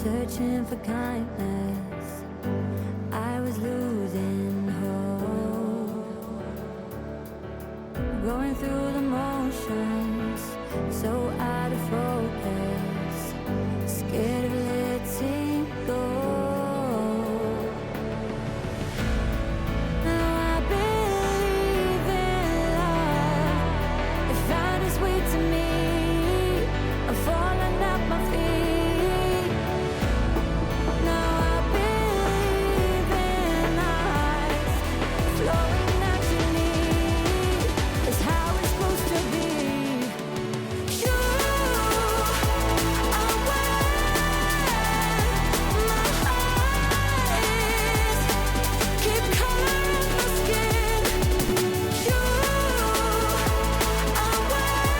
searching for kindness. I was losing hope, going through the motions, so out of focus, scared of letting go. Now I believe in love. It found its way to me. I'm falling at my feet. Now I believe in eyes flowing naturally. It's how it's supposed to be. You are where my eyes keep coloring my skin. You are where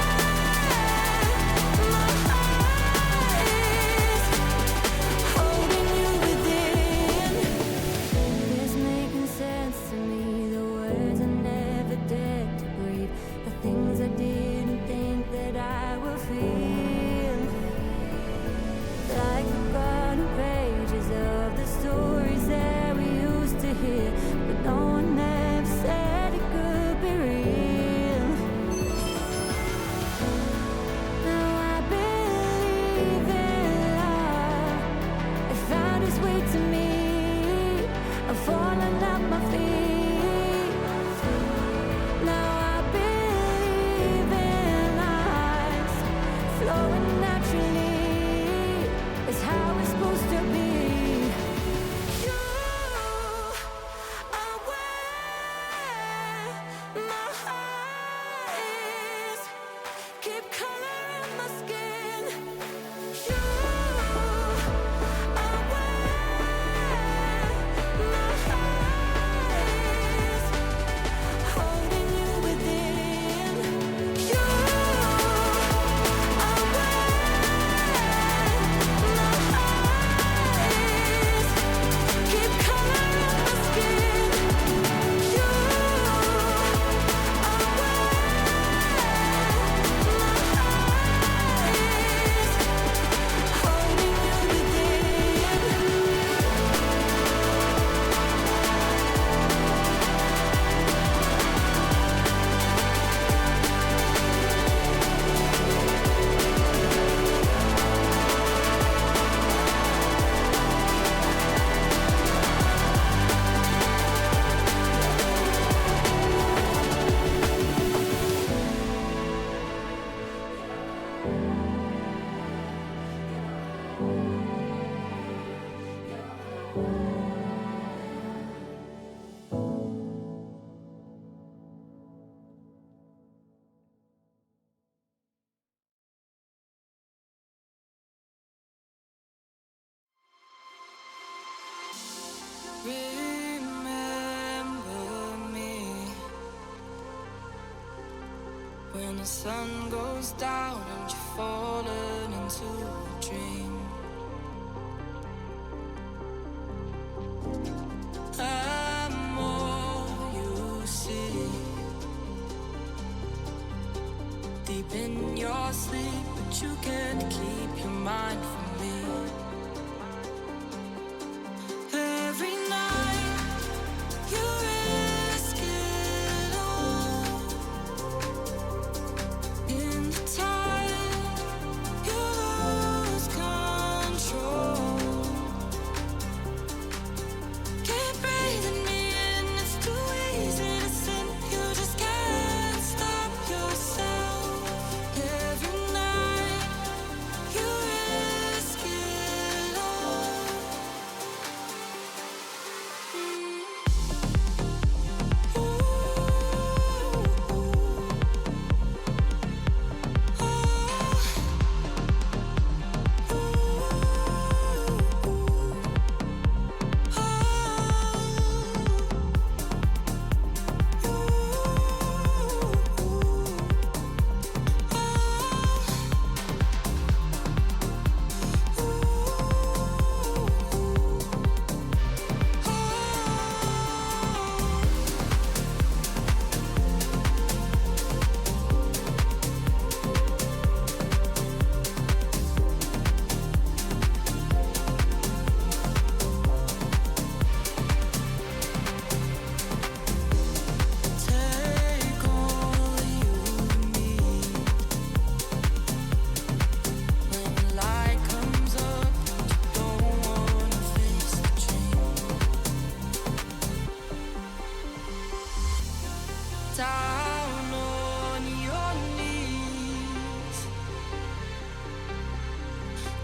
my eyes holding you within. It's making sense to me. The words I never dared to breathe. The things I didn't think that I would feel. Like forgotten pages of the stories that we used to hear, but no one ever said it could be real. Now I believe in love. It found its way to me. I'm falling at my feet. Now I believe in eyes flowing naturally. It's how it's supposed to be. You are where my eyes keep coloring my skin. You are where my eyes holding you within. You are where my eyes keep coloring my skin. You are where my eyes holding you Remember me when the sun goes down and you've fallen into a dream. I'm all you see, deep in your sleep, but you can't keep your mind from me. Every night you risk it all. In the tide you lose control. Keep breathing me in, it's too easy to sin. You just can't stop yourself. Every night you risk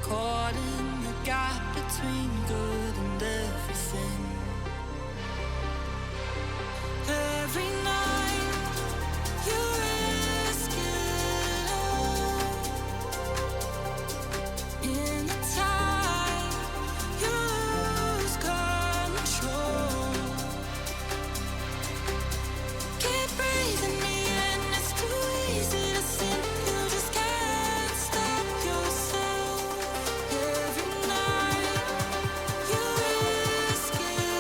caught in the gap between good and everything. Every night you risk it all. In the time you lose control. Keep breathing me in, it's too easy to sin. You just can't stop yourself. Every night you risk it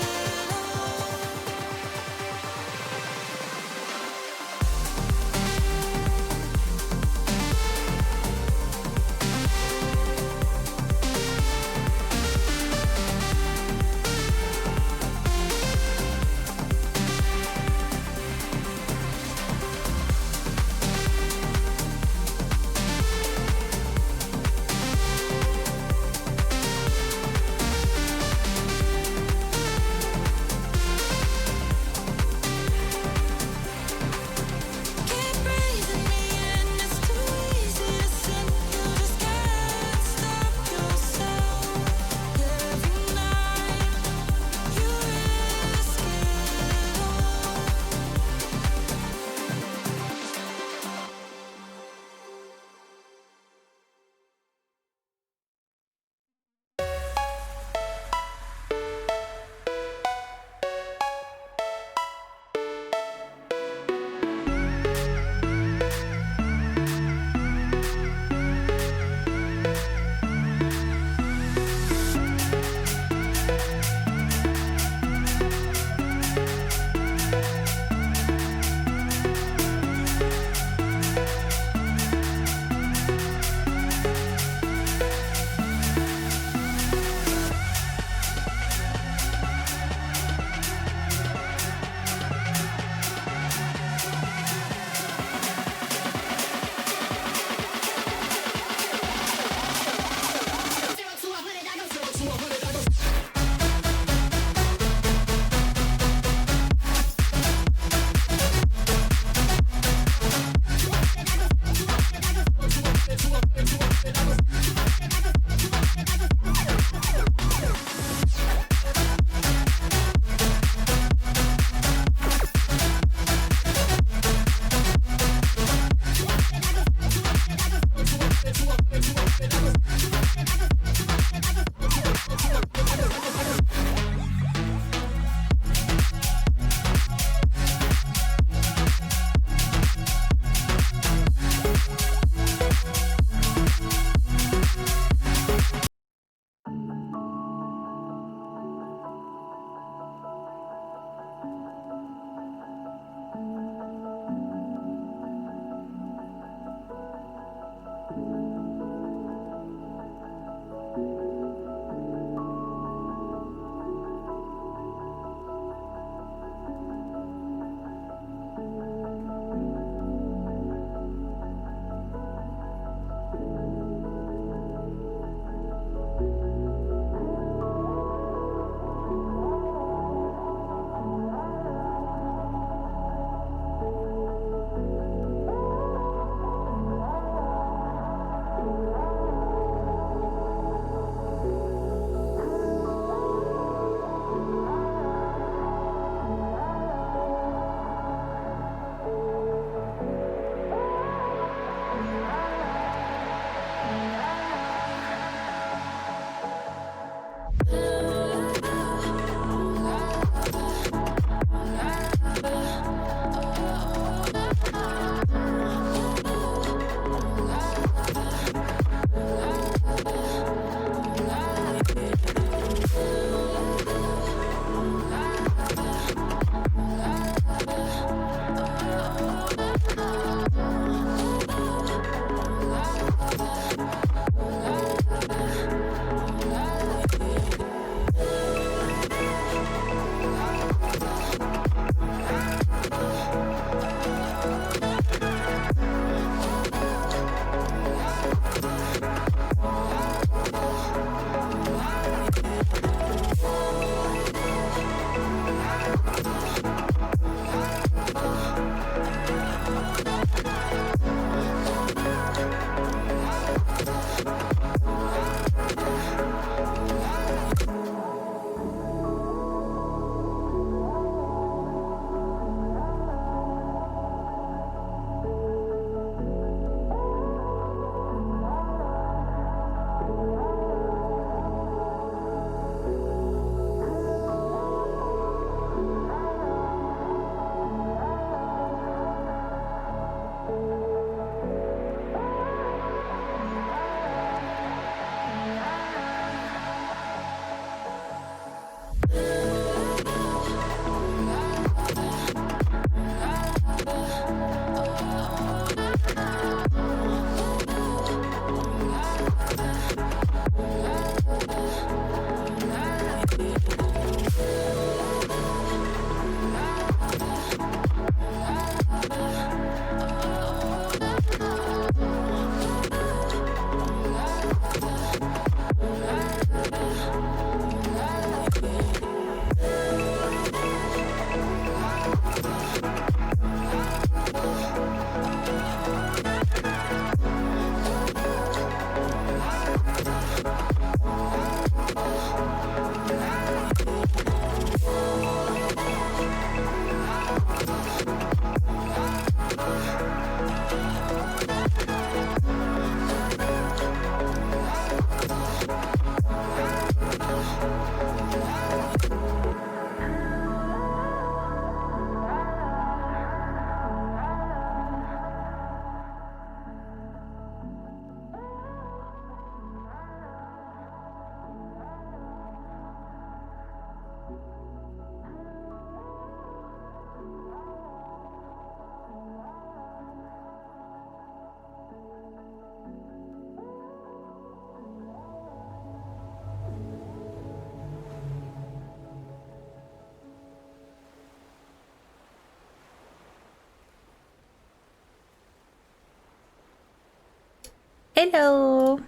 Hello.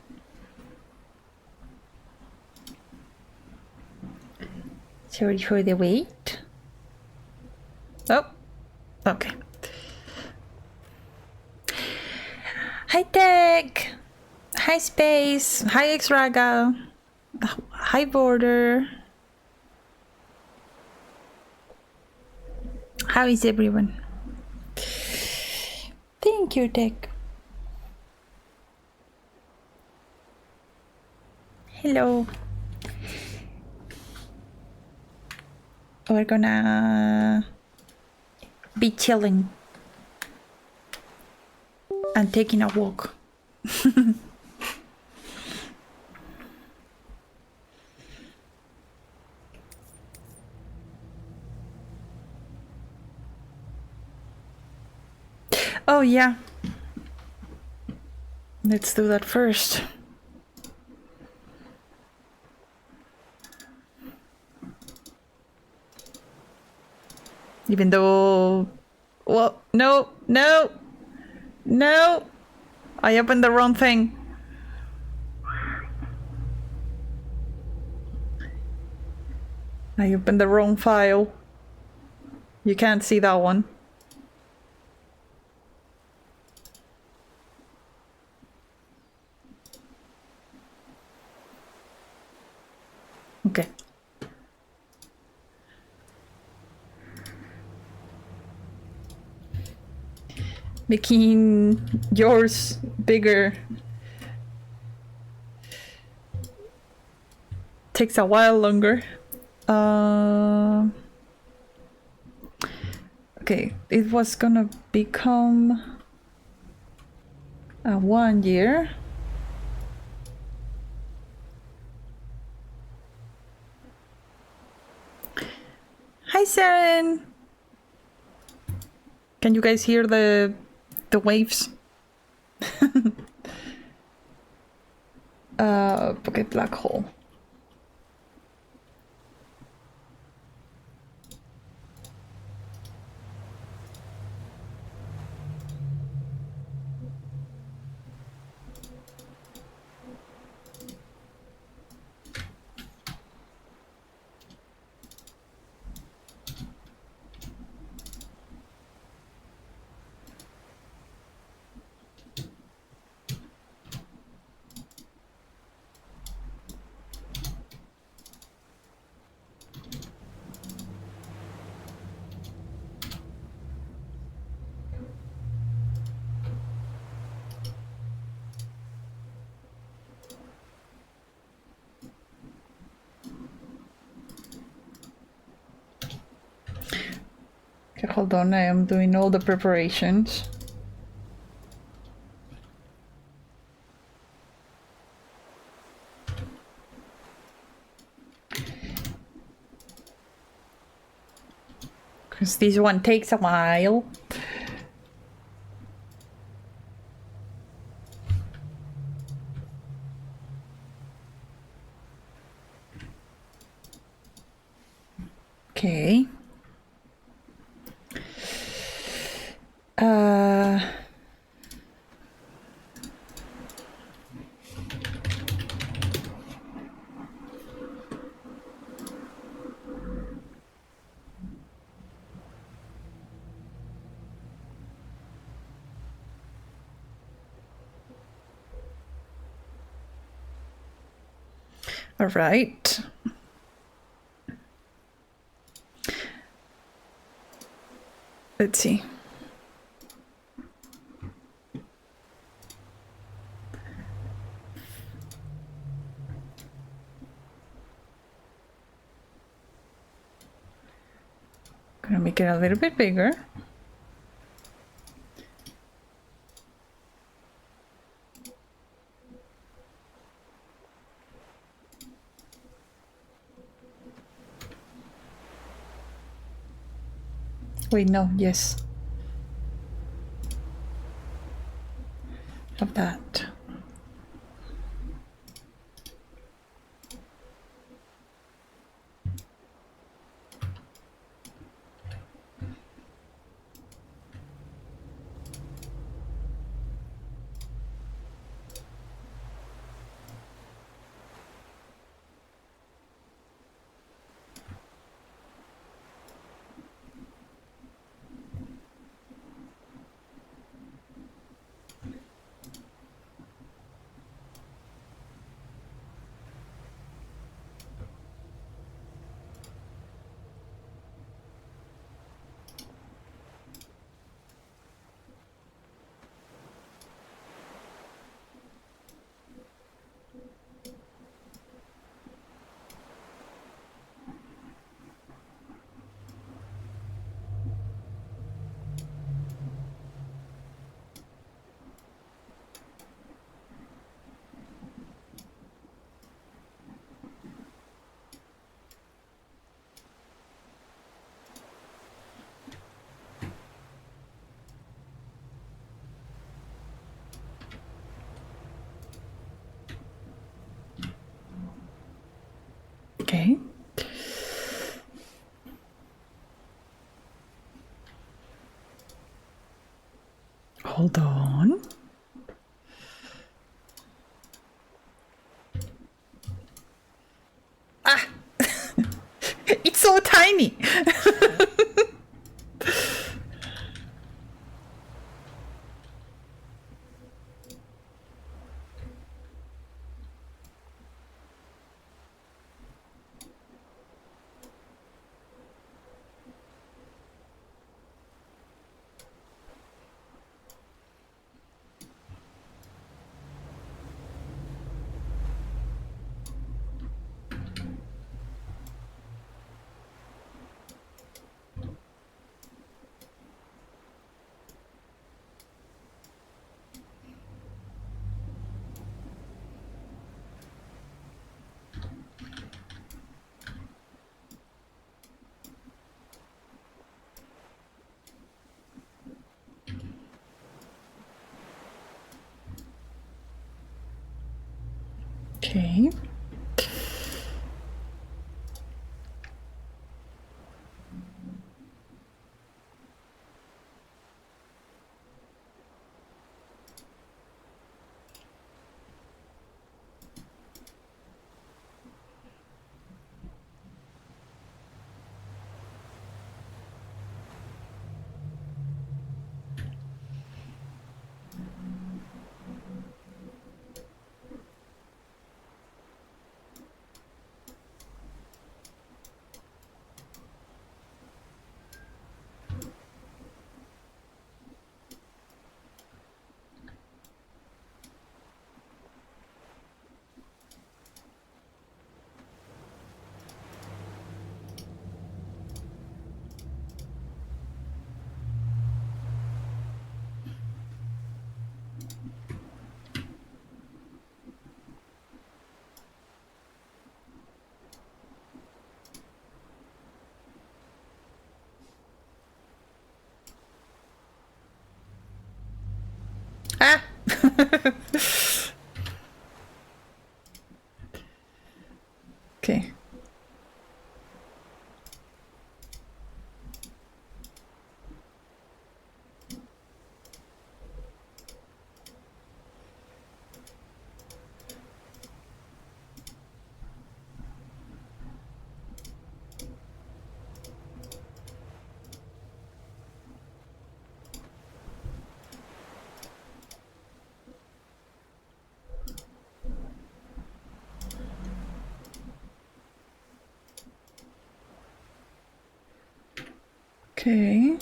Sorry for the wait. Oh, okay. Hi Tech. Hi Space. Hi Xraga. Hi Border. How is everyone? Thank you, Tech. Hello. We're gonna be chilling and taking a walk. Oh yeah. Let's do that first. Even though... Well, no, no, no! I opened the wrong thing. I opened the wrong file. You can't see that one. Okay. Making yours bigger takes a while longer. Okay, it was gonna become a 1 year. Hi, Saren. Can you guys hear the waves? Okay, black hole. Okay, hold on, I am doing all the preparations. Because this one takes a while. Okay. All right. Let's see. Gonna make it a little bit bigger. Wait, no, yes. Have that. Hold on. Ah! It's so tiny! Okay. Ah! Okay. Okay.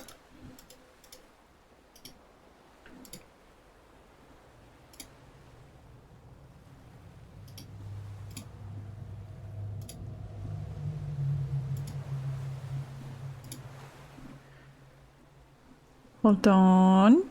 Hold on.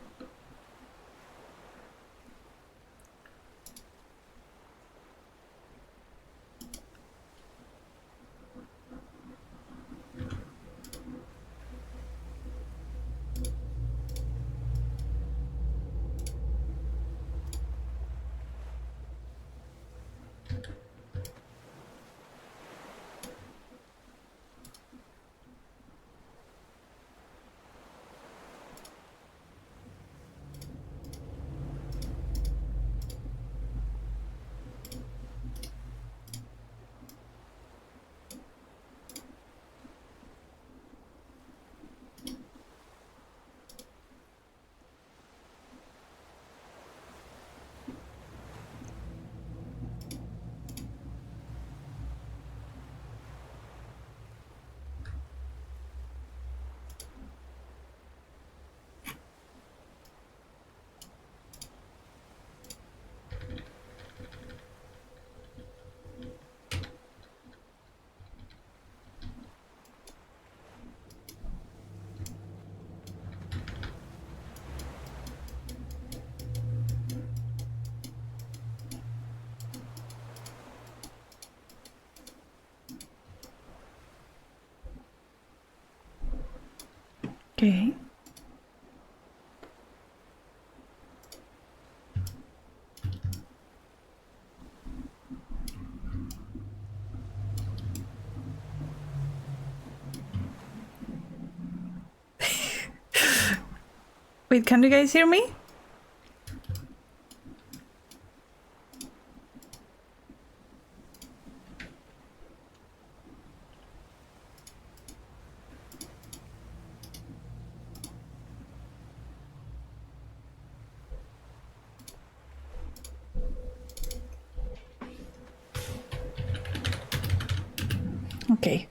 Okay. Wait, can you guys hear me? Okay.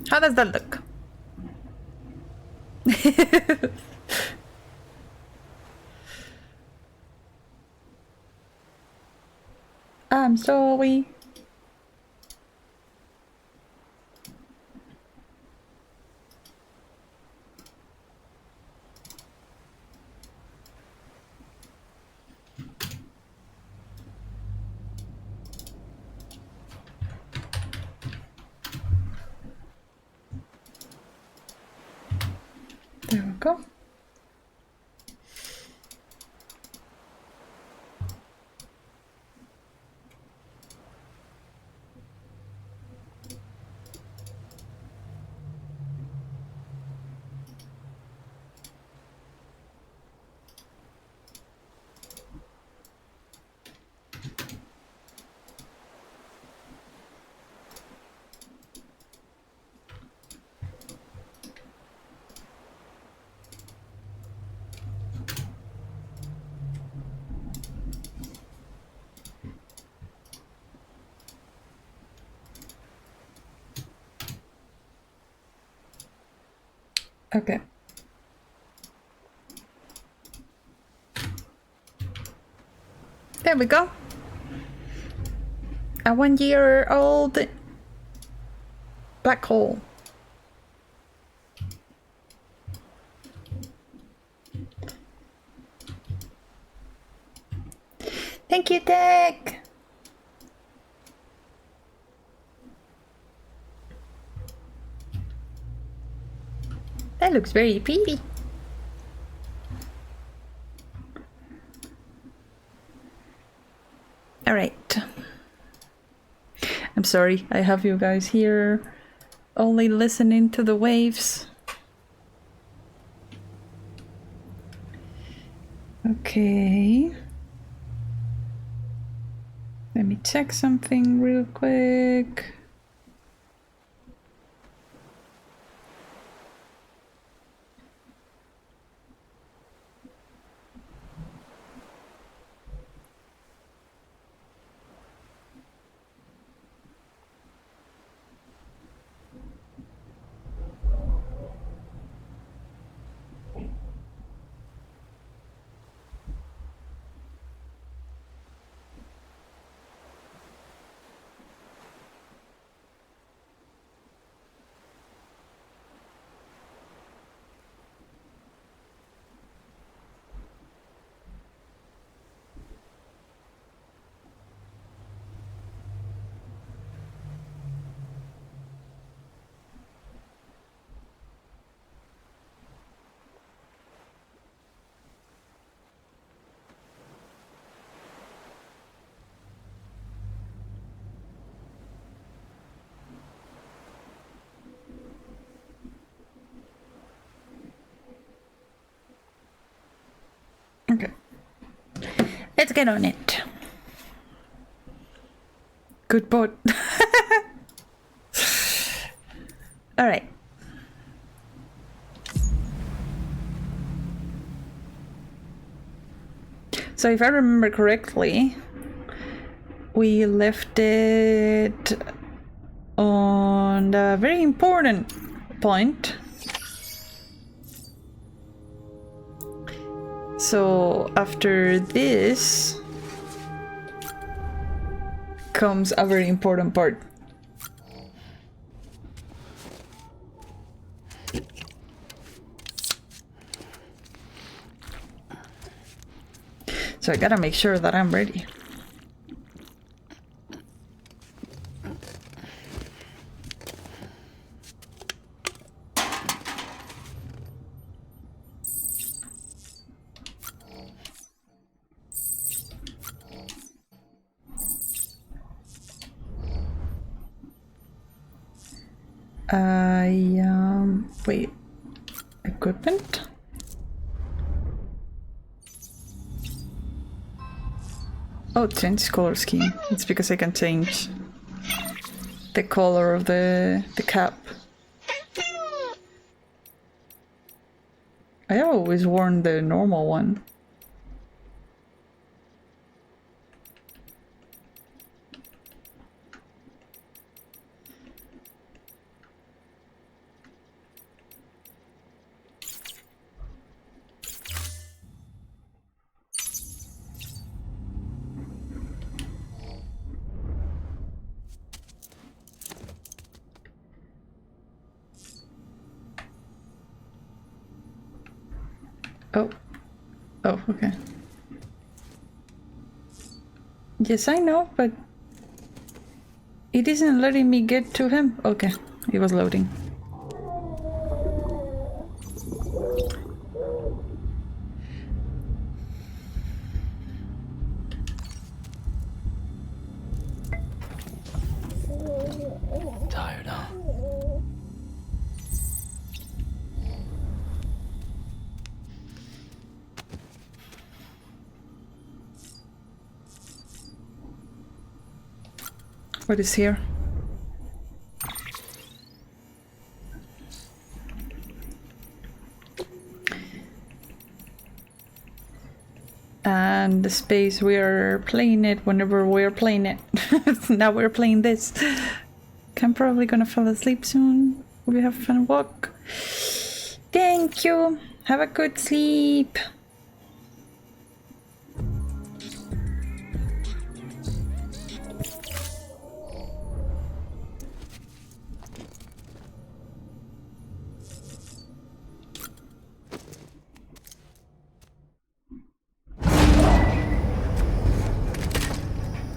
How does that look? I'm sorry. There we go. Okay. There we go. A 1-year-old black hole. Thank you, Tech. That looks very pretty. All right. I'm sorry, I have you guys here only listening to the waves. Okay. Let me check something real quick. Okay. Let's get on it. Good bot. All right. So if I remember correctly, we left it on a very important point. So after this comes a very important part. So I gotta make sure that I'm ready. Wait, equipment? Oh, change color scheme. It's because I can change the color of the cap. I always worn the normal one. Oh. Oh, okay. Yes, I know, but it isn't letting me get to him. Okay, it was loading. Tired, huh? What is here? And the space we are playing it whenever we are playing it. Now we're playing this. I'm probably gonna fall asleep soon. We have a fun walk. Thank you. Have a good sleep.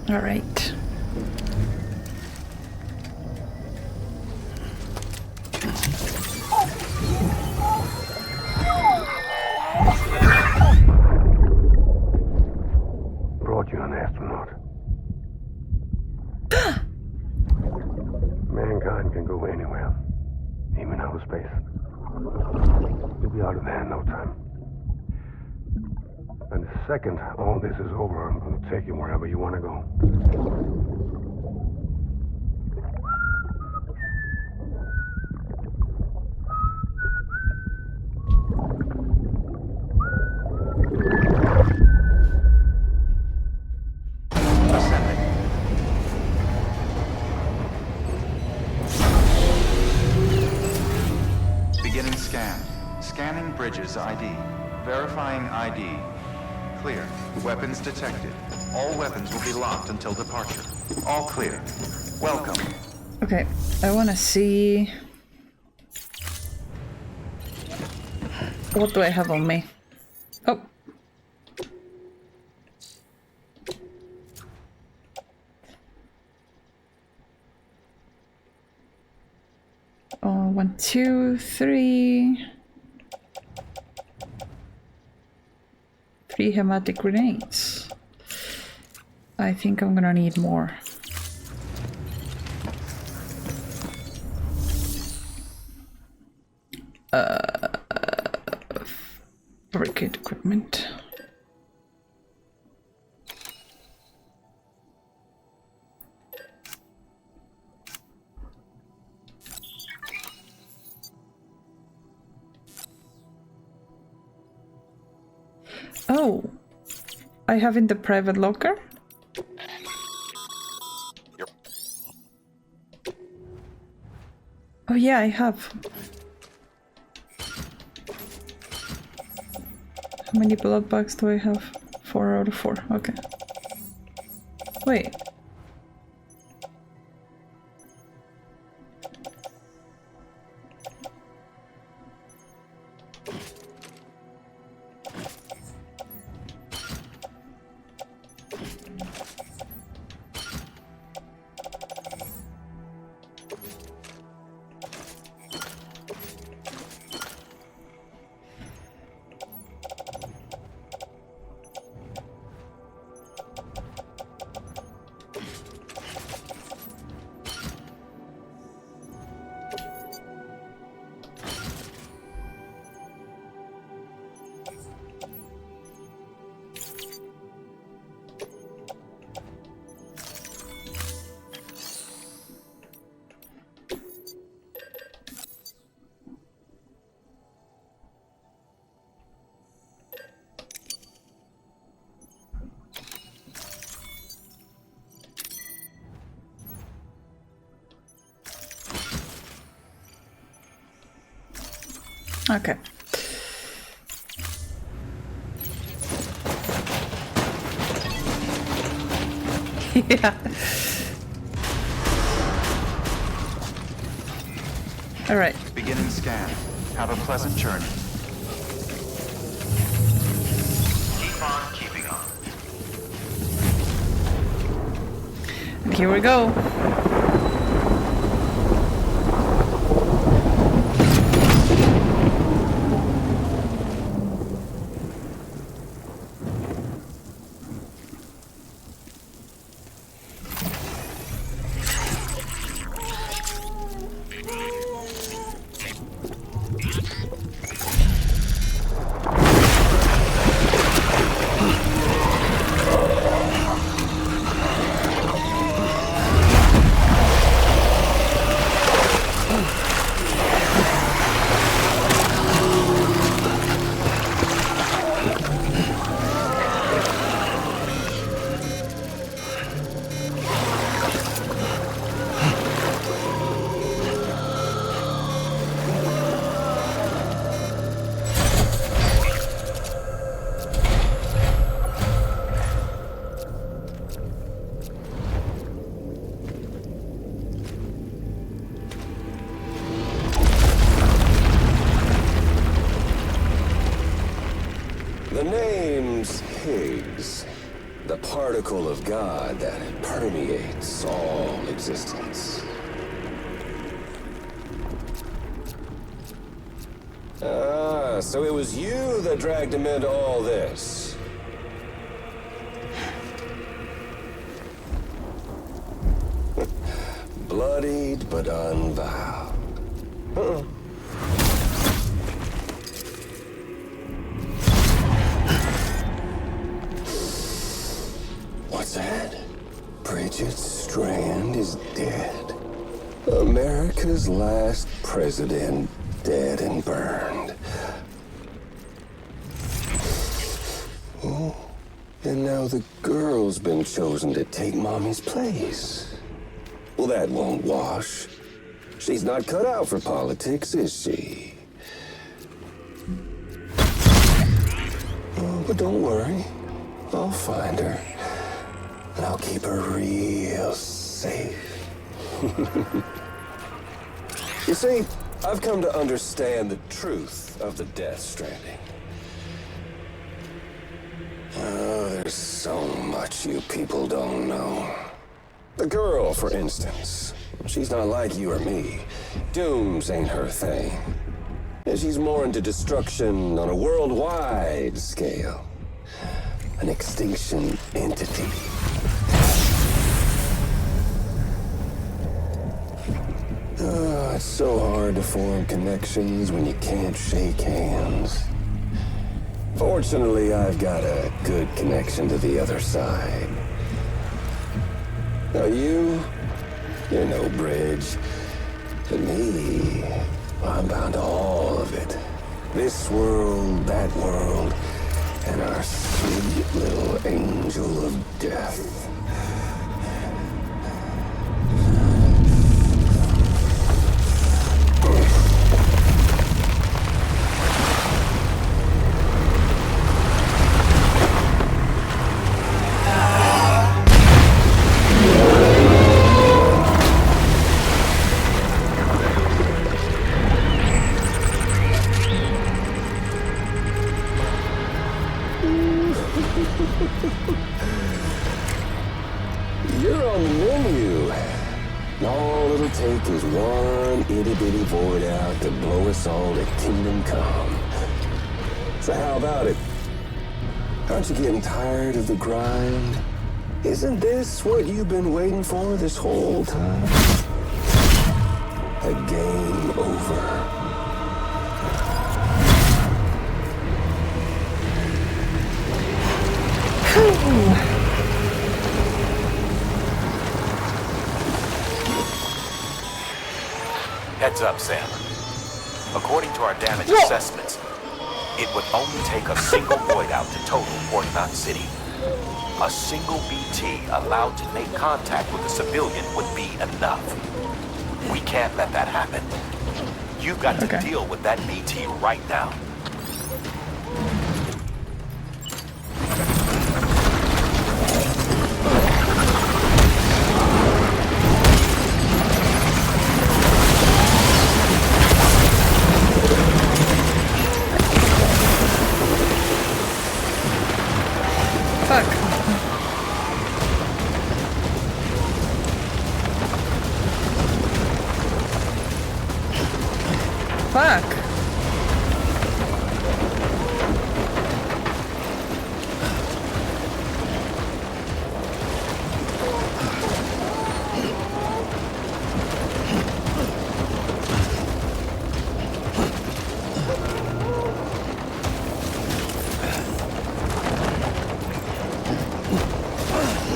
All right. Brought you an astronaut. Mankind can go anywhere, even outer space. You'll be out of there in no time. And the second all this is over, I'm going to take you wherever you want to go. Beginning scan. Scanning bridges ID. Verifying ID. Clear. Weapons detected. All weapons will be locked until departure. All clear. Welcome. Okay, I want to see... What do I have on me? Oh. Oh, 1, 2, 3... 3 hematic grenades. I think I'm gonna need more. Fabricate equipment. Oh, I have in the private locker. Oh yeah, I have. How many blood bags do I have? 4 out of 4. Okay. Wait. Okay. Yeah. All right. Beginning scan. Have a pleasant journey. Keep on keeping on. And here we go. The name's Higgs, the particle of God that permeates all existence. Ah, so it was you that dragged him into all this. Bloodied but unvowed. Uh-uh. What's that? Bridget Strand is dead. America's last president dead and burned. Oh, and now the girl's been chosen to take Mommy's place. Well, that won't wash. She's not cut out for politics, is she? Oh, but don't worry. I'll find her. And I'll keep her real safe. You see, I've come to understand the truth of the Death Stranding. Oh, there's so much you people don't know. The girl, for instance, she's not like you or me. Dooms ain't her thing. And she's more into destruction on a worldwide scale. An extinction entity. Oh, it's so hard to form connections when you can't shake hands. Fortunately, I've got a good connection to the other side. Now you're no bridge. To me, I'm bound to all of it. This world, that world, and our sweet little angel of death. You're on the menu. All it'll take is one itty-bitty void out to blow us all to kingdom come. So how about it? Aren't you getting tired of the grind? Isn't this what you've been waiting for this whole time? A game over. Heads up, Sam. According to our damage assessments, it would only take a single void out to total Port Knot City. A single BT allowed to make contact with a civilian would be enough. We can't let that happen. You've got Okay. to deal with that BT right now. Fuck. Fuck.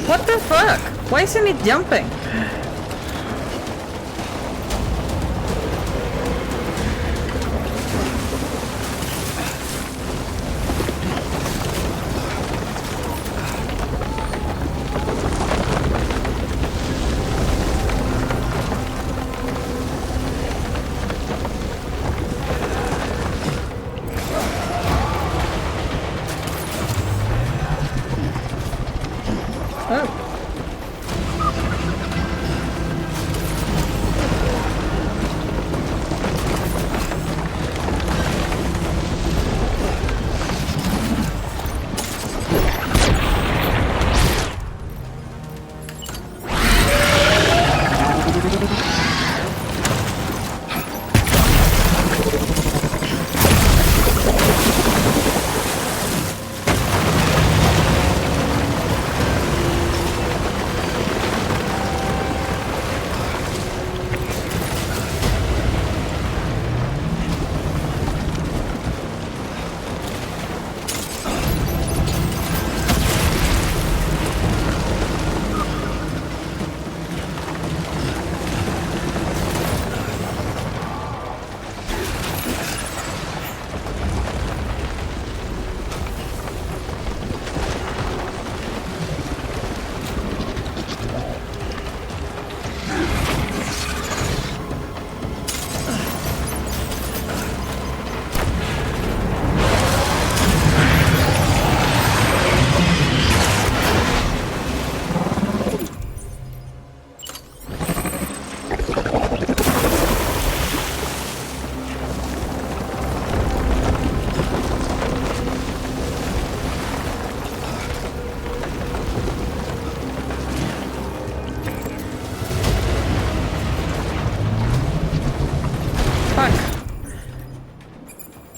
What the fuck? Why isn't it jumping? Oh.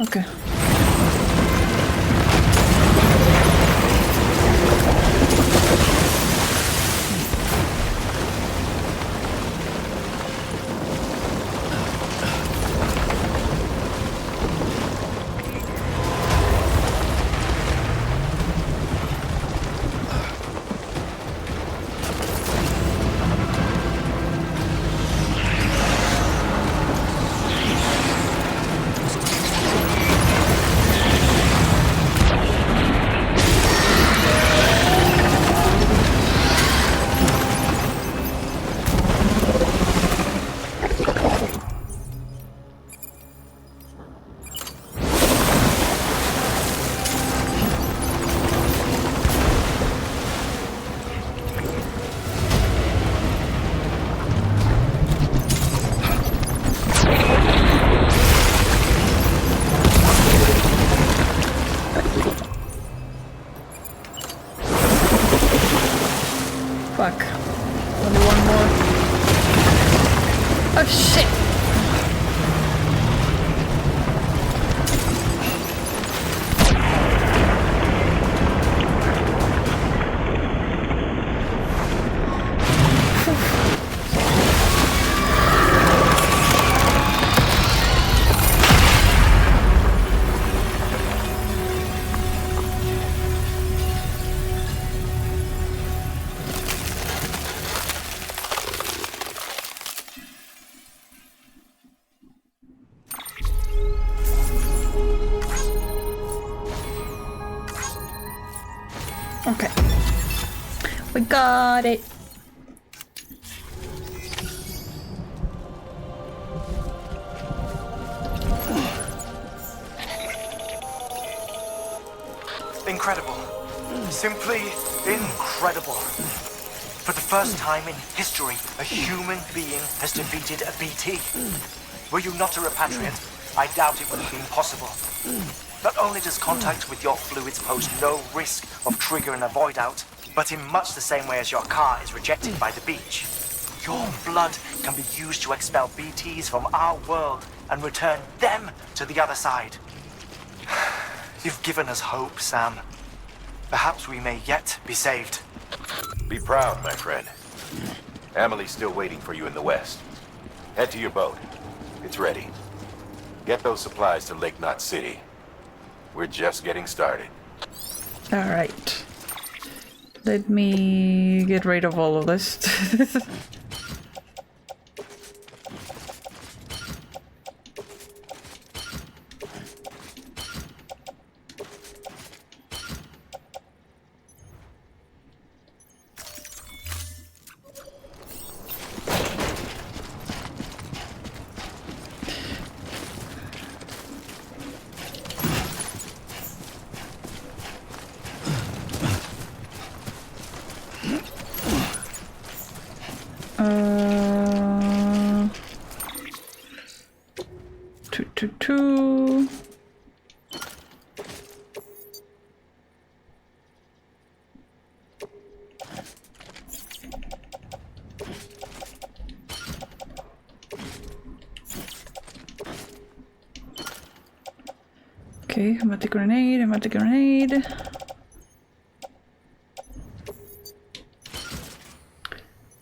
Okay. Fuck. Only one more. Oh shit! Okay. We got it. incredible. Simply incredible. For the first time in history, a human being has defeated a BT. Were you not a repatriate, I doubt it would have been possible. Not only does contact with your fluids pose no risk of triggering a void out, but in much the same way as your car is rejected by the beach, your blood can be used to expel BTs from our world and return them to the other side. You've given us hope, Sam. Perhaps we may yet be saved. Be proud, my friend. Amelie's still waiting for you in the west. Head to your boat. It's ready. Get those supplies to Lake Knot City. We're just getting started. Alright. Let me get rid of all of this. Two. Okay, hematic grenade.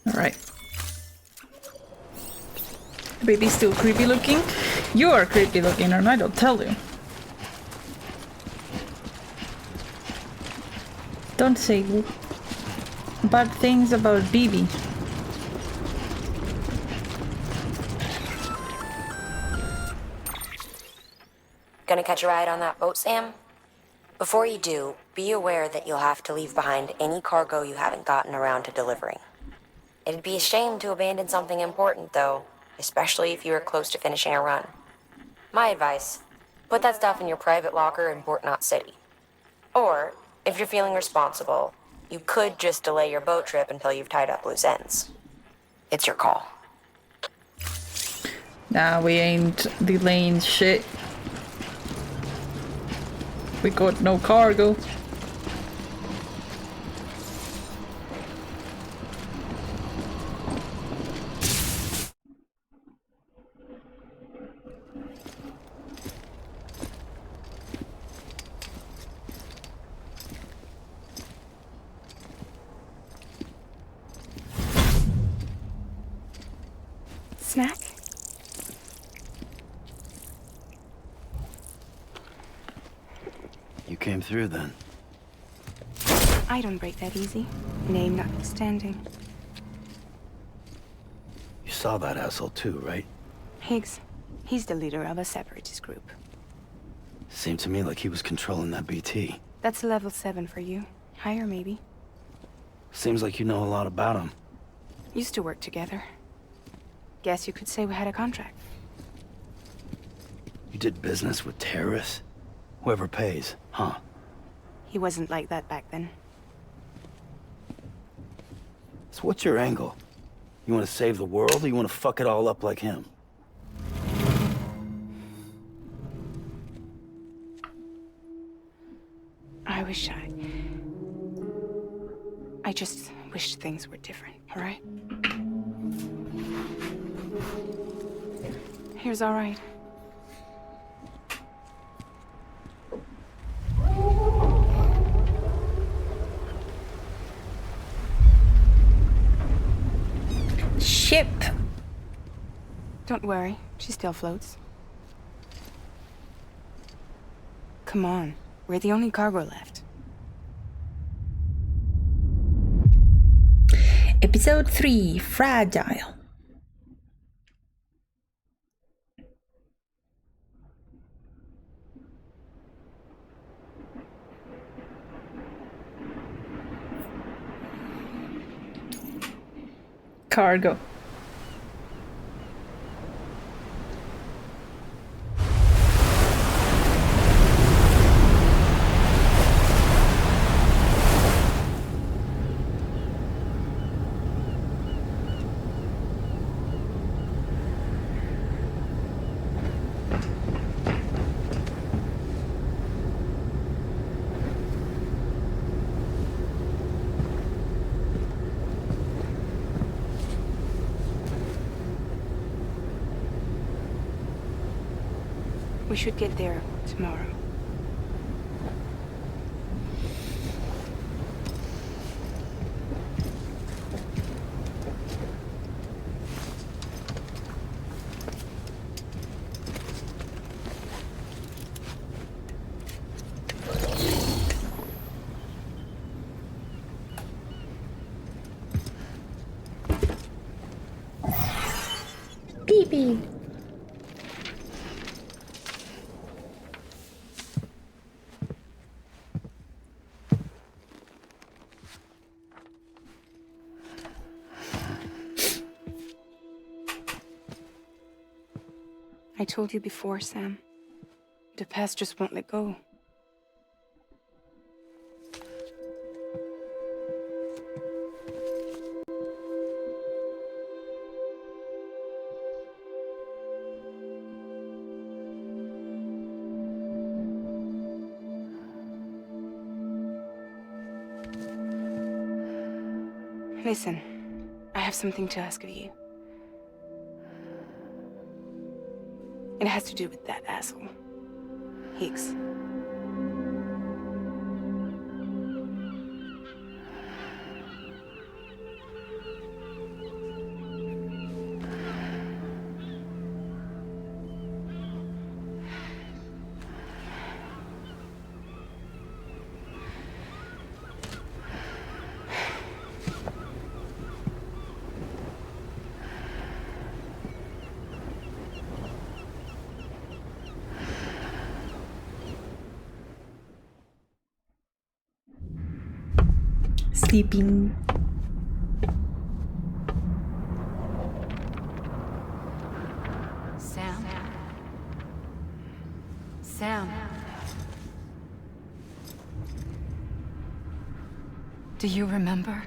Alright. The baby's still creepy looking. You are creepy looking, and I don't tell you. Don't say bad things about BB. Gonna catch a ride on that boat, Sam? Before you do, be aware that you'll have to leave behind any cargo you haven't gotten around to delivering. It'd be a shame to abandon something important, though, especially if you are close to finishing a run. My advice, put that stuff in your private locker in Port Knot City. Or, if you're feeling responsible, you could just delay your boat trip until you've tied up loose ends. It's your call. Nah, we ain't delaying shit. We got no cargo. Snack? You came through then. I don't break that easy. Name notwithstanding. You saw that asshole too, right? Higgs. He's the leader of a separatist group. Seemed to me like he was controlling that BT. That's level 7 for you. Higher, maybe. Seems like you know a lot about him. Used to work together. Guess you could say we had a contract. You did business with terrorists? Whoever pays, huh? He wasn't like that back then. So what's your angle? You want to save the world, or you want to fuck it all up like him? I just wished things were different, all right? Here's all right. Ship. Don't worry, she still floats. Come on, we're the only cargo left. Episode 3, Fragile. Cargo. We should get there tomorrow. Baby. I told you before, Sam. The past just won't let go. Listen, I have something to ask of you. It has to do with that asshole, Higgs. Sleeping. Sam? Sam? Do you remember?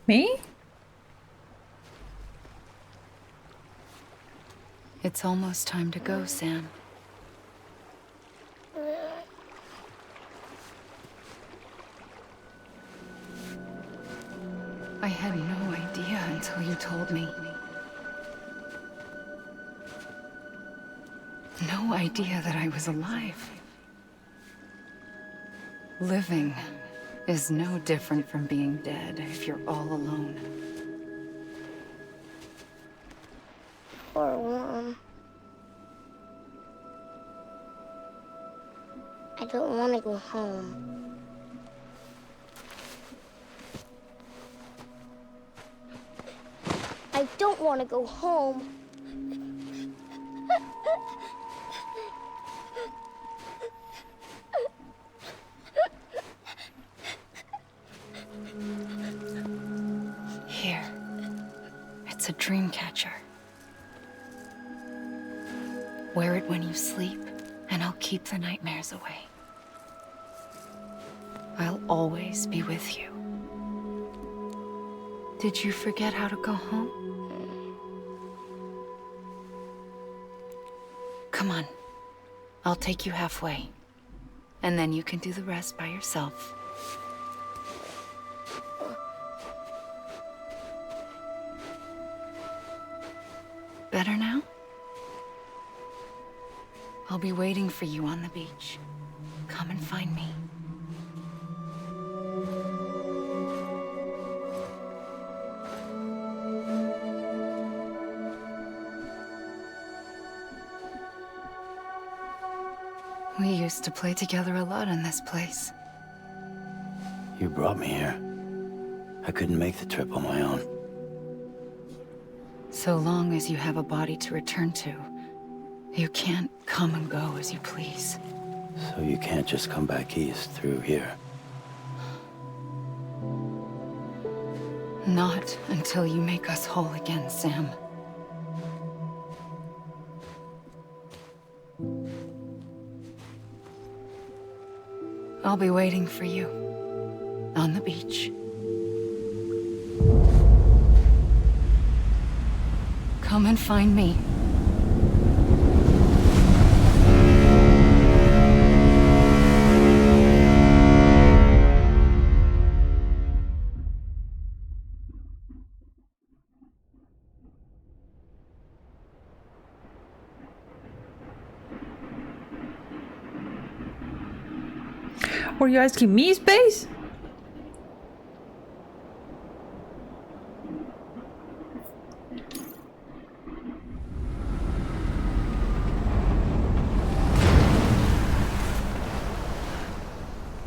Me? It's almost time to go, Sam. I had no idea until you told me. No idea that I was alive. Living is no different from being dead if you're all alone. Poor Worm. I don't want to go home. I don't want to go home. Here. It's a dream catcher. Wear it when you sleep, and I'll keep the nightmares away. I'll always be with you. Did you forget how to go home? Come on. I'll take you halfway. And then you can do the rest by yourself. Better now? I'll be waiting for you on the beach. Come and find me. We used to play together a lot in this place. You brought me here. I couldn't make the trip on my own. So long as you have a body to return to, you can't come and go as you please. So you can't just come back east through here? Not until you make us whole again, Sam. I'll be waiting for you on the beach. Come and find me. Were you asking me, Space?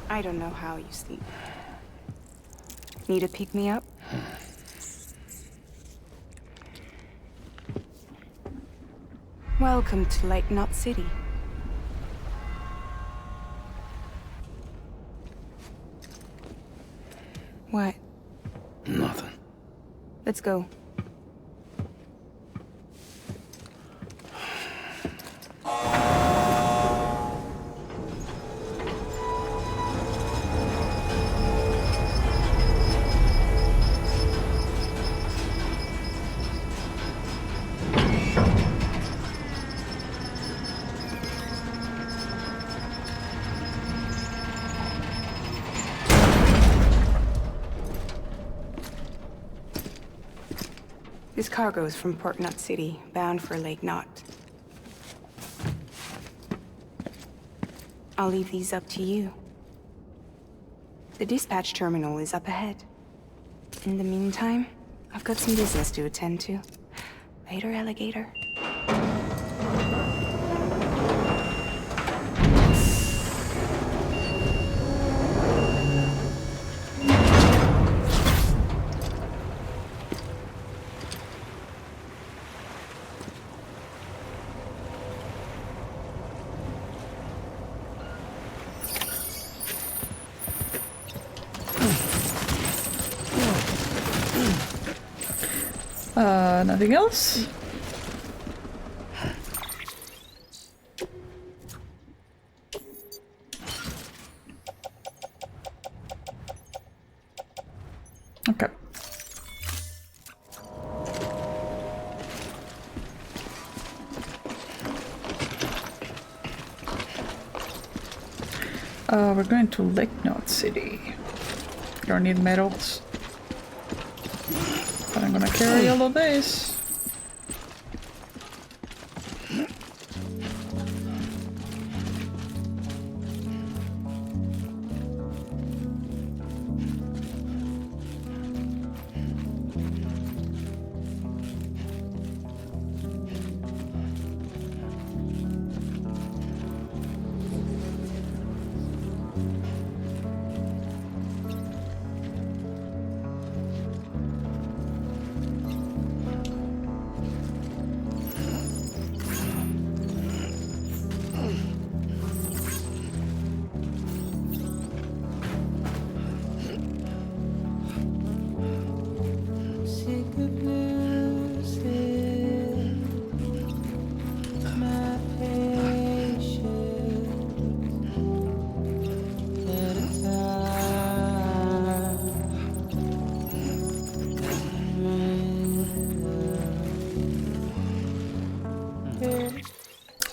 I don't know how you sleep. Need to pick me up? Welcome to Lake Knot City. What? Nothing. Let's go. This cargo is from Port Knot City, bound for Lake Knot. I'll leave these up to you. The dispatch terminal is up ahead. In the meantime, I've got some business to attend to. Later, alligator. Nothing else? Okay. We're going to Lake Knot City. Don't need medals. But I'm gonna carry all of this.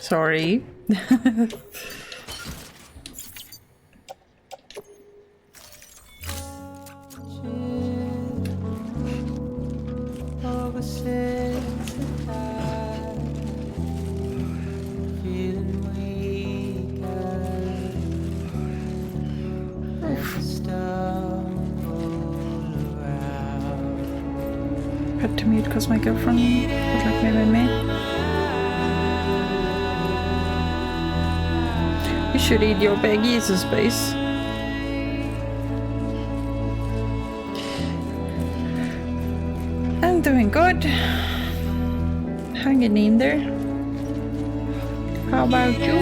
Sorry. Had to mute because my girlfriend would like me with me. You should eat your baggies in space. I'm doing good. Hanging in there. How about you?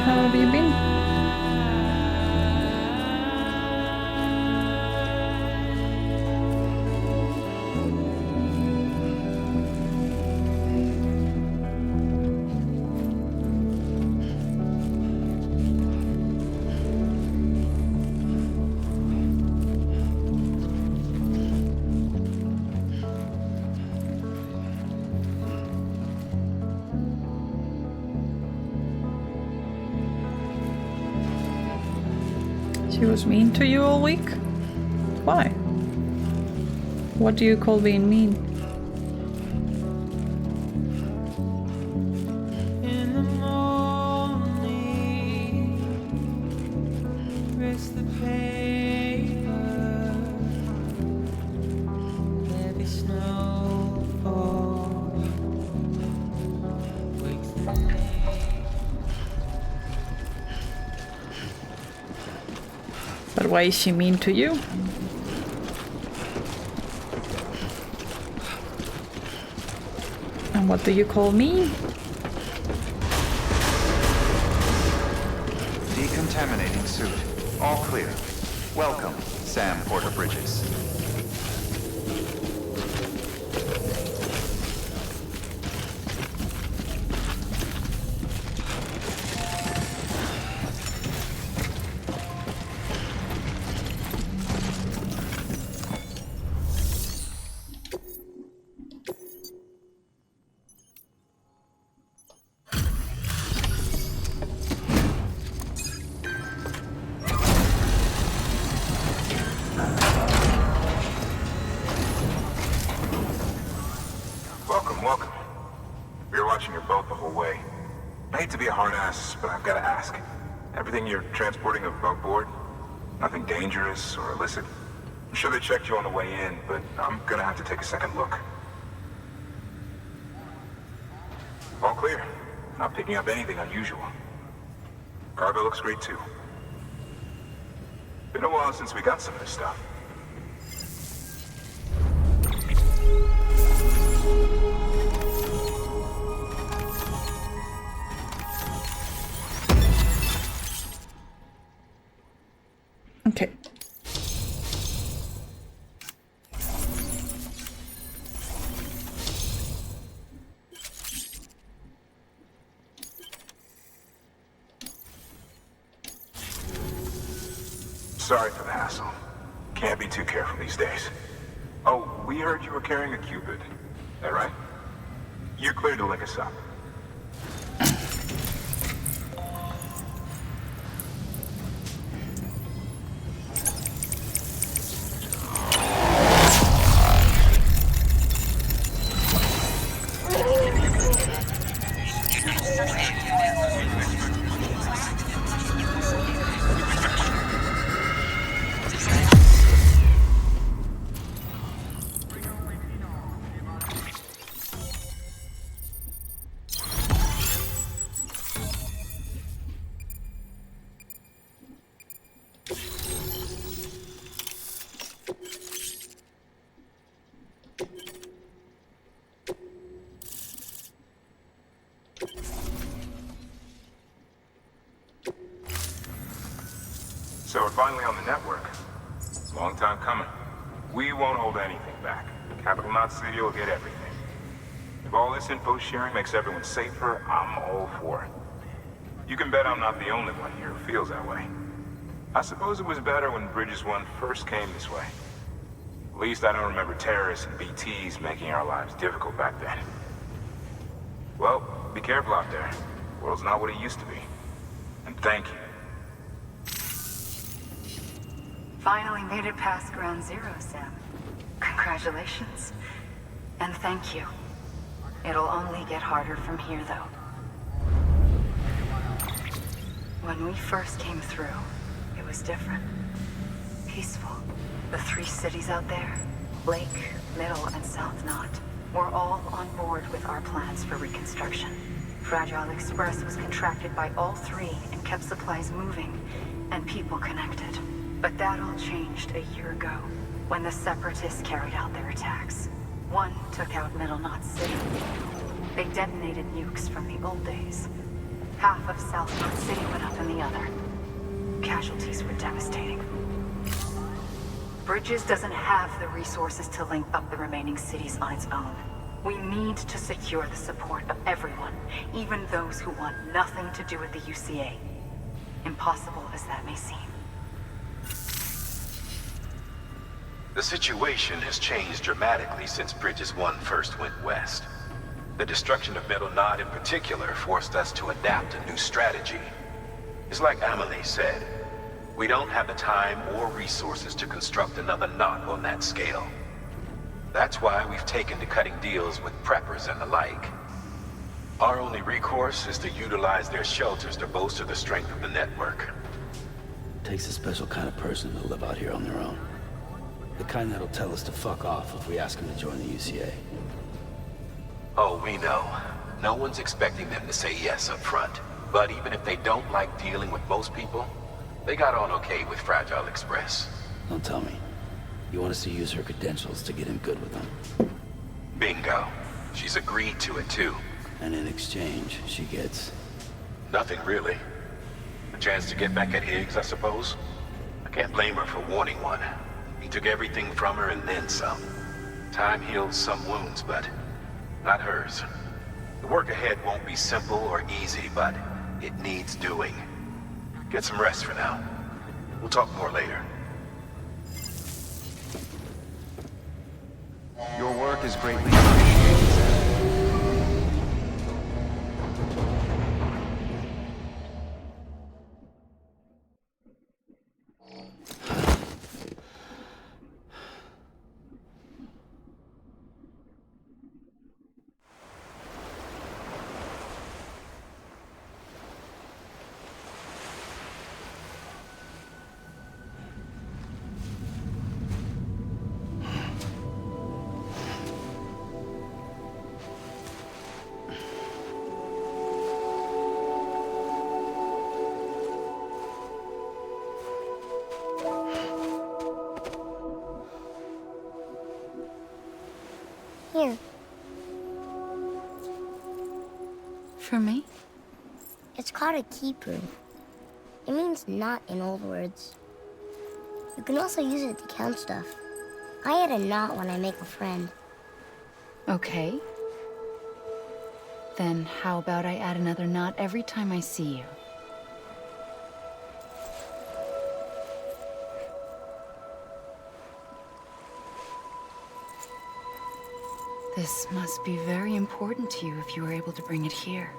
How have you been? She was mean to you all week? Why? What do you call being mean? In the morning, rest the paper, heavy snow falls, wakes the lake. But why is she mean to you? And what do you call me? Decontaminating suit. All clear. Welcome, Sam Porter Bridges. Welcome. We were watching your boat the whole way. I hate to be a hard ass, but I've got to ask. Everything you're transporting above board? Nothing dangerous or illicit? I'm sure they checked you on the way in, but I'm gonna have to take a second look. All clear. Not picking up anything unusual. Cargo looks great too. Been a while since we got some of this stuff. Okay. Sorry for the hassle. Can't be too careful these days. Oh, we heard you were carrying a Cupid. That right? You're clear to link us up. So we're finally on the network. Long time coming. We won't hold anything back. Capital Knot City will get everything. If all this info sharing makes everyone safer, I'm all for it. You can bet I'm not the only one here who feels that way. I suppose it was better when Bridges 1 first came this way. At least I don't remember terrorists and BTs making our lives difficult back then. Well, be careful out there. The world's not what it used to be. And thank you. Finally made it past ground zero, Sam. Congratulations. And thank you. It'll only get harder from here, though. When we first came through, it was different. Peaceful. The 3 cities out there, Lake, Middle, and South Knot, were all on board with our plans for reconstruction. Fragile Express was contracted by all 3 and kept supplies moving and people connected. But that all changed a year ago, when the Separatists carried out their attacks. One took out Middle Knot City. They detonated nukes from the old days. Half of South Knot City went up in the other. Casualties were devastating. Bridges doesn't have the resources to link up the remaining cities on its own. We need to secure the support of everyone, even those who want nothing to do with the UCA. Impossible as that may seem. The situation has changed dramatically since Bridges 1 first went west. The destruction of Middle Knot in particular forced us to adapt a new strategy. It's like Amelie said, We don't have the time or resources to construct another knot on that scale. That's why we've taken to cutting deals with preppers and the like. Our only recourse is to utilize their shelters to bolster the strength of the network. Takes a special kind of person to live out here on their own. The kind that'll tell us to fuck off if we ask them to join the UCA. Oh, we know. No one's expecting them to say yes up front. But even if they don't like dealing with most people, they got on okay with Fragile Express. Don't tell me. You want us to use her credentials to get in good with them? Bingo. She's agreed to it, too. And in exchange, she gets... Nothing, really. A chance to get back at Higgs, I suppose? I can't blame her for wanting one. He took everything from her and then some. Time heals some wounds, but not hers. The work ahead won't be simple or easy, but it needs doing. Get some rest for now. We'll talk more later. Your work is greatly appreciated, Sam. Here. For me? It's called a keeper. It means knot in old words. You can also use it to count stuff. I add a knot when I make a friend. Okay. Then how about I add another knot every time I see you? This must be very important to you if you were able to bring it here.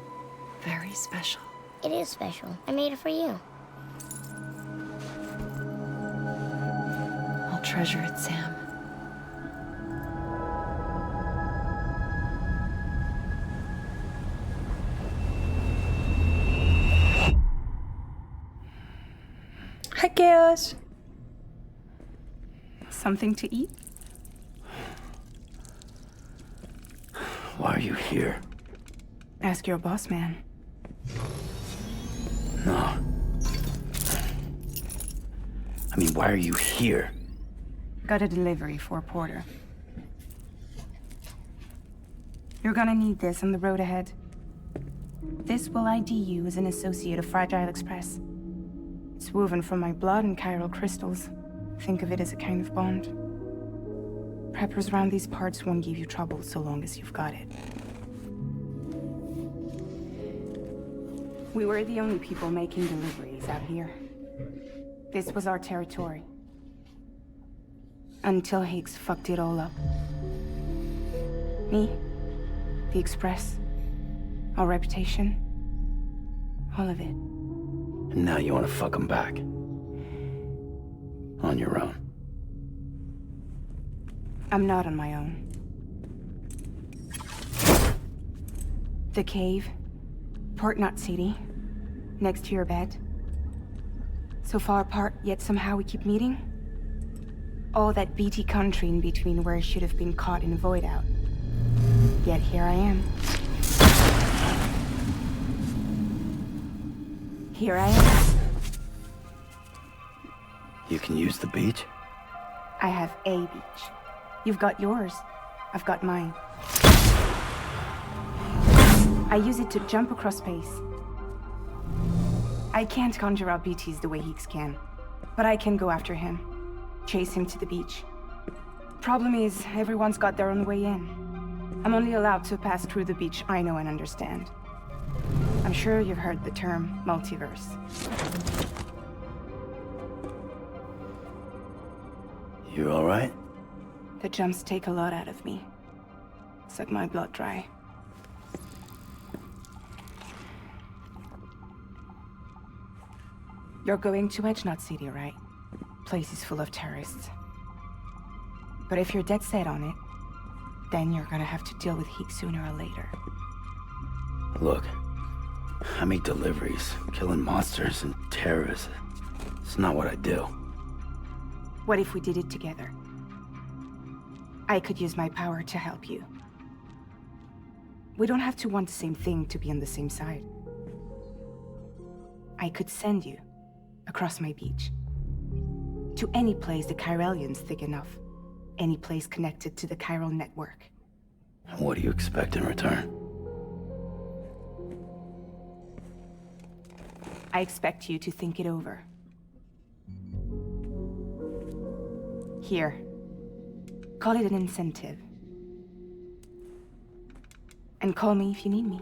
Very special. It is special. I made it for you. I'll treasure it, Sam. Hi, Chaos. Something to eat? Why are you here? Ask your boss man. No. I mean, why are you here? Got a delivery for a porter. You're gonna need this on the road ahead. This will ID you as an associate of Fragile Express. It's woven from my blood and chiral crystals. Think of it as a kind of bond. Preppers around these parts won't give you trouble so long as you've got it. We were the only people making deliveries out here. This was our territory. Until Higgs fucked it all up. Me, the Express, our reputation, all of it. And now you want to fuck them back. On your own. I'm not on my own. The cave, Port Knot City, next to your bed. So far apart, yet somehow we keep meeting. All that BT country in between where I should have been caught in a void out. Yet here I am. Here I am. You can use the beach? I have a beach. You've got yours. I've got mine. I use it to jump across space. I can't conjure up BTs the way Higgs can, but I can go after him, chase him to the beach. Problem is, everyone's got their own way in. I'm only allowed to pass through the beach I know and understand. I'm sure you've heard the term multiverse. You all right? The jumps take a lot out of me. Suck my blood dry. You're going to Edgenut City, right? Place is full of terrorists. But if you're dead set on it, then you're gonna have to deal with heat sooner or later. Look, I make deliveries, killing monsters and terrorists. It's not what I do. What if we did it together? I could use my power to help you. We don't have to want the same thing to be on the same side. I could send you across my beach. To any place the Chiralian's thick enough. Any place connected to the chiral network. What do you expect in return? I expect you to think it over. Here. Call it an incentive. And call me if you need me.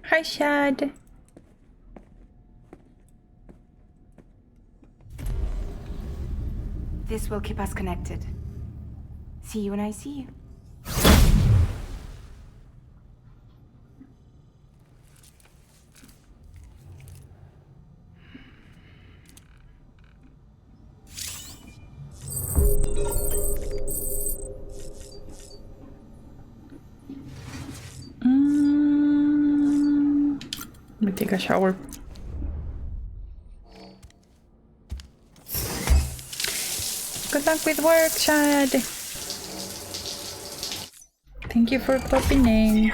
Hi, Shad. This will keep us connected. See you when I see you. Let me take a shower. Good luck with work, Chad. Thank you for popping in.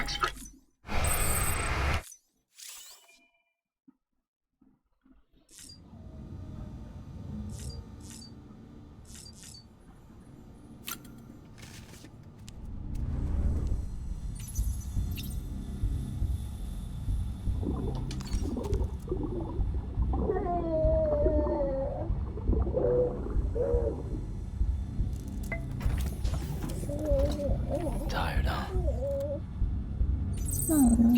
Tired, huh? Oh.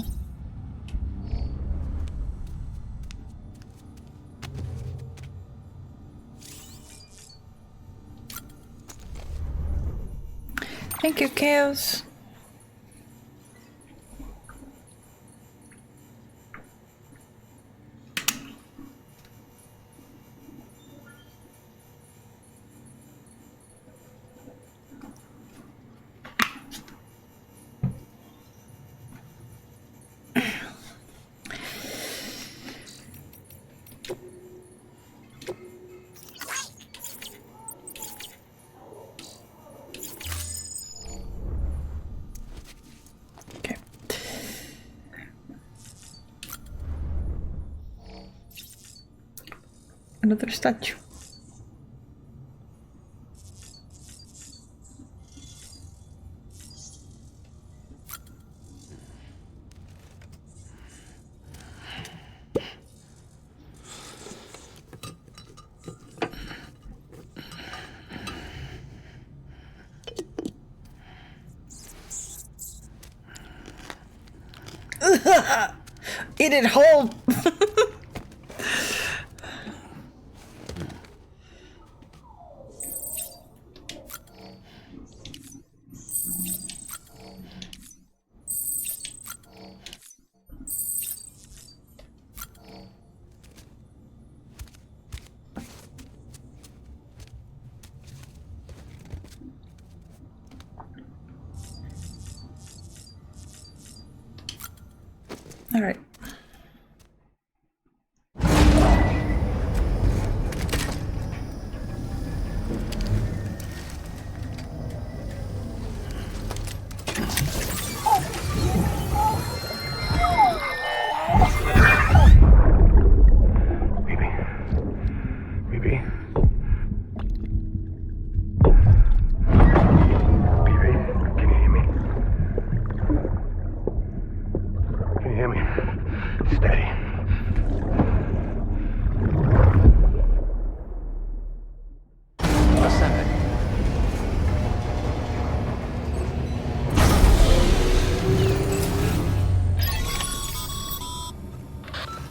Thank you, Chaos. Another statue. Eat it whole. All right.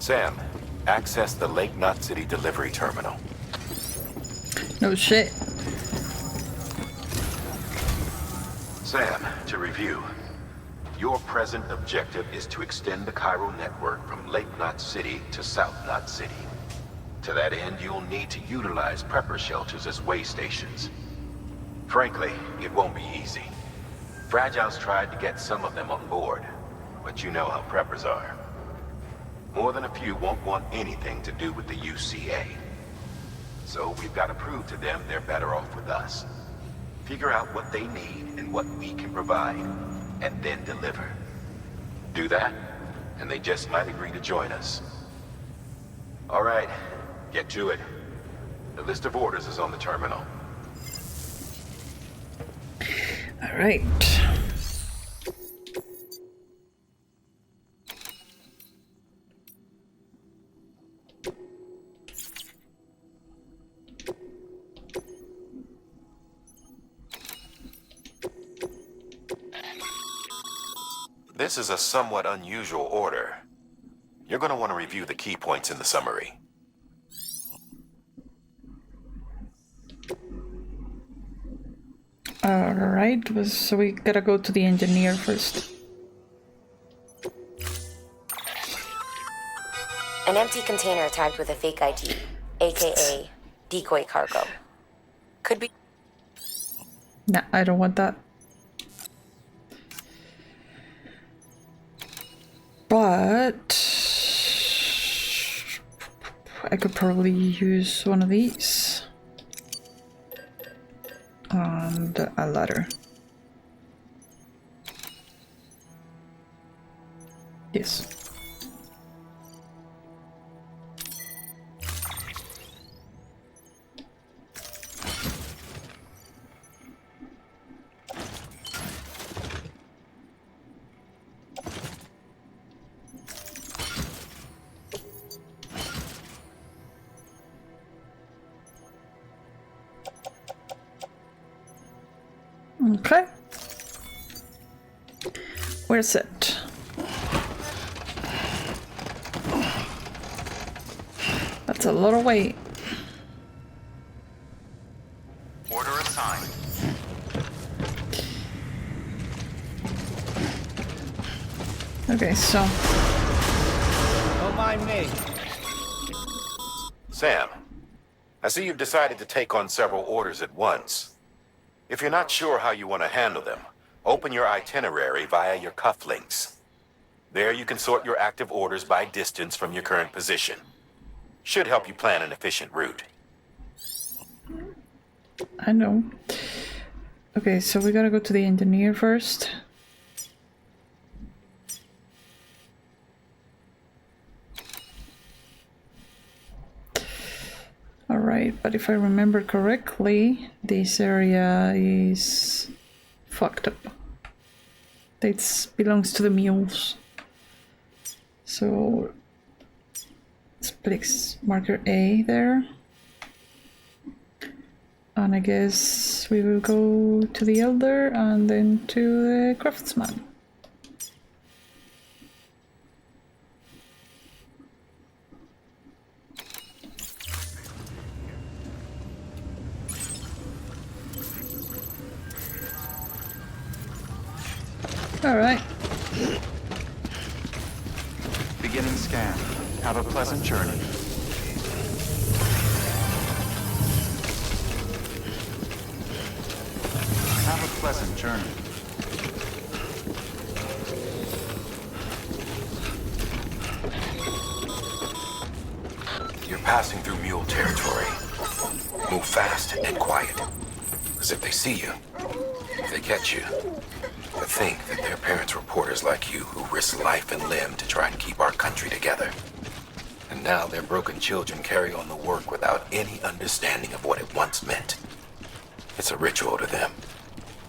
Sam, access the Lake Knot City delivery terminal. No shit. Sam, to review. Your present objective is to extend the Cairo network from Lake Knot City to South Knot City. To that end, you'll need to utilize prepper shelters as way stations. Frankly, it won't be easy. Fragile's tried to get some of them on board, but you know how preppers are. More than a few won't want anything to do with the UCA. So we've got to prove to them they're better off with us. Figure out what they need and what we can provide, and then deliver. Do that, and they just might agree to join us. All right, get to it. The list of orders is on the terminal. All right. This is a somewhat unusual order. You're going to want to review the key points in the summary. Alright, so we gotta go to the engineer first. An empty container tagged with a fake ID, aka decoy cargo. Could be. Nah, I don't want that. But I could probably use one of these. And a ladder. Yes. Okay. Where's it? That's a lot of weight. Order assigned. Okay, so. Don't mind me. Sam, I see you've decided to take on several orders at once. If you're not sure how you want to handle them, open your itinerary via your cufflinks. There you can sort your active orders by distance from your current position. Should help you plan an efficient route. I know. Okay, so we gotta go to the engineer first. Alright, but if I remember correctly, this area is fucked up. It belongs to the mules. So let's place marker A there. And I guess we will go to the Elder and then to the Craftsman. Alright. Beginning scan. Have a pleasant journey. Have a pleasant journey. You're passing through mule territory. Move fast and quiet. Because if they see you, if they catch you, to think that their parents were reporters like you who risked life and limb to try and keep our country together. And now their broken children carry on the work without any understanding of what it once meant. It's a ritual to them.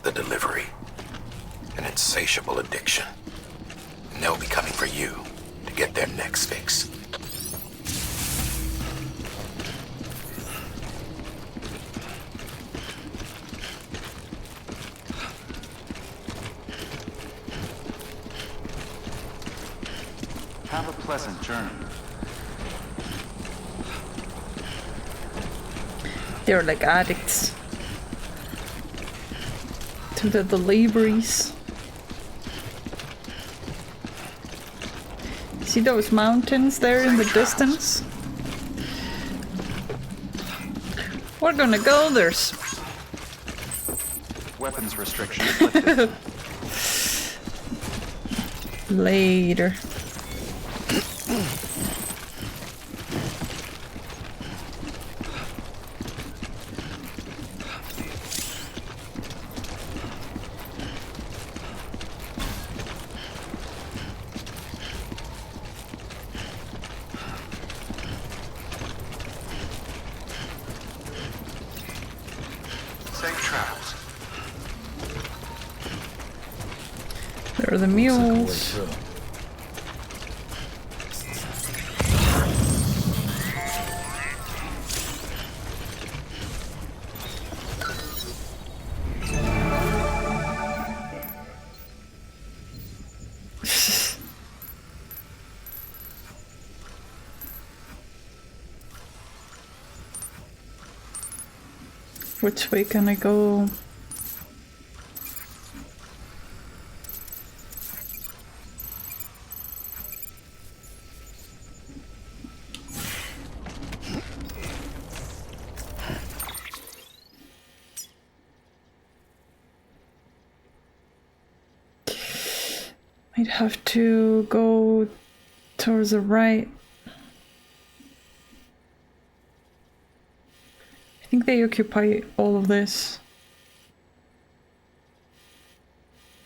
The delivery. An insatiable addiction. And they'll be coming for you to get their next fix. Have a pleasant journey. They're like addicts to the deliveries. See those mountains there in the distance? We're gonna go there. Weapons restrictions lifted. Later. Safe travels. There are the mules. Which way can I go? I'd have to go towards the right. I think they occupy all of this.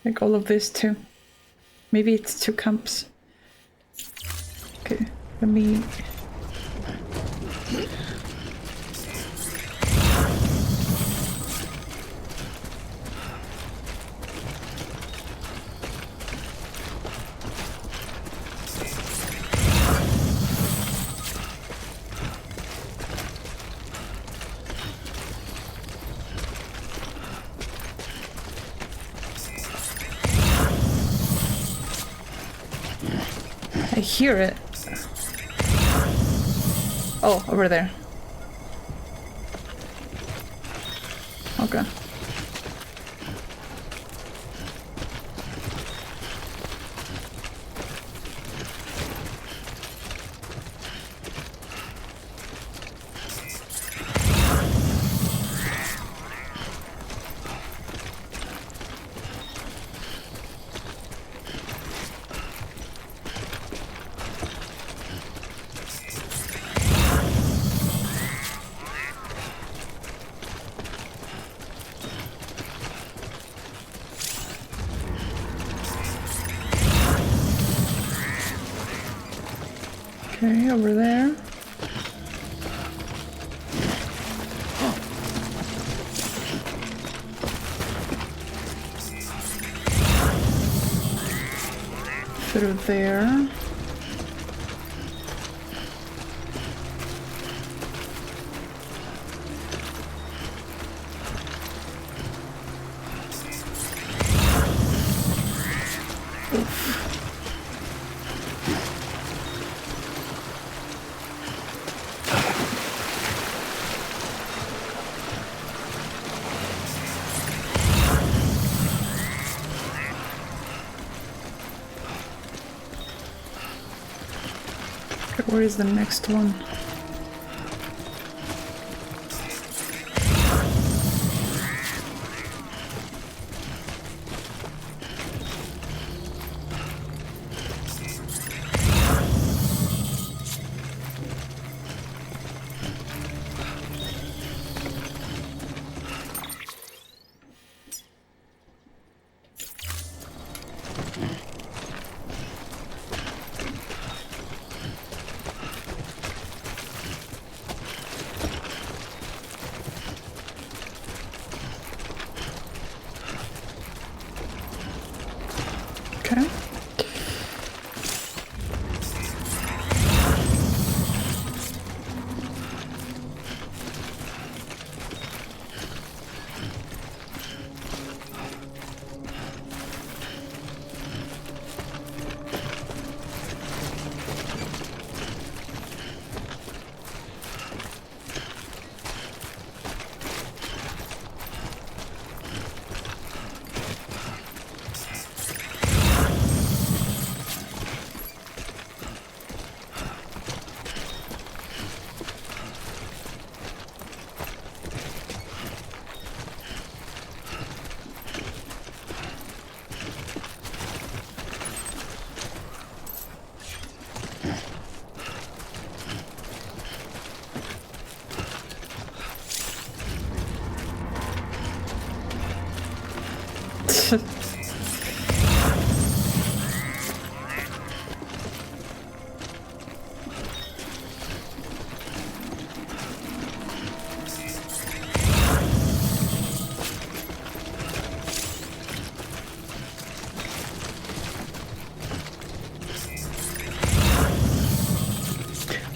Like all of this too. Maybe it's two camps. Okay, let me... I hear it. Oh, over there. Okay. Okay, over there. Through there. Where is the next one?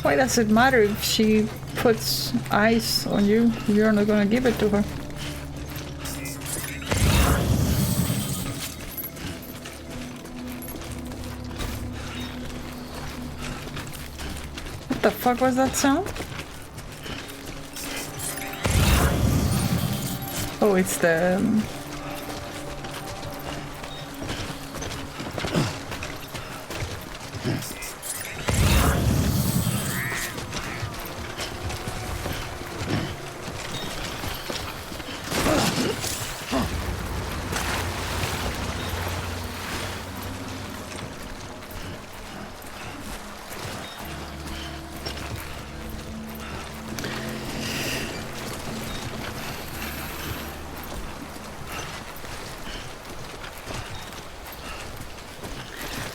Why does it matter if she puts ice on you? You're not gonna give it to her. What the fuck was that sound? Oh, it's the...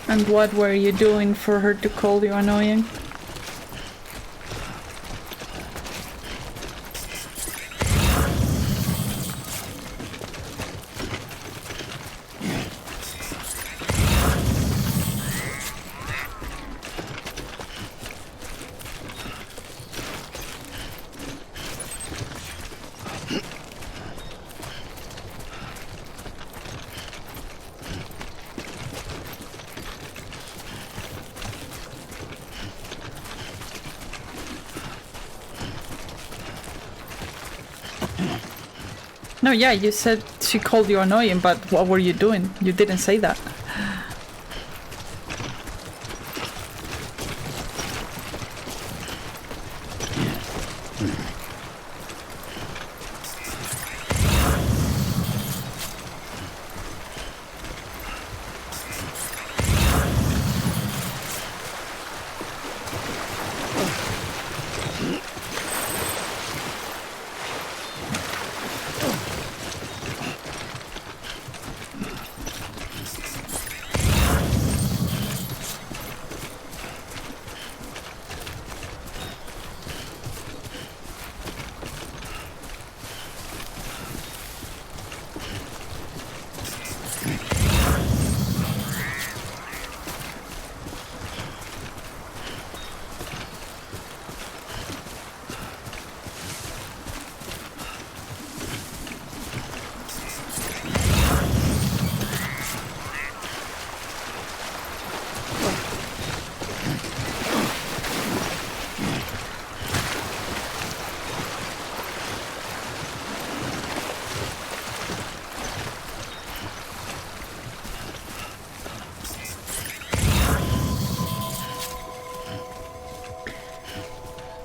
And what were you doing for her to call you annoying? No, yeah, you said she called you annoying, but what were you doing? You didn't say that.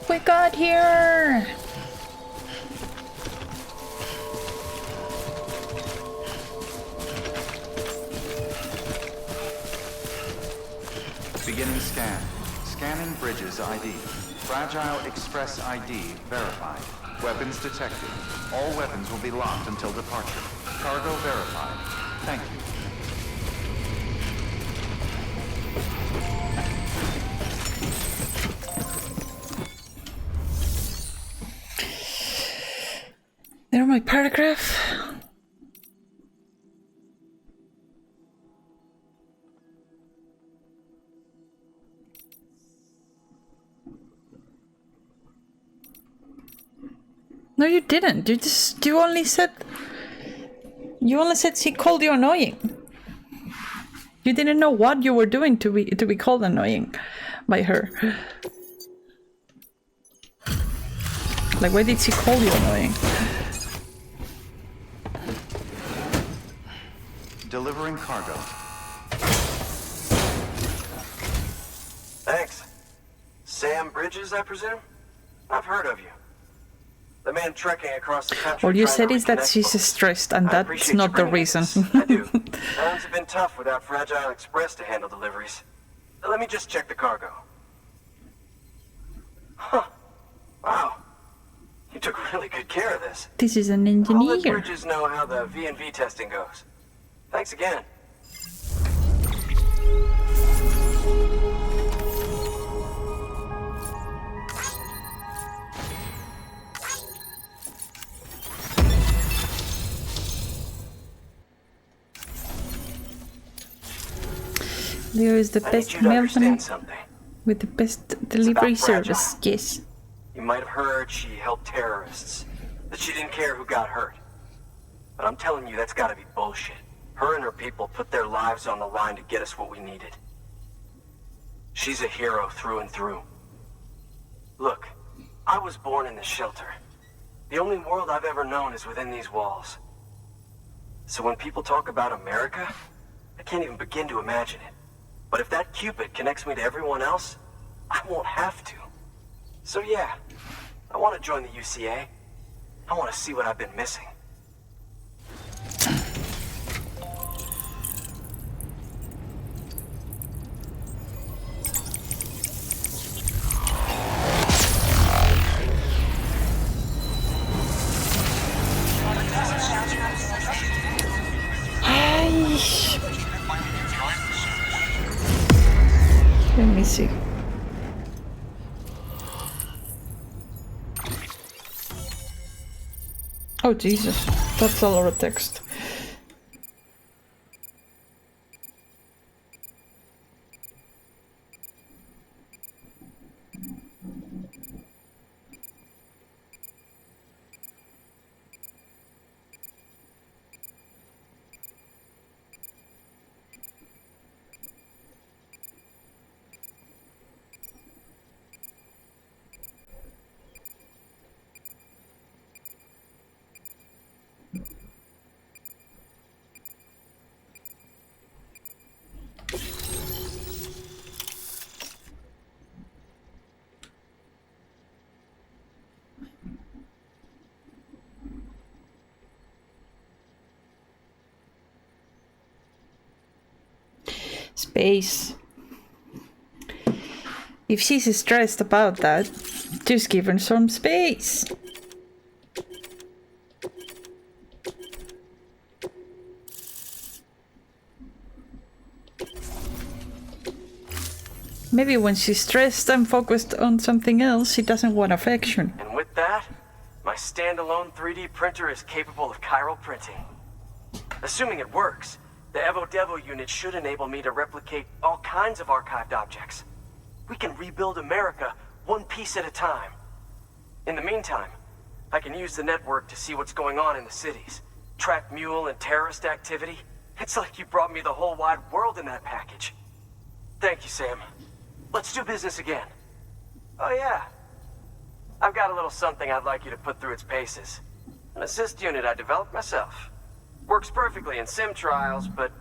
We got here! Beginning scan. Scanning bridges ID. Fragile Express ID verified. Weapons detected. All weapons will be locked until departure. Cargo verified. Thank you. There my paragraph. No, you didn't. You only said she called you annoying. You didn't know what you were doing to be called annoying by her. Like, why did she call you annoying? Delivering cargo. Thanks. Sam Bridges, I presume? I've heard of you. The man trekking across the country. All you said is that she's stressed, and that's not the reason. I do. Times have been tough without Fragile Express to handle deliveries. Let me just check the cargo. Huh. Wow. You took really good care of this. This is an I'll let engineer. Bridges know how the V&V testing goes. Thanks again. Leo is the best mailman with the best delivery service. Yes. You might have heard she helped terrorists, that she didn't care who got hurt. But I'm telling you, that's gotta be bullshit. Her and her people put their lives on the line to get us what we needed. She's a hero through and through. Look, I was born in this shelter. The only world I've ever known is within these walls. So when people talk about America, I can't even begin to imagine it. But if that Cupid connects me to everyone else, I won't have to. So yeah, I want to join the UCA. I want to see what I've been missing. Let me see. Oh Jesus, that's a lot of text. Space. If she's stressed about that, just give her some space. Maybe when she's stressed and focused on something else, she doesn't want affection. And with that, my standalone 3D printer is capable of chiral printing. Assuming it works, the Evo Devo unit should enable me to replicate all kinds of archived objects. We can rebuild America one piece at a time. In the meantime, I can use the network to see what's going on in the cities, track mule and terrorist activity. It's like you brought me the whole wide world in that package. Thank you, Sam. Let's do business again. Oh yeah, I've got a little something I'd like you to put through its paces. An assist unit I developed myself. Works perfectly in sim trials, but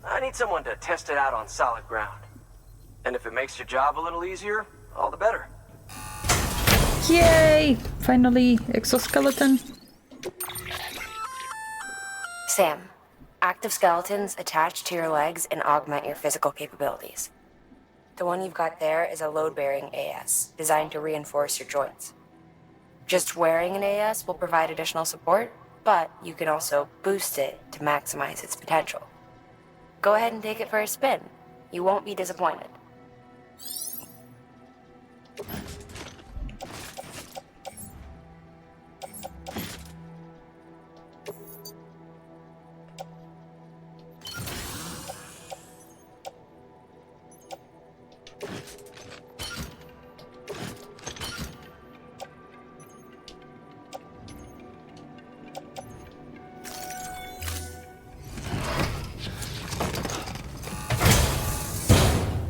I need someone to test it out on solid ground. And if it makes your job a little easier, all the better. Yay! Finally, exoskeleton. Sam, active skeletons attach to your legs and augment your physical capabilities. The one you've got there is a load-bearing AS, designed to reinforce your joints. Just wearing an AS will provide additional support, but you can also boost it to maximize its potential. Go ahead and take it for a spin. You won't be disappointed.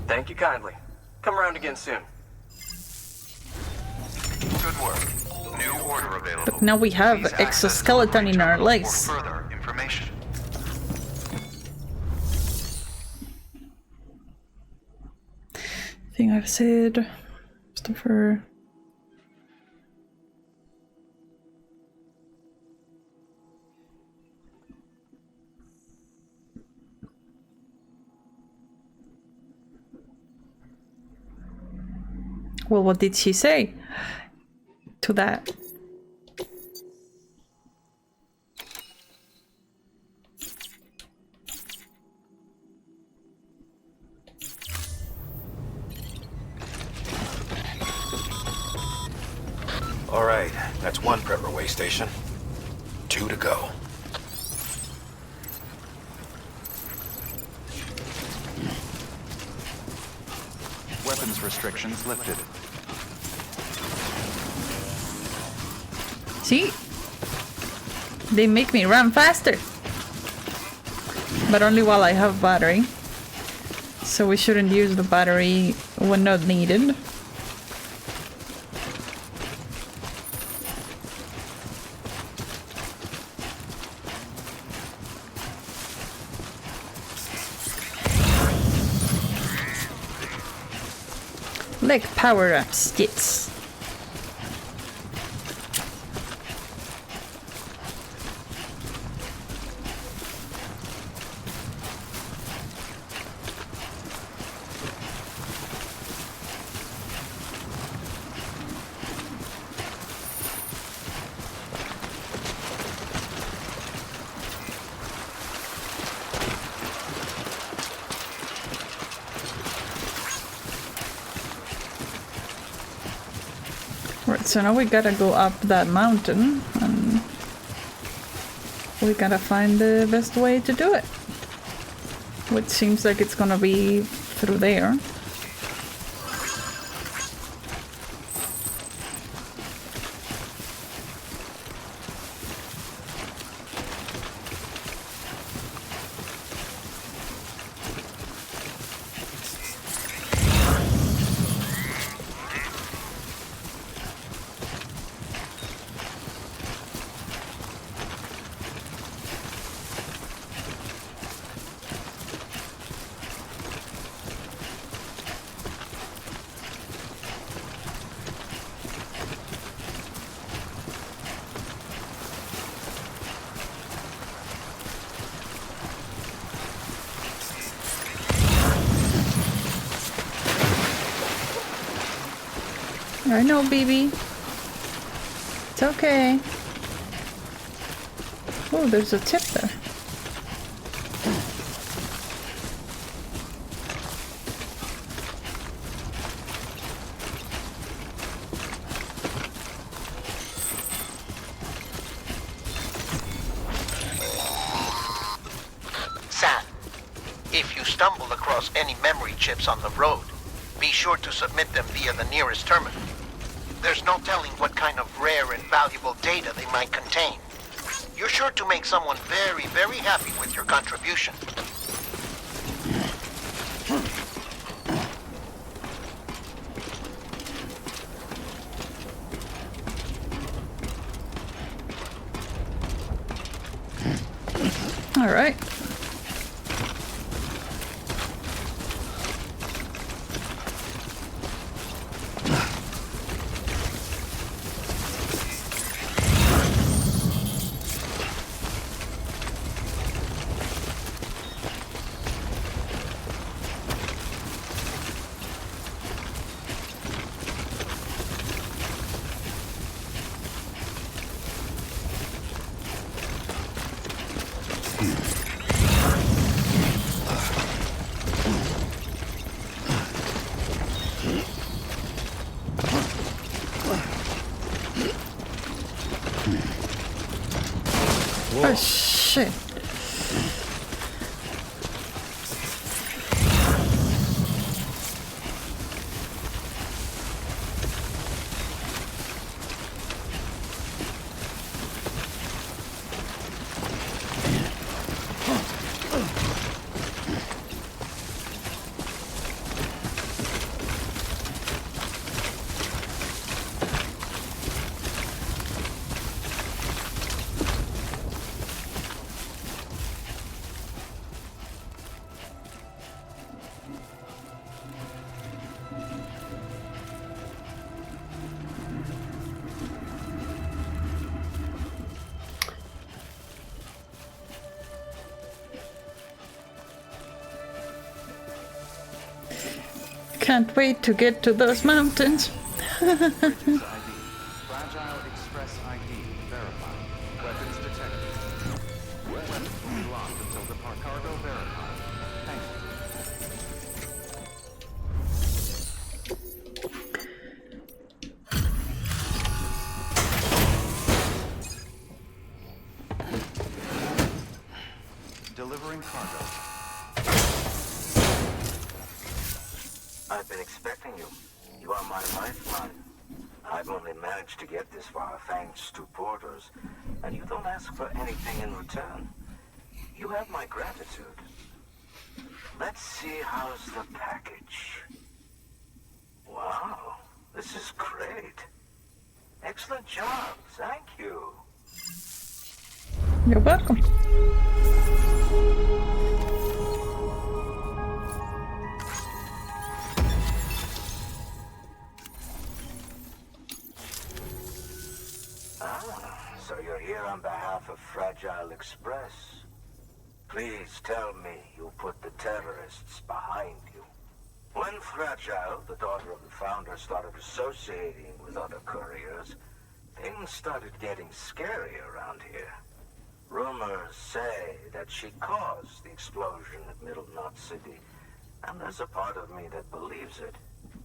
Thank you kindly. Come around again soon. Good work. New order available. But now we have Please access exoskeleton in our for legs. further information. Thing I've said. Christopher. Well, what did she say to that? All right, that's one prepper way station. 2 to go. Weapons restrictions lifted. See? They make me run faster. But only while I have battery. So we shouldn't use the battery when not needed. Like power-ups, yes. Right, so now we gotta go up that mountain and we gotta find the best way to do it. Which seems like it's gonna be through there. I know, BB. It's okay. Oh, there's a tip there. Sam, if you stumble across any memory chips on the road, be sure to submit them via the nearest terminal. There's no telling what kind of rare and valuable data they might contain. You're sure to make someone very, very happy with your contribution. All right. Oh shit. Can't wait to get to those mountains. Fragile Express ID verified. Weapons detected. Weapons will be locked until depart. Cargo verified. Thank you. Reporting cargo. I've been expecting you. You are my lifeline. I've only managed to get this far thanks to porters, and you don't ask for anything in return. You have my gratitude. Let's see how's the package. Wow, this is great. Excellent job, thank you. You're welcome. So you're here on behalf of Fragile Express. Please tell me you put the terrorists behind you. When Fragile, the daughter of the founder, started associating with other couriers, things started getting scary around here. Rumors say that she caused the explosion at Middle Knot City, and there's a part of me that believes it.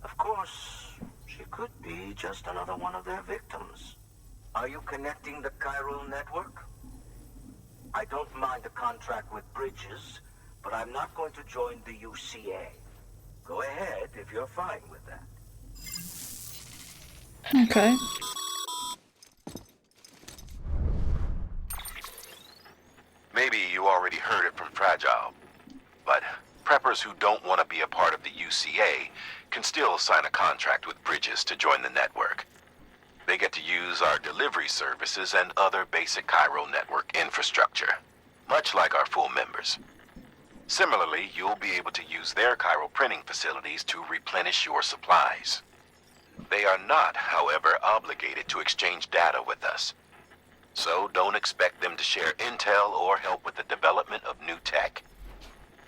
Of course, she could be just another one of their victims. Are you connecting the chiral network? I don't mind a contract with Bridges, but I'm not going to join the UCA. Go ahead if you're fine with that. Okay. Maybe you already heard it from Fragile, but preppers who don't want to be a part of the UCA can still sign a contract with Bridges to join the network. They get to use our delivery services and other basic chiral network infrastructure, much like our full members. Similarly, you'll be able to use their chiral printing facilities to replenish your supplies. They are not, however, obligated to exchange data with us. So don't expect them to share intel or help with the development of new tech.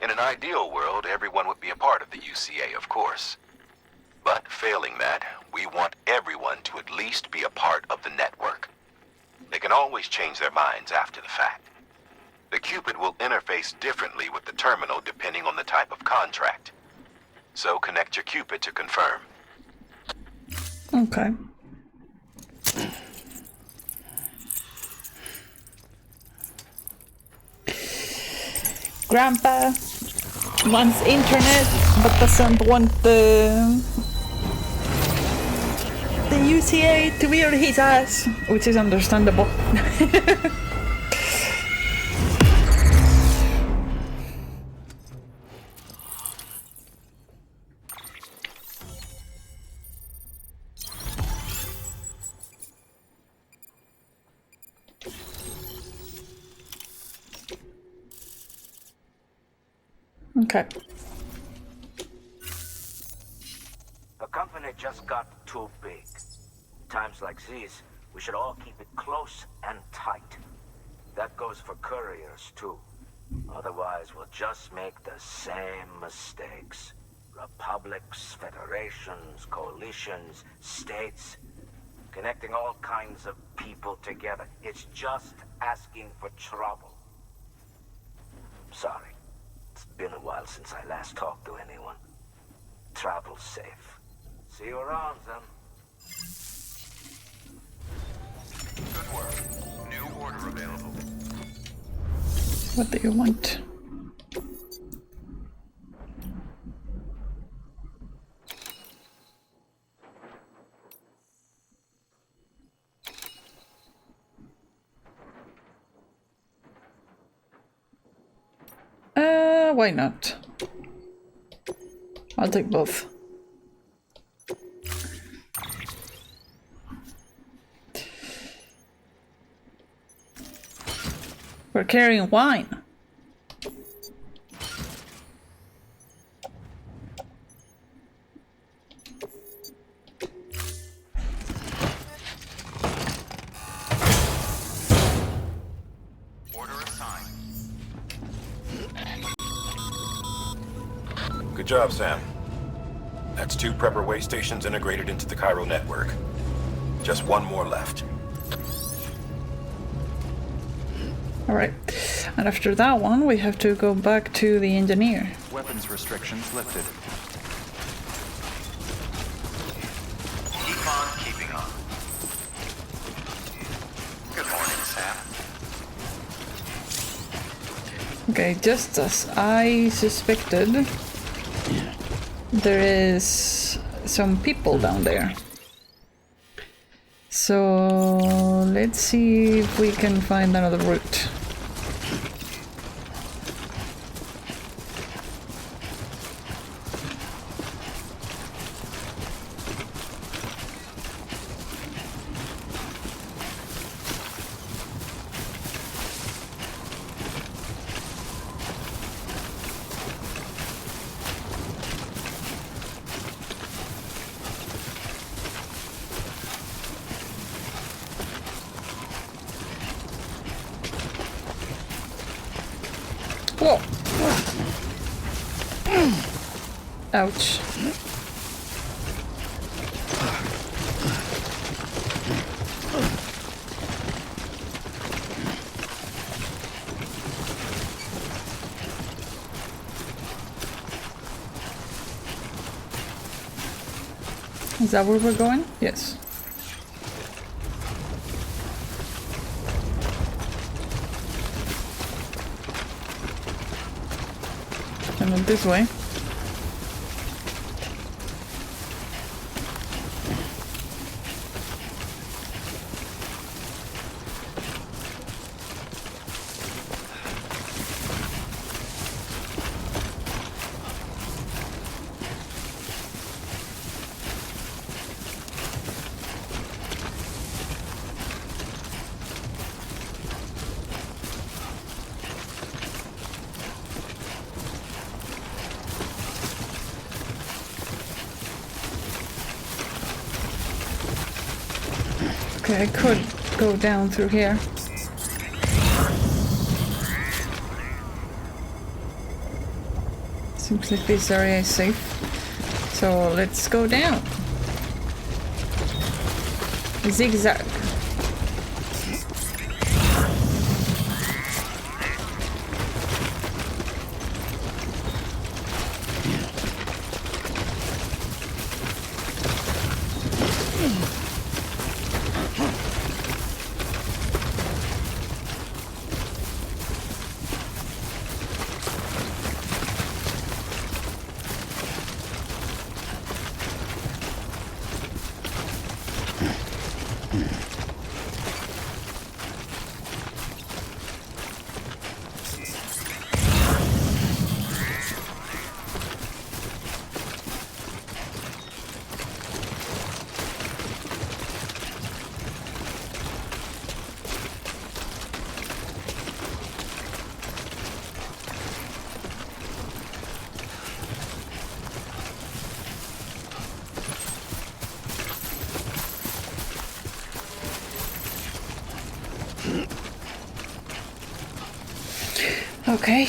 In an ideal world, everyone would be a part of the UCA, of course. But failing that, we want everyone to at least be a part of the network. They can always change their minds after the fact. The Cupid will interface differently with the terminal depending on the type of contract. So connect your Cupid to confirm. Okay. Grandpa wants internet, but doesn't want the UCA to be on his ass, which is understandable. Okay. The company just got too big. Times like these, we should all keep it close and tight. That goes for couriers, too. Otherwise, we'll just make the same mistakes. Republics, federations, coalitions, states, connecting all kinds of people together. It's just asking for trouble. Sorry. It's been a while since I last talked to anyone. Travel safe. See you around, then. Good work. New order available. What do you want? Why not? I'll take both. We're carrying wine. Order assigned. Good job, Sam. That's 2 prepper way stations integrated into the chiral network. Just 1 more left. Alright, and after that one, we have to go back to the engineer. Weapons restrictions lifted. Keep on keeping on. Good morning, Sam. Okay, just as I suspected, there is some people down there. So let's see if we can find another route. Whoa! Ouch. Is that where we're going? Yes. Coming this way. Okay, I could go down through here. Seems like this area is safe. So let's go down. Zigzag. Okay.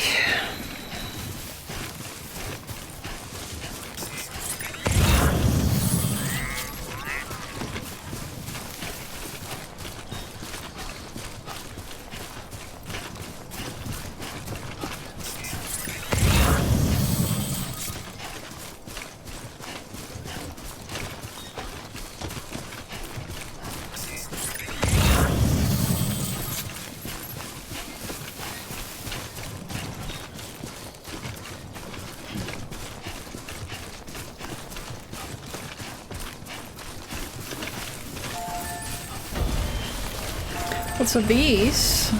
So these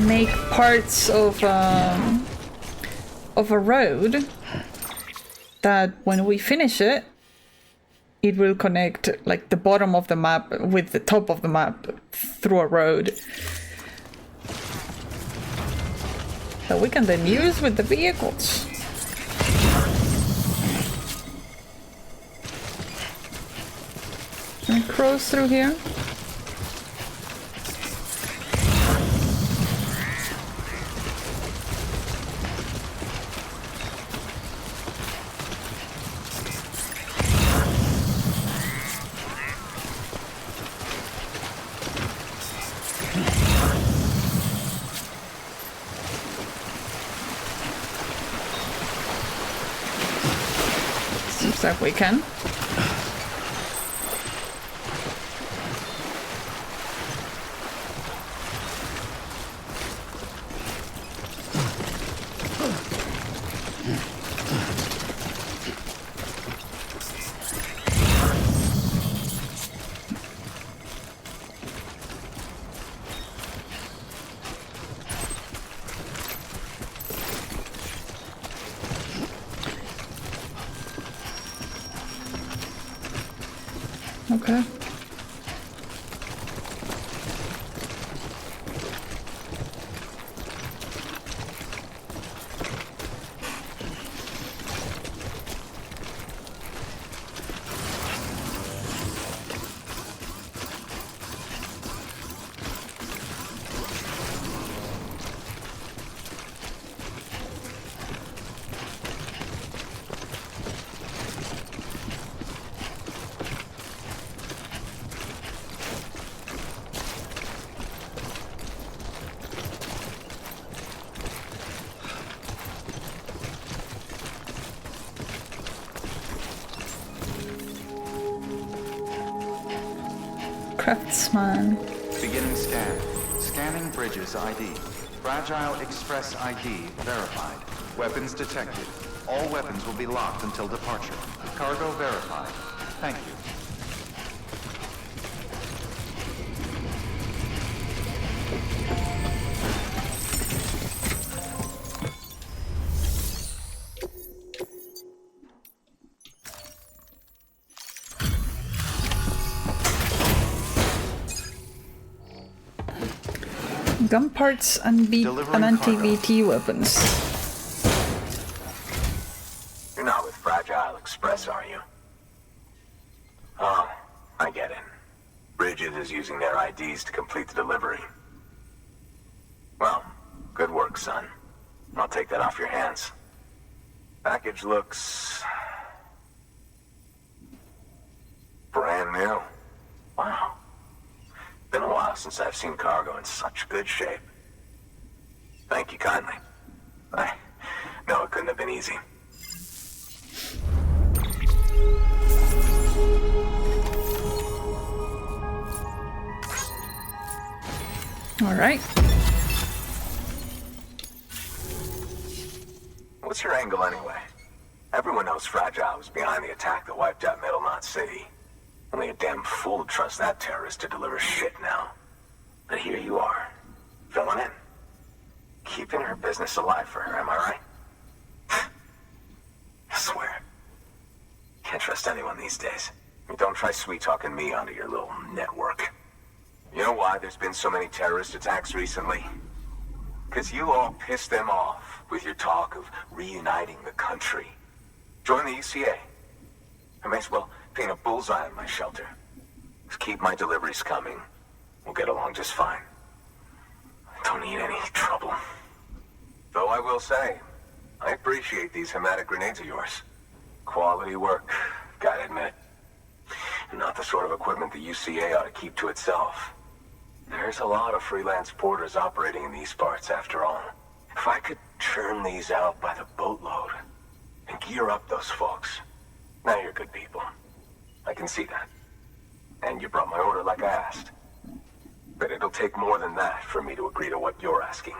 make parts of a road that when we finish it, it will connect like the bottom of the map with the top of the map through a road that we can then use with the vehicles. Can I cross through here? Seems like we can. Okay. Craftsman. Beginning scan. Scanning bridges ID. Fragile Express ID verified. Weapons detected. All weapons will be locked until departure. Cargo verified. Thank you. Gun parts and anti-VT weapons. You're not with Fragile Express, are you? Oh, I get it. Bridges is using their IDs to complete the delivery. Well, good work, son. I'll take that off your hands. Package looks... brand new. Wow. Been a while since I've seen cargo in such good shape. Thank you kindly. I know it couldn't have been easy. All right. What's your angle anyway? Everyone knows Fragile was behind the attack that wiped out Middle Knot City. Only a damn fool would trust that terrorist to deliver shit now. But here you are, filling in. Keeping her business alive for her, am I right? I swear. Can't trust anyone these days. Don't try sweet-talking me onto your little network. You know why there's been so many terrorist attacks recently? Because you all pissed them off with your talk of reuniting the country. Join the UCA. I may as well paint a bullseye on my shelter. Just keep my deliveries coming. We'll get along just fine. Don't need any trouble. Though I will say, I appreciate these hematic grenades of yours. Quality work, gotta admit. Not the sort of equipment the UCA ought to keep to itself. There's a lot of freelance porters operating in these parts, after all. If I could churn these out by the boatload and gear up those folks. Now you're good people. I can see that. And you brought my order like I asked. But it'll take more than that for me to agree to what you're asking.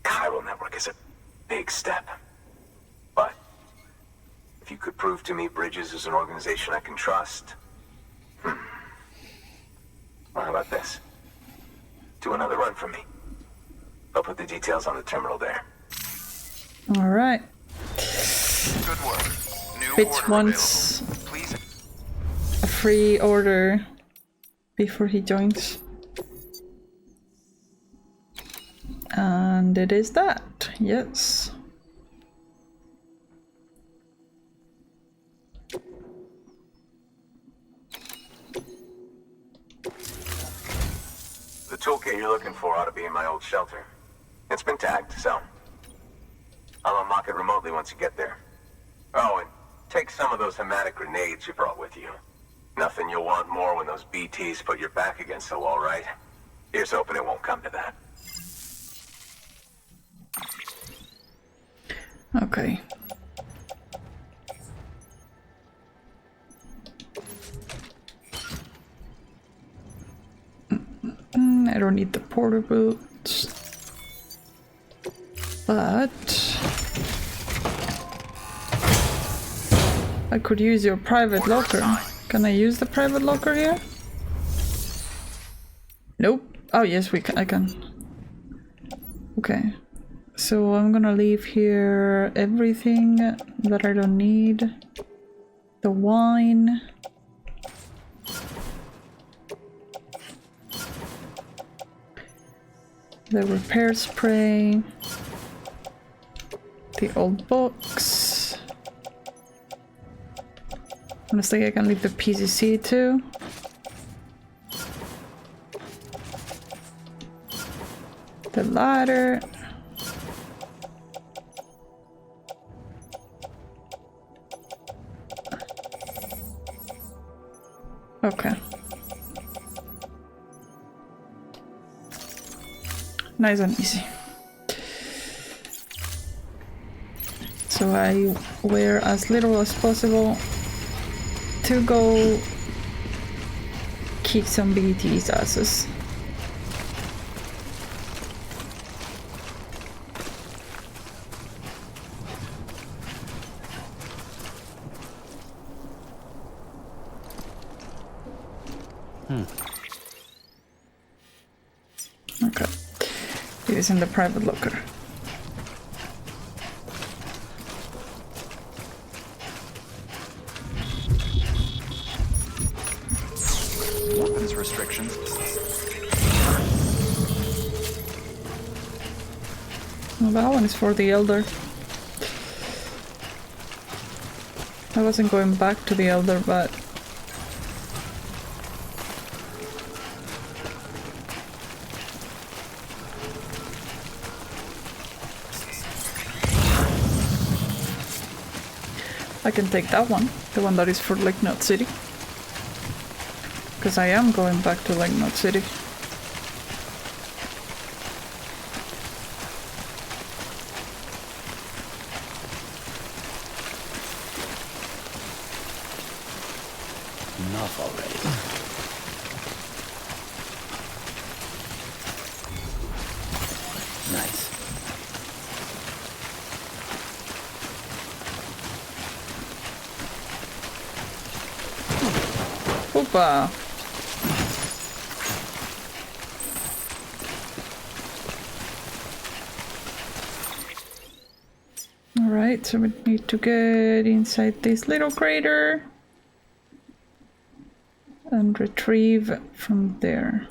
Chiral Network is a big step. But if you could prove to me Bridges is an organization I can trust... Well, how about this? Do another run for me. I'll put the details on the terminal there. All right. Good work. Fitz wants a free order before he joins. And it is that, yes. The toolkit you're looking for ought to be in my old shelter. It's been tagged, so I'll unlock it remotely once you get there. Oh, and take some of those hematic grenades you brought with you. Nothing you'll want more when those BTs put your back against the wall, right? Here's hoping it won't come to that. Okay. I don't need the porter boots, but I could use your private locker. Can I use the private locker here? Nope. Oh yes, we can. I can. Okay. So I'm gonna leave here everything that I don't need. The wine. The repair spray. The old books. Honestly, I can leave the PCC too. The ladder. Okay. Nice and easy. So I wear as little as possible to go kick some BT's asses. Okay. It is in the private locker. Weapons restrictions. Well, that one is for the Elder. I wasn't going back to the Elder, but I can take that one, the one that is for Lake Knot City. Because I am going back to Lake Knot City. Enough already. Nice. Hoppa! Alright, so we need to get inside this little crater and retrieve from there.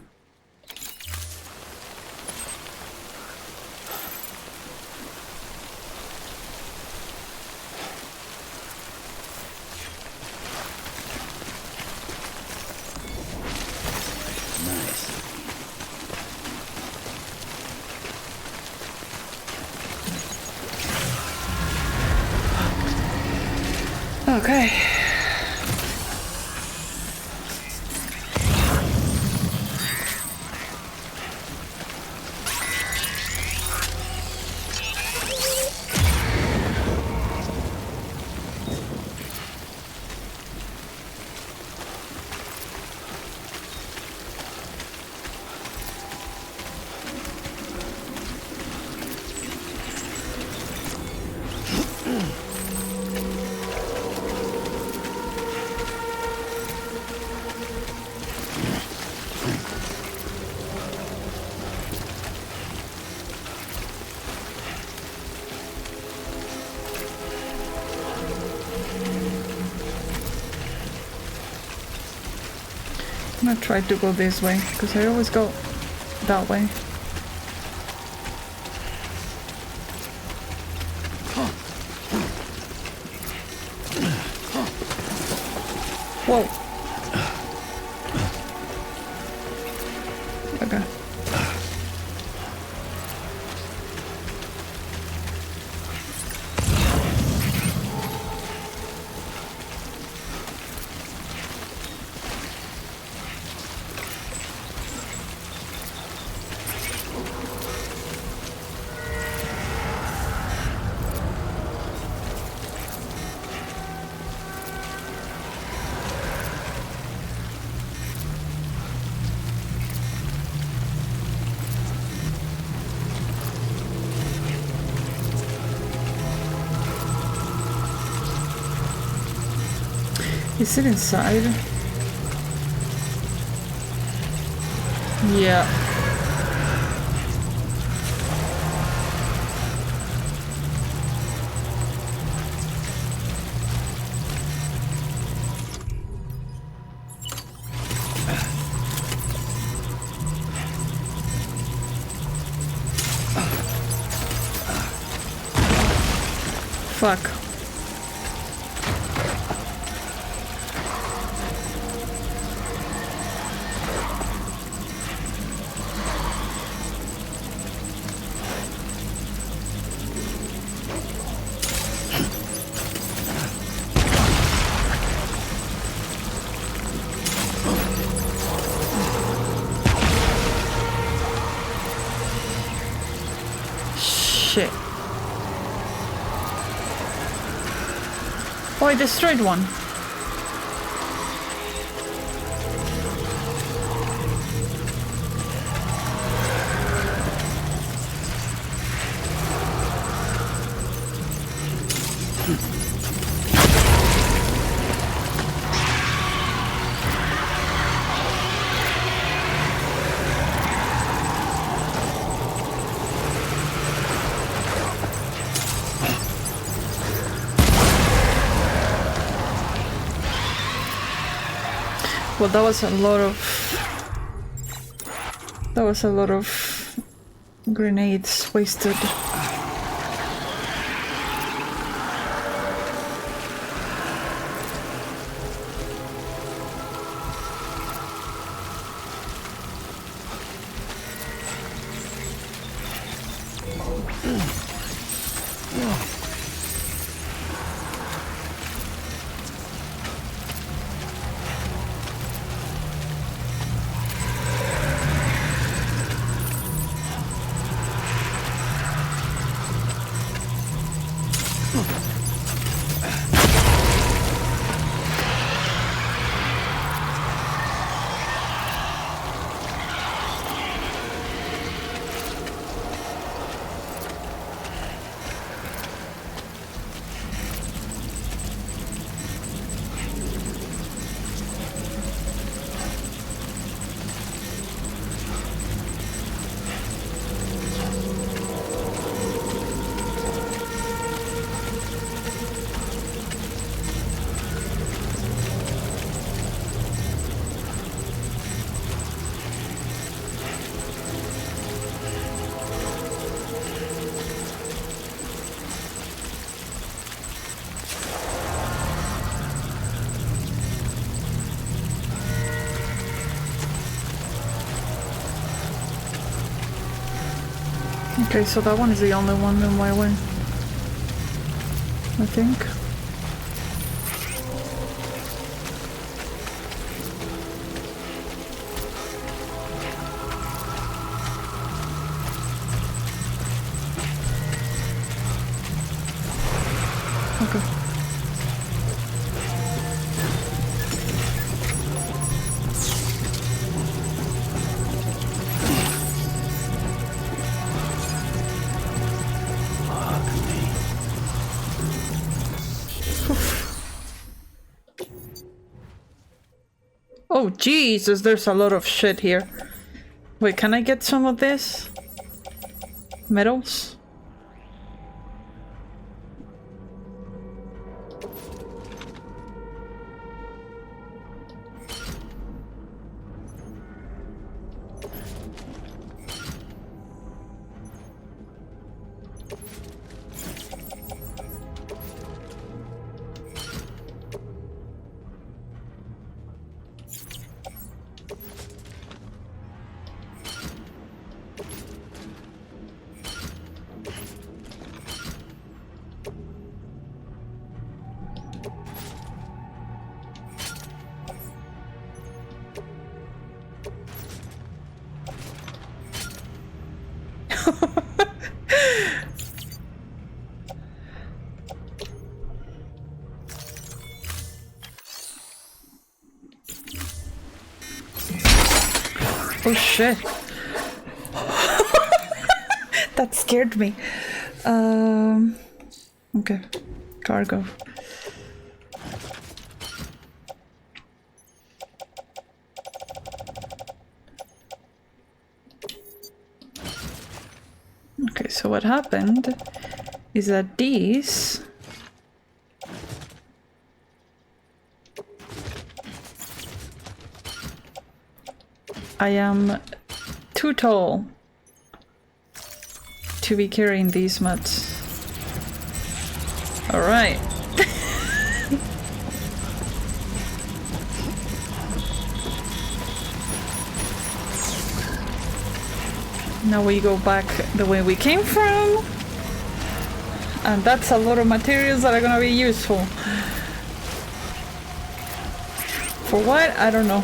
Okay. I'm gonna try to go this way, because I always go that way. Whoa. Okay. Is it inside? Yeah. fuck. Shit. Oh, I destroyed one. Well, that was a lot of grenades wasted. Okay, so that one is the only one in my way, I think. Okay. Oh Jesus, there's a lot of shit here. Wait, can I get some of this? Metals? Oh shit. That scared me. Okay. Cargo. Okay, so what happened is that these I am too tall to be carrying these much. All right. Now we go back the way we came from. And that's a lot of materials that are gonna be useful. For what? I don't know.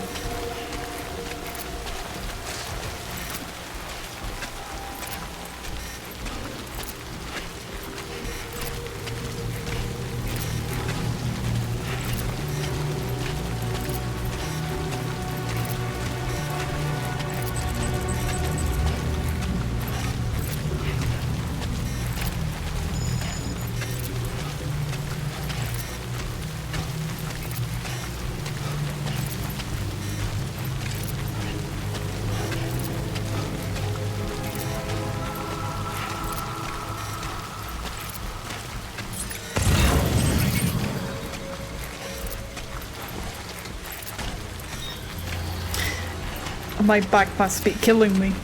My back must be killing me.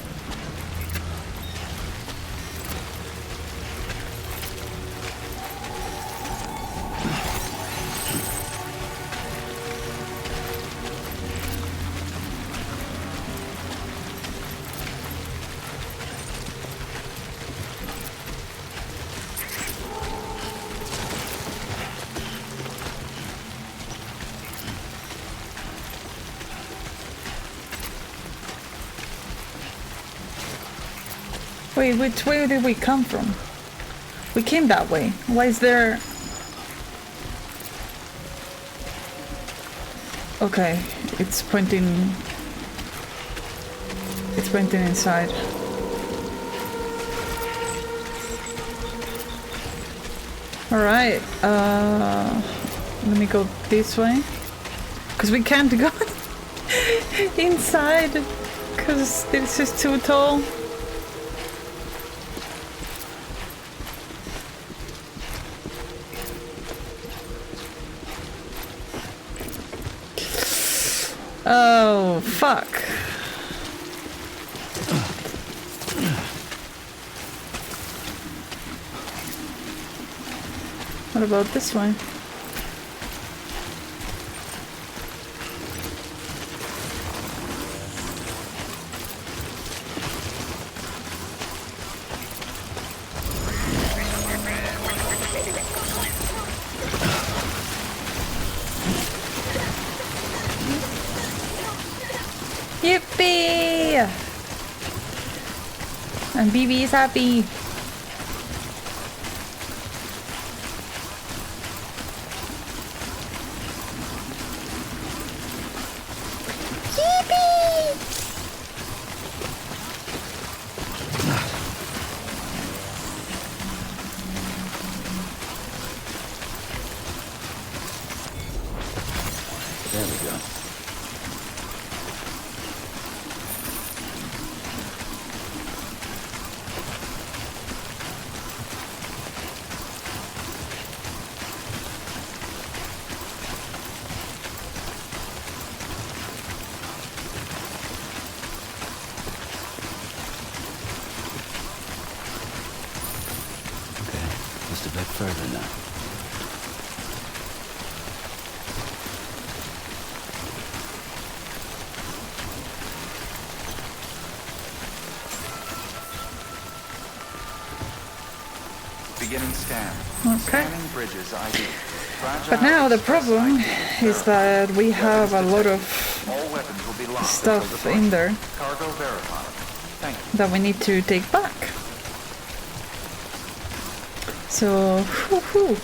Wait, which way did we come from? We came that way. Why is there... Okay, it's pointing... It's pointing inside. Alright, let me go this way. Because we can't go inside, because this is too tall. Oh, fuck. What about this one? Yippee! And BB is happy. There we go. Just a bit further now. Beginning scan. Okay. Scanning bridges ID. But now the problem is that we have a lot of All weapons will be locked stuff in there Cargo verified. Thank you. that we need to take back. So, whew.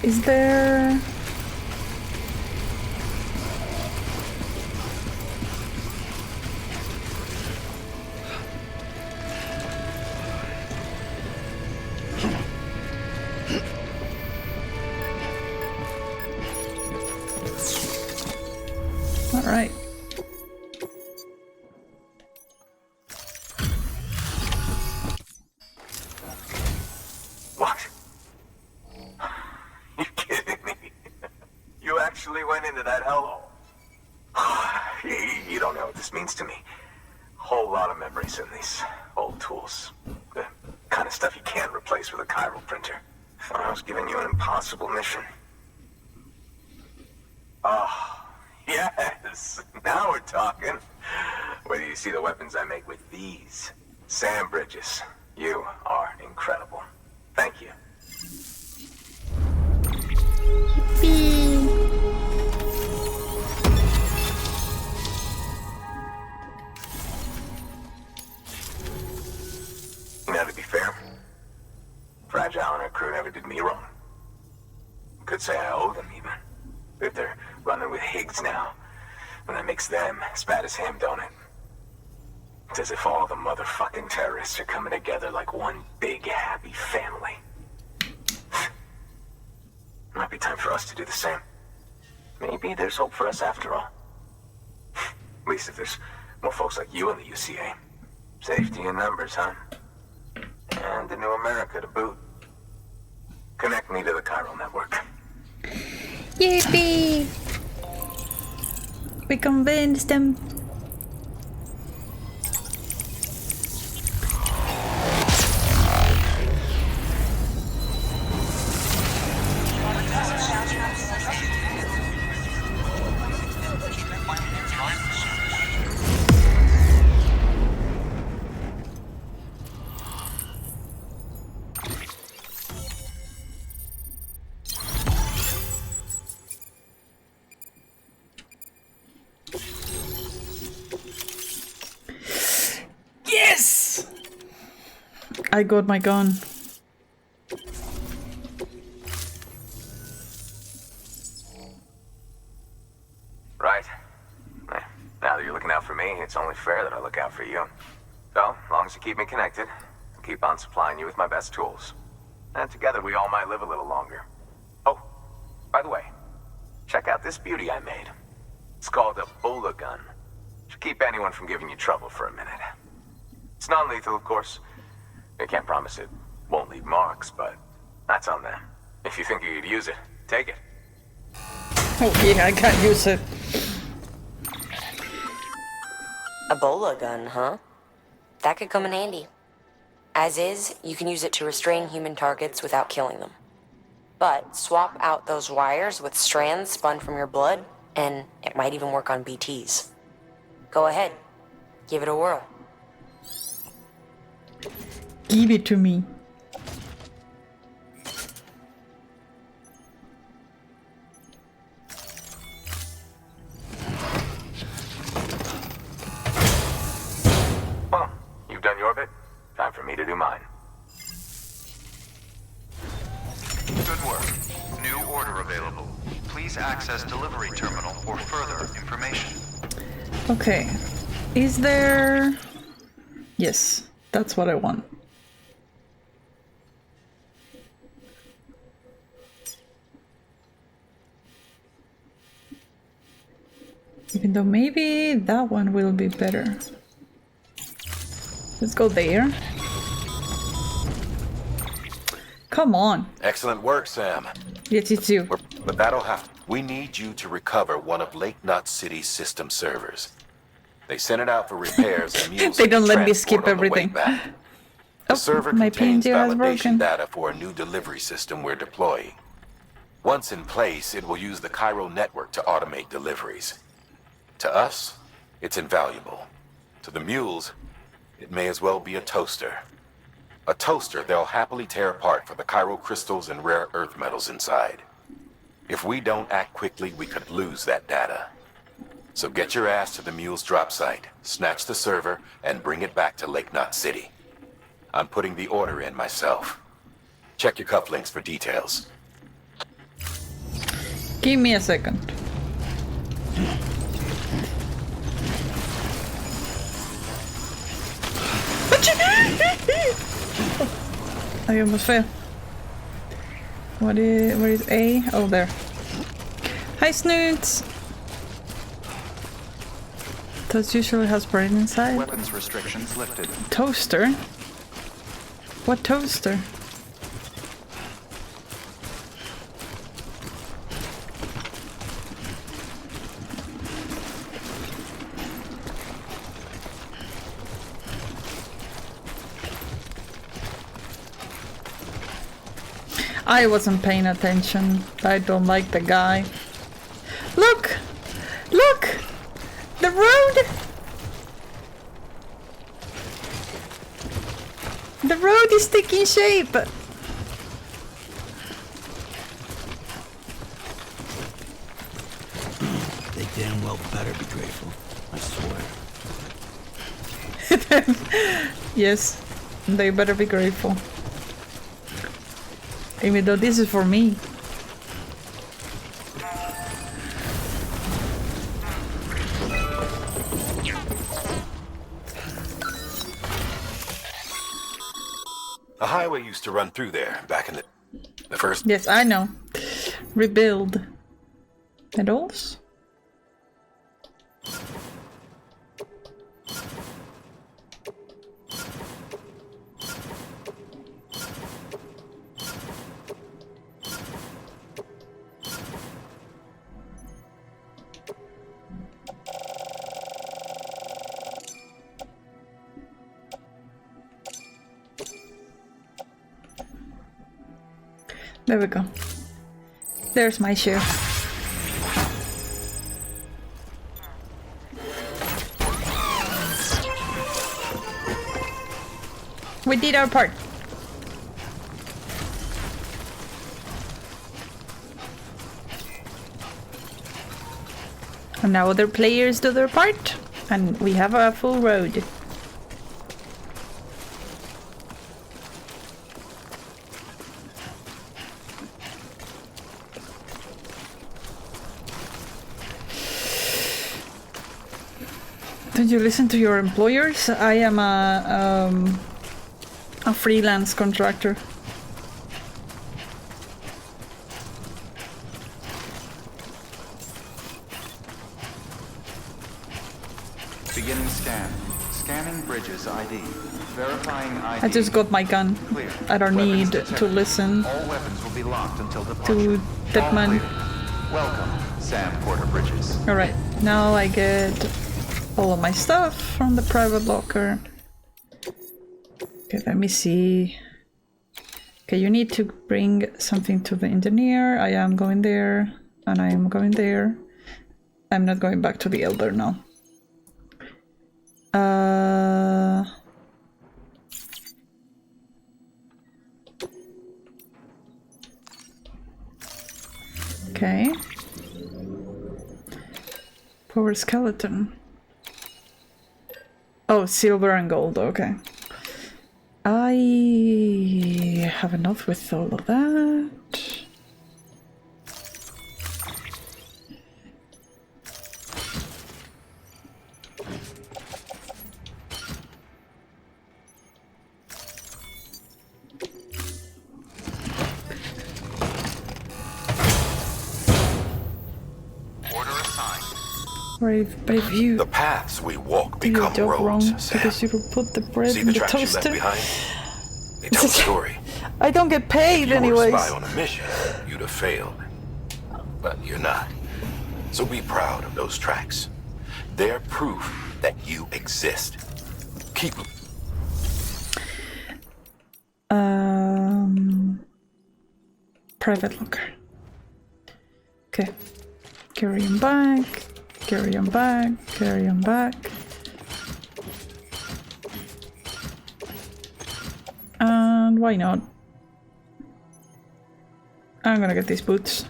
Is there... All right. What? You kidding me? You actually went into that hellhole? You don't know what this means to me. Thought I was giving you an impossible mission. Oh, yes. Now we're talking. Wait till you see the weapons I make with these. Sand bridges. You are incredible. Thank you. Now, to be fair, Fragile and her crew never did me wrong. Could say I owe them, even. If they're running with Higgs now, and that makes them as bad as him, don't it? It's as if all the motherfucking terrorists are coming together like one big, happy family. Might be time for us to do the same. Maybe there's hope for us after all. At least if there's more folks like you in the UCA. Safety in numbers, huh? And the new America to boot. Connect me to the chiral network. Yippee! We convinced them. Yes! I got my gun. Right. Now that you're looking out for me, it's only fair that I look out for you. So, as long as you keep me connected, I'll keep on supplying you with my best tools. And together we all might live a little longer. Oh, by the way, check out this beauty I made. It's called a Bola gun. Should keep anyone from giving you trouble for a minute. It's non-lethal, of course. I can't promise it won't leave marks, but that's on them. If you think you could use it, take it. Oh yeah, I can't use it. A Bola gun, huh? That could come in handy. As is, you can use it to restrain human targets without killing them. But swap out those wires with strands spun from your blood, and it might even work on BTs. Go ahead. Give it a whirl. Give it to me. Well, you've done your bit. Time for me to do mine. Good work. New order available. Please access delivery terminal for further information. Okay. Is there... Yes, that's what I want. Even though maybe that one will be better. Let's go there. Come on. Excellent work, Sam. Yes, you too. But that'll have... We need you to recover one of Lake Knot City's system servers. They sent it out for repairs and mules. They don't let me skip everything. The server my contains PNG has broken. validation data for a new delivery system we're deploying. Once in place, it will use the chiral network to automate deliveries. To us, it's invaluable. To the mules, it may as well be a toaster. A toaster they'll happily tear apart for the chiral crystals and rare earth metals inside. If we don't act quickly, we could lose that data. So get your ass to the mule's drop site, snatch the server, and bring it back to Lake Knot City. I'm putting the order in myself. Check your cufflinks for details. Give me a second. I almost fell. Where is A? Oh, there. Hi, Snoots! Toast usually has bread inside. Weapons restrictions lifted. Toaster? What toaster? I wasn't paying attention. I don't like the guy. Look! Look! The road! The road is taking shape! They damn well better be grateful, I swear. Yes, they better be grateful. Even though this is for me. A highway used to run through there back in the first... Yes, I know. Rebuild. Medals? There we go. There's my shoe. We did our part. And now other players do their part, and we have a full road. Did you listen to your employers? I am a freelance contractor. Beginning scan. Scanning bridges ID. Verifying ID. I just got my gun. Clear. I don't Weapons need detected. to listen All weapons will be locked until departure. to that All man. clear. Welcome, Sam Porter Bridges. Alright, now I get all of my stuff from the private locker. Okay, let me see. Okay, you need to bring something to the engineer. I am going there, and I am going there. I'm not going back to the Elder now. Okay. Power skeleton. Oh, silver and gold, okay. I have enough with all of that. Brave you. The paths we walk Do your become job wrong roads, Sam. because you don't put the bread See in the the tracks you left toaster. behind? They tell a story. I don't get paid If you anyways. were a spy on a mission, you'd have failed. But you're not. So be proud of those tracks. They're proof that you exist. Keep... Private locker. Okay. Carry on back. Carry on back. Carry on back. And why not? I'm gonna get these boots.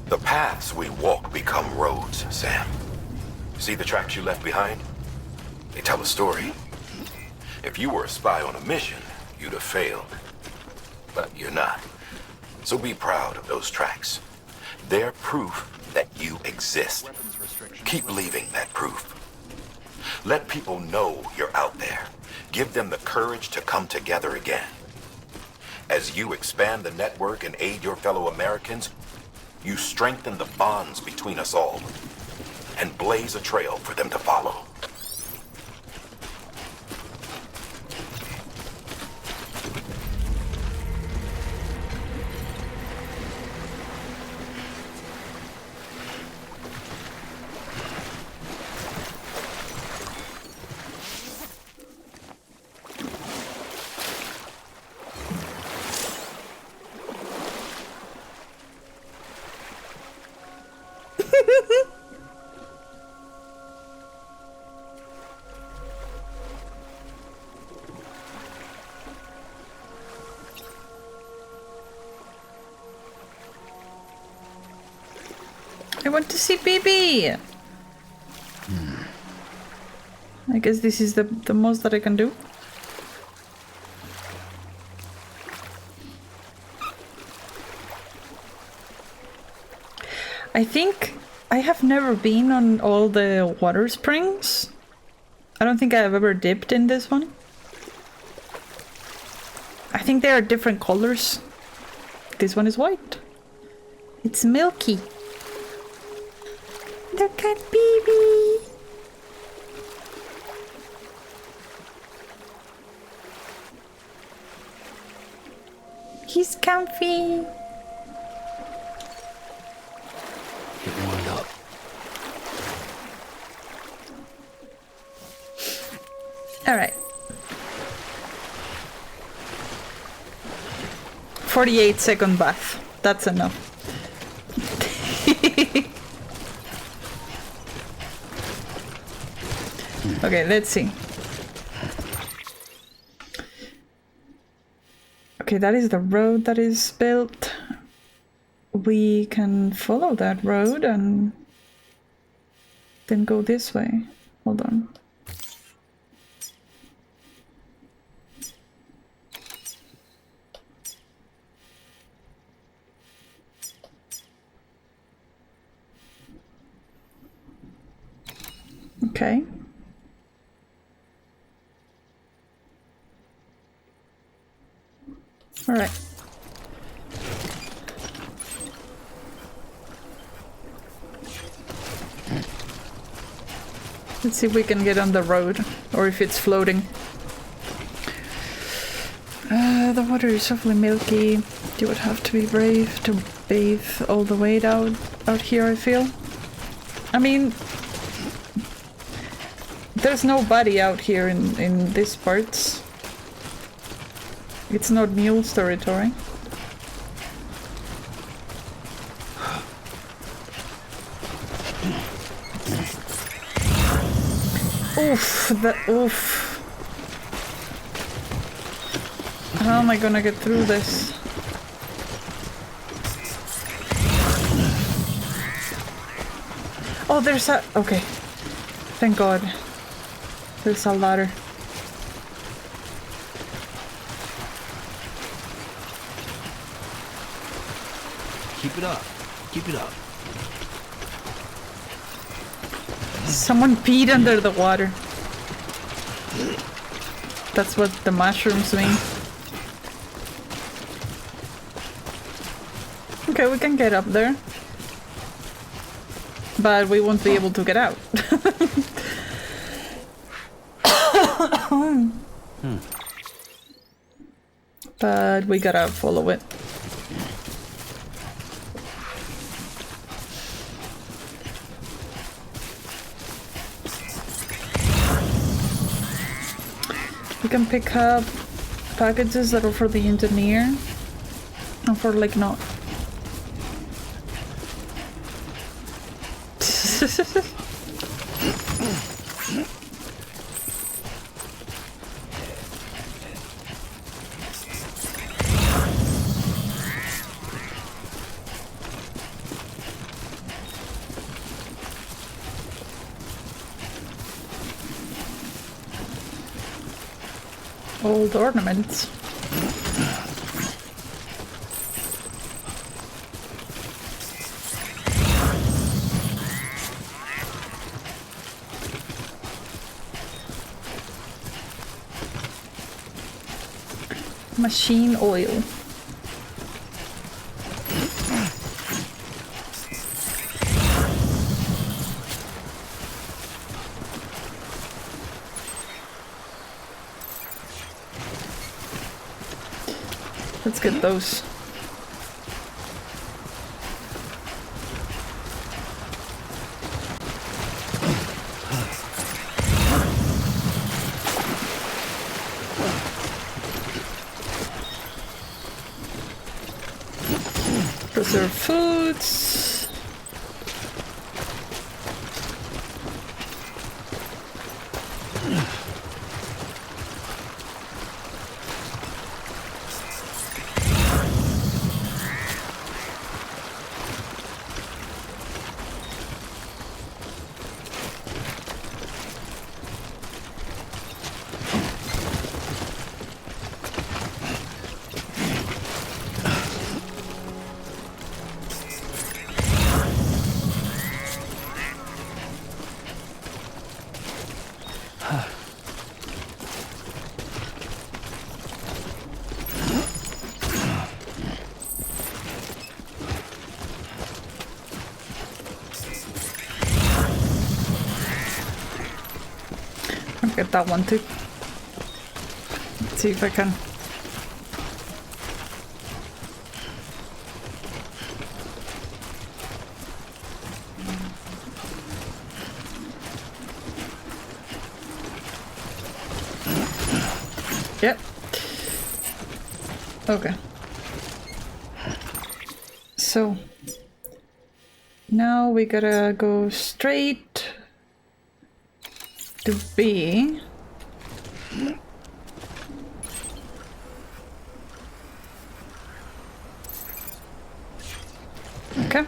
The paths we walk become roads, Sam. See the tracks you left behind? They tell a story. If you were a spy on a mission, you'd have failed. But you're not. So be proud of those tracks. They're proof that you exist. Keep leaving that proof. Let people know you're out there. Give them the courage to come together again. As you expand the network and aid your fellow Americans, you strengthen the bonds between us all and blaze a trail for them to follow. I want to see BB. I guess this is the most that I can do. I think I have never been on all the water springs. I don't think I have ever dipped in this one. I think they are different colors. This one is white. It's milky. Look at BB. He's comfy. Get warmed up. All right. 48-second bath. That's enough. Okay, let's see. Okay, that is the road that is built. We can follow that road and then go this way. Hold on. Okay. All right. Let's see if we can get on the road or if it's floating. The water is awfully milky. You would have to be brave to bathe all the way out here, I feel. I mean, there's nobody out here in these parts. It's not Mule's territory. Oof, oof. How am I gonna get through this? Oh, there's a... Okay. Thank God. There's a ladder. Keep it up. Keep it up. Someone peed under the water. That's what the mushrooms mean. Okay, we can get up there. But we won't be able to get out. But we gotta follow it. We can pick up packages that are for the engineer and for like not. Old ornaments. Machine oil. Let's get those. Preserved foods. Get that one too. Let's see if I can. Yep. Okay. So now we gotta go straight to B. Okay.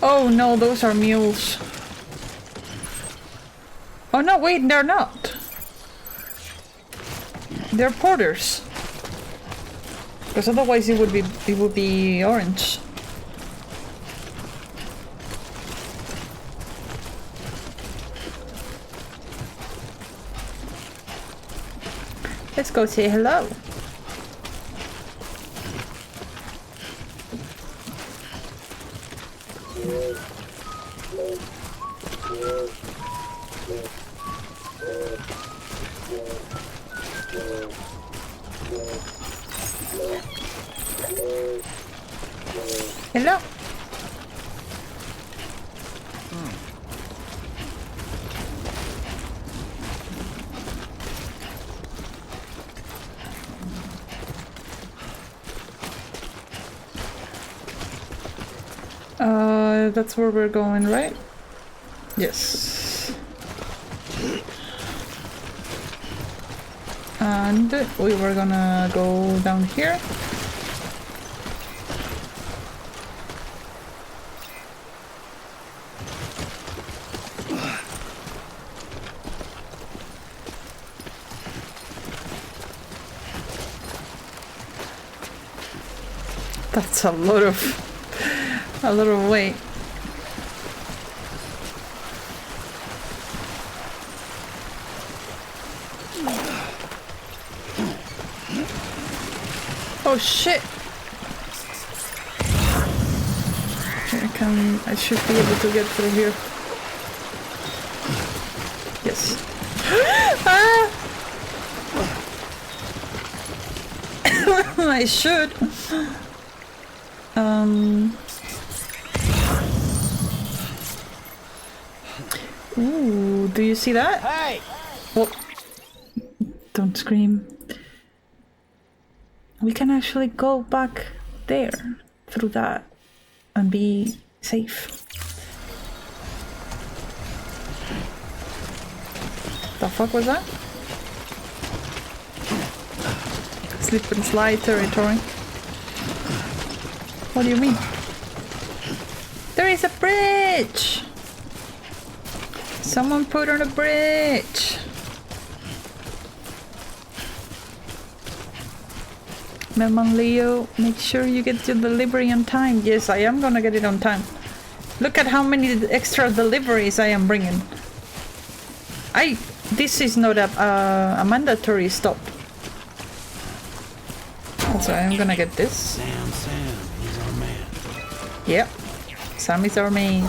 Oh no, those are mules. Oh no, wait, they're not. They're porters. Because otherwise it would be orange. Let's go say hello. Hello. That's where we're going, right? Yes. And we were gonna go down here. That's a lot of weight. Oh shit! I should be able to get through here. Yes. Ah! I should. Ooh, do you see that? Hey! Oh. Don't scream. We can actually go back there through that and be safe. The fuck was that? Slip and slide territory. What do you mean? There is a bridge! Someone put on a bridge! Melman Leo, make sure you get your delivery on time. Yes, I am gonna get it on time. Look at how many extra deliveries I am bringing. This is not a mandatory stop. Also, I'm gonna get this. Sam, he's our man. Yep, Sam is our main.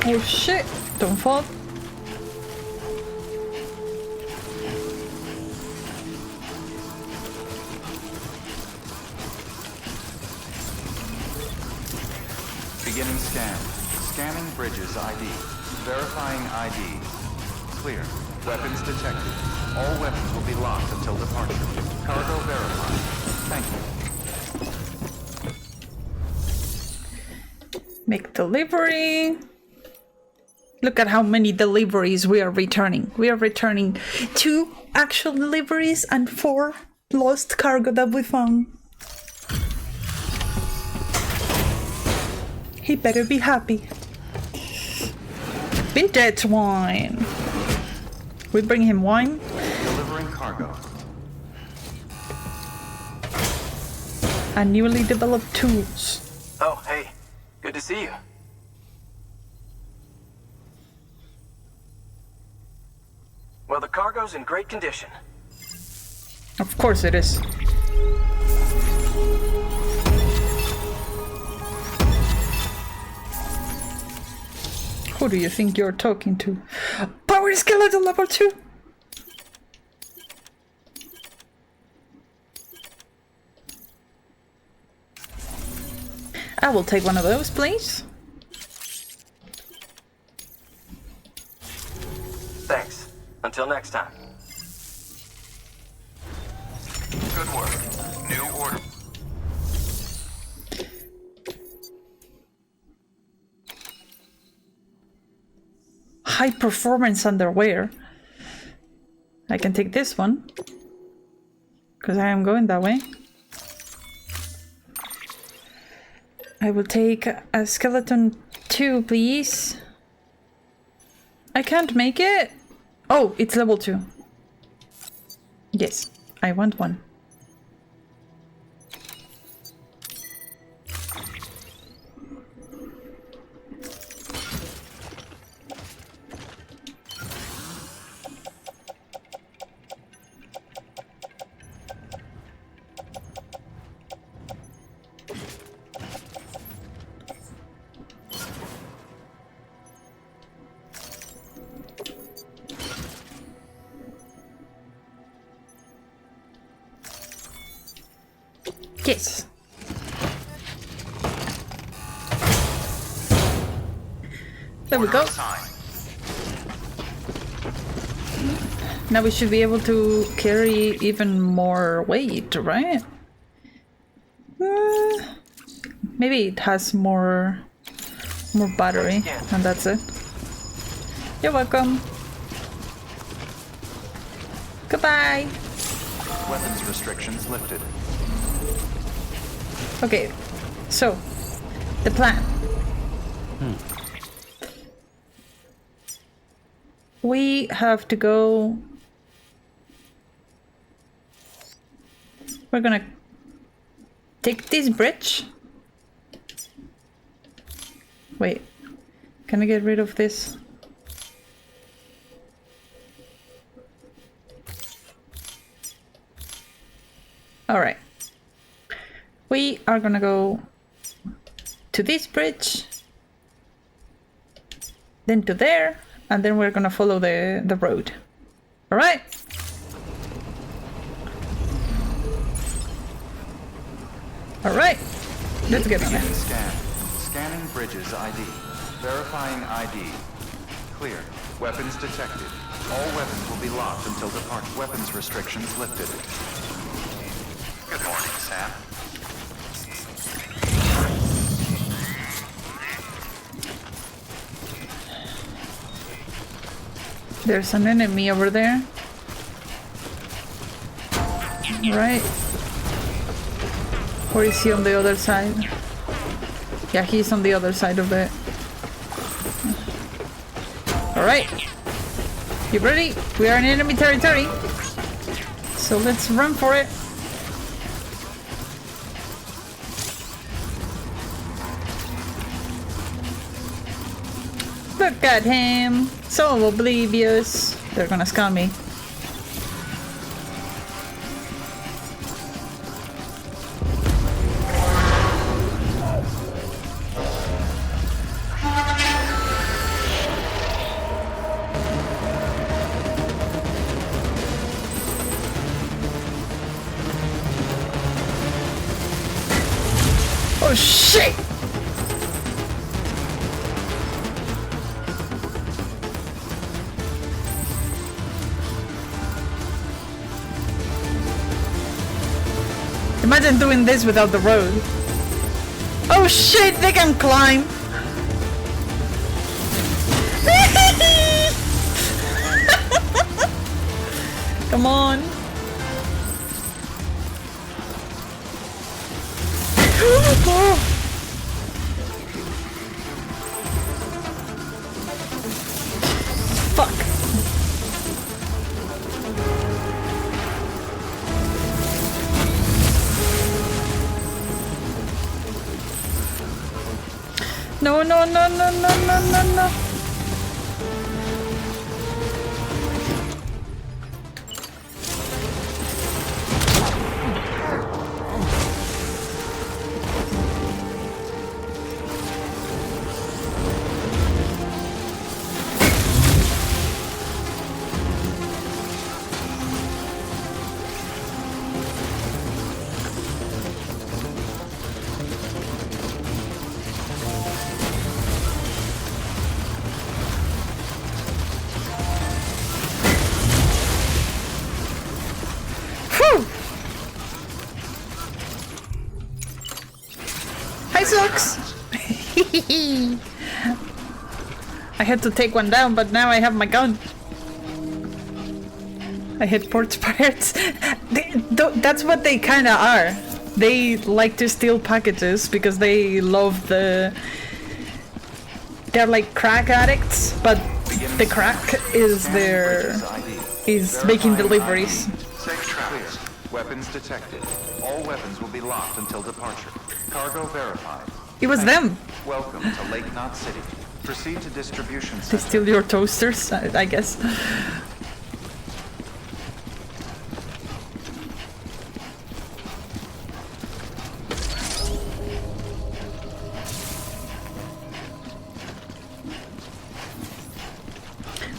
Oh shit, don't fall. Beginning scan. Scanning bridges ID. Verifying ID. Clear. Weapons detected. All weapons will be locked until departure. Cargo verified. Thank you. Make delivery. Look at how many deliveries we are returning. We are returning 2 actual deliveries and 4 lost cargo that we found. He better be happy. Vintage wine. We bring him wine. Delivering cargo. And newly developed tools. Oh, hey. Good to see you. Well, the cargo's in great condition. Of course it is. Who do you think you're talking to? Power skeleton level 2! I will take one of those, please. Thanks. Until next time. Good work. New order. High performance underwear. I can take this one. Because I am going that way. I will take a skeleton 2, please. I can't make it. Oh, it's level 2. Yes, I want one. Yes. There we go. Now we should be able to carry even more weight, right? Maybe it has more battery, and that's it. You're welcome. Goodbye. Weapons restrictions lifted. Okay, so the plan. We have to go. We're gonna take this bridge. Wait, can I get rid of this? All right. We are gonna go to this bridge, then to there, and then we're gonna follow the road. All right? All right. Let's get on it. Scan. Scanning bridges ID. Verifying ID. Clear. Weapons detected. All weapons will be locked until departure. Weapons restrictions lifted. Good morning, Sam. There's an enemy over there. Right. Or is he on the other side? Yeah, he's on the other side of it. Alright. You ready? We are in enemy territory. So let's run for it. Look at him. So oblivious. They're gonna scam me. Oh shit! Imagine doing this without the road. Oh shit, they can climb! Come on! Oh. Fuck! No, no, no, no, no, no, no, no. I had to take one down, but now I have my gun. I hit ports pirates. That's what they kind of are. They like to steal packages because they love the... They're like crack addicts, but the crack is their... is making deliveries. Safe travel. Weapons detected. All weapons will be locked until departure. Cargo verified. It was them. Welcome to Lake Knot City. Proceed to distribution They center. steal your toasters, I guess.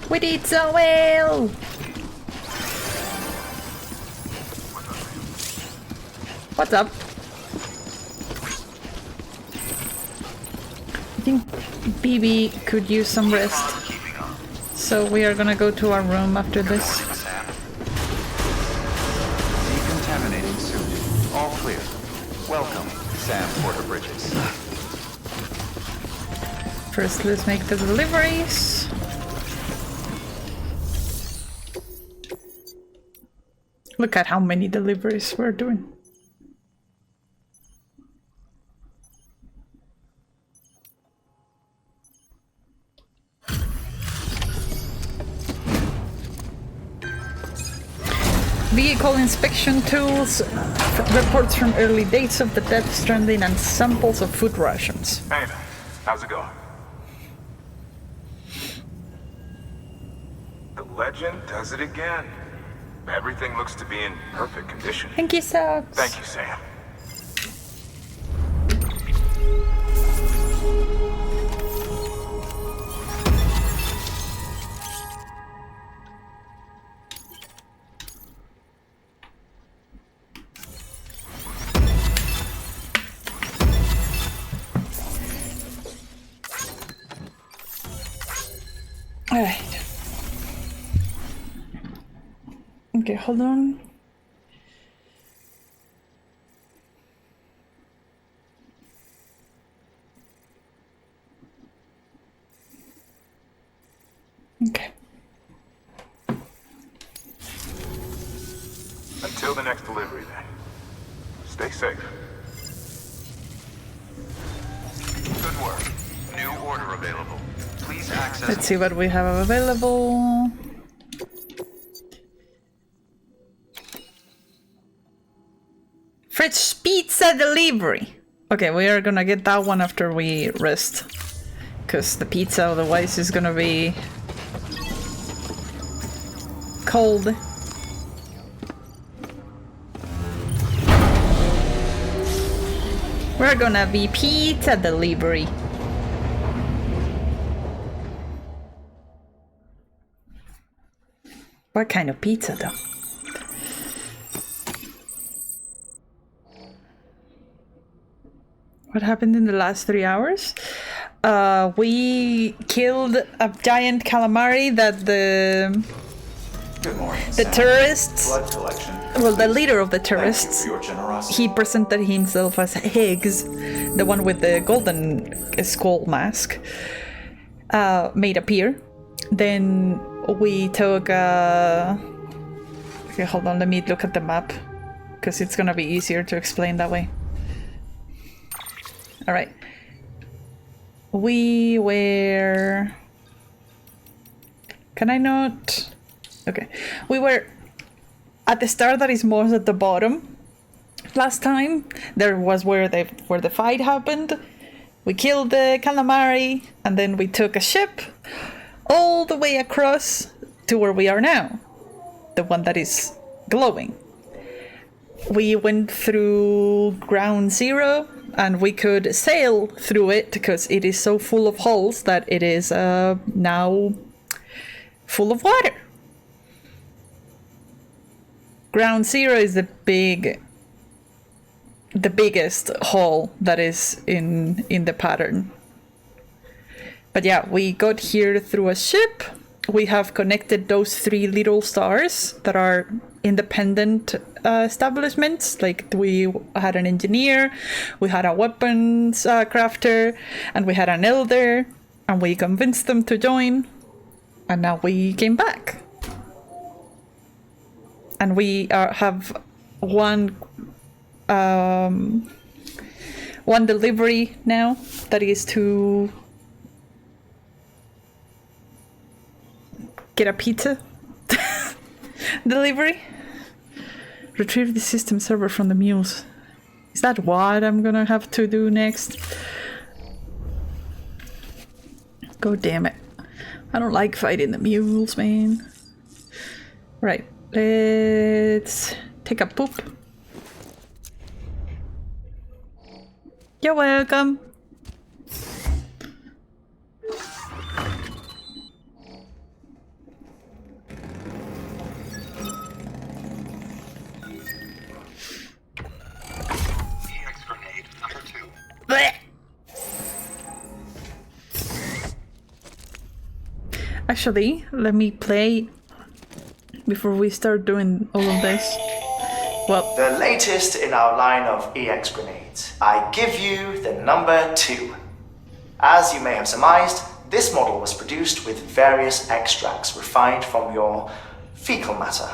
We did so well! What's up? I think BB could use some rest. So we are gonna go to our room after this. Decontaminating suit. All clear. Welcome, Sam Porter Bridges. First, let's make the deliveries. Look at how many deliveries we're doing. Vehicle inspection tools, reports from early dates of the Death Stranding, and samples of food rations. Hey, how's it going? The legend does it again. Everything looks to be in perfect condition. Thank you, Socks. Thank you, Sam. Alright. Okay, hold on. Okay. Until the next delivery, then. Stay safe. Good work. New order available. Please access... Let's see what we have available. Fresh pizza delivery. Okay, we are gonna get that one after we rest. Because the pizza otherwise is gonna be cold. We're gonna be pizza delivery. What kind of pizza though? What happened in the last 3 hours? We killed a giant calamari that the Good morning, The Sam. terrorists, Blood collection. well, the leader of the Thank you terrorists, for your generosity. he presented himself as Higgs, the one with the golden skull mask, made appear. Then we took okay, hold on, let me look at the map, because it's gonna be easier to explain that way. Alright. We were... Can I not? Okay. We were at the start that is most at the bottom. Last time, there was where the fight happened. We killed the calamari, and then we took a ship all the way across to where we are now. The one that is glowing. We went through Ground Zero, and we could sail through it because it is so full of holes that it is now full of water. Ground Zero is the biggest hole that is in the pattern. But yeah, we got here through a ship. We have connected those 3 little stars that are independent establishments. Like, we had an engineer, we had a weapons crafter, and we had an elder, and we convinced them to join. And now we came back. And we have one delivery now, that is to get a pizza delivery. Retrieve the system server from the mules. Is that what I'm gonna have to do next? God damn it. I don't like fighting the mules, man. Right, let's take a poop. You're welcome. Blech. Actually, let me play before we start doing all of this. Well, the latest in our line of EX grenades. I give you the number 2. As you may have surmised, this model was produced with various extracts refined from your fecal matter.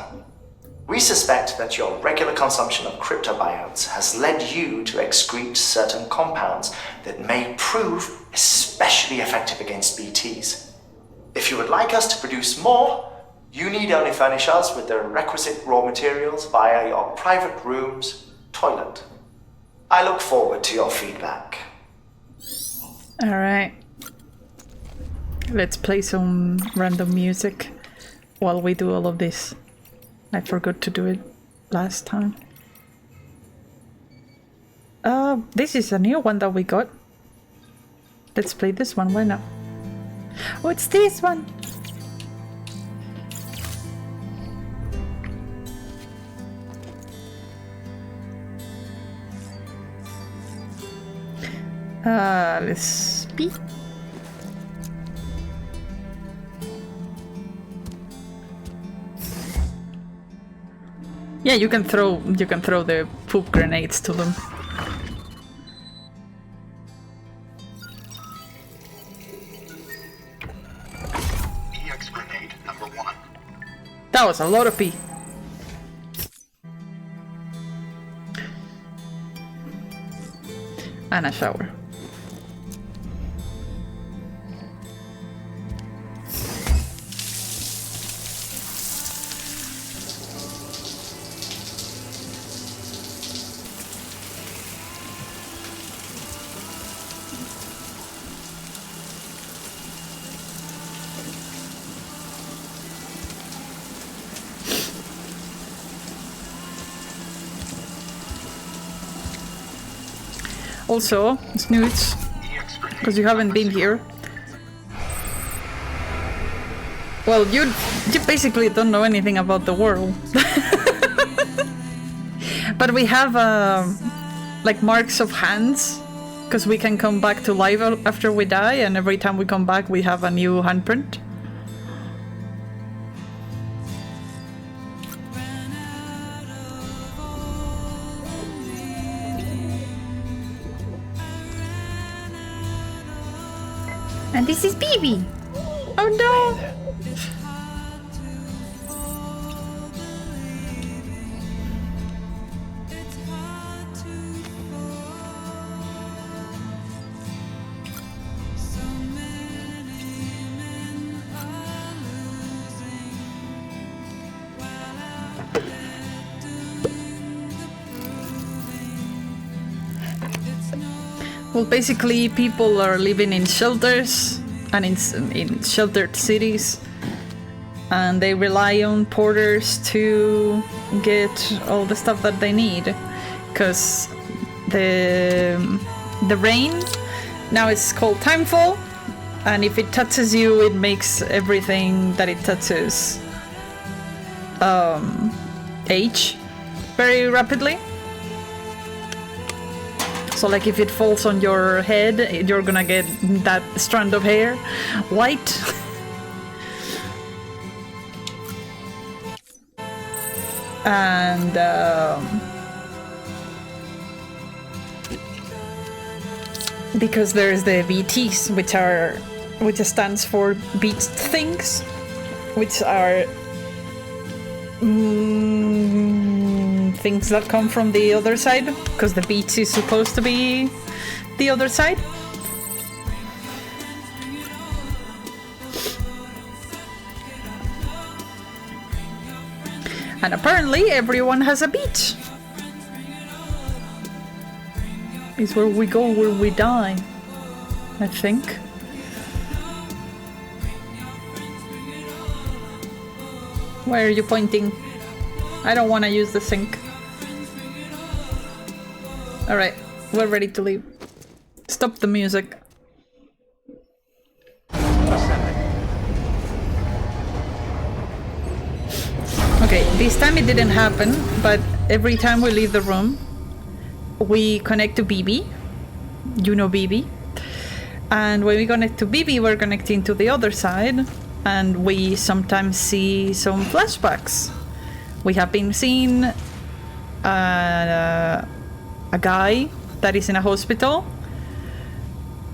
We suspect that your regular consumption of cryptobiotes has led you to excrete certain compounds that may prove especially effective against BTs. If you would like us to produce more, you need only furnish us with the requisite raw materials via your private room's toilet. I look forward to your feedback. alright. Let's play some random music while we do all of this. I forgot to do it last time. This is a new one that we got. Let's play this one, why not? What's this one? Let's speak. Yeah, you can throw the poop grenades to them. EX grenade number 1. That was a lot of pee. And a shower. Also, Snoots, because you haven't been here. Well, you basically don't know anything about the world. But we have like marks of hands, because we can come back to life after we die, and every time we come back we have a new handprint. And this is BB. Oh no! Well, basically, people are living in shelters and in sheltered cities, and they rely on porters to get all the stuff that they need, because the rain now is called timefall, and if it touches you, it makes everything that it touches age very rapidly. So like if it falls on your head, you're gonna get that strand of hair white. And because there's the VTs, which stands for beat things, which are things that come from the other side, because the beach is supposed to be the other side. And apparently everyone has a beach. It's where we go where we die, I think. Why are you pointing? I don't want to use the sink. Alright, we're ready to leave. Stop the music. Okay, this time it didn't happen, but every time we leave the room, we connect to BB. You know BB. And when we connect to BB, we're connecting to the other side, and we sometimes see some flashbacks. We have been seeing a guy that is in a hospital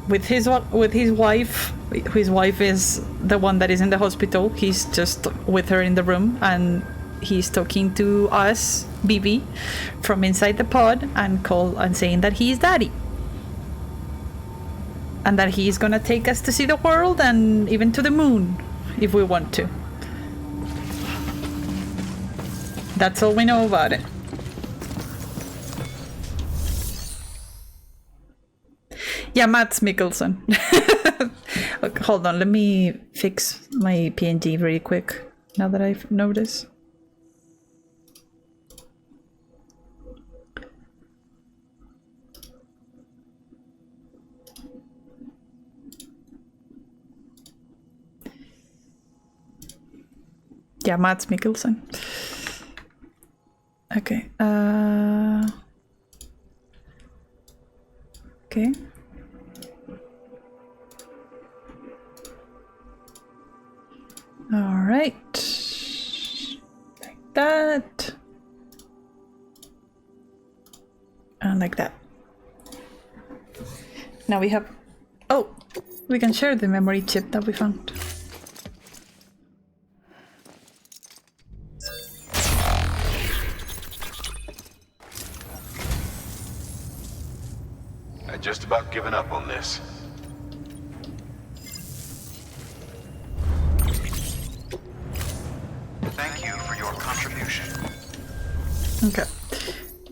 with his wife. His wife is the one that is in the hospital. He's just with her in the room, and he's talking to us, BB, from inside the pod, and saying that he's daddy, and that he's gonna take us to see the world and even to the moon if we want to. That's all we know about it. Yeah, Mads Mikkelsen. Look, hold on, let me fix my PNG very quick, now that I've noticed. Yeah, Mads Mikkelsen. Okay. Okay. All right. Like that. And like that. Now we have... Oh! We can share the memory chip that we found. I just about given up on this. Thank you for your contribution. Okay.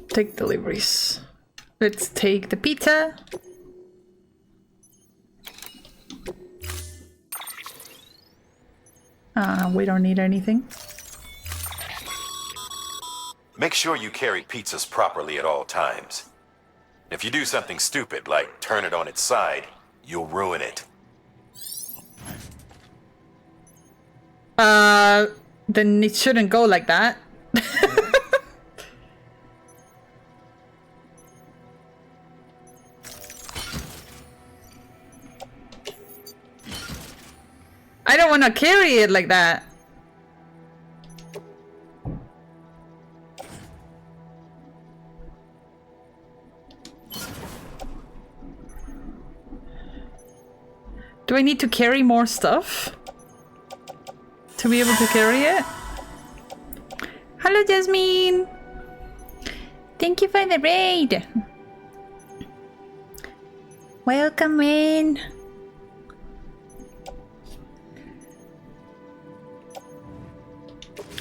Take deliveries. Let's take the pizza. We don't need anything. Make sure you carry pizzas properly at all times. If you do something stupid, like turn it on its side, you'll ruin it. Then it shouldn't go like that. I don't want to carry it like that. Do I need to carry more stuff? To be able to carry it? Hello, Jasmine! Thank you for the raid! Welcome in!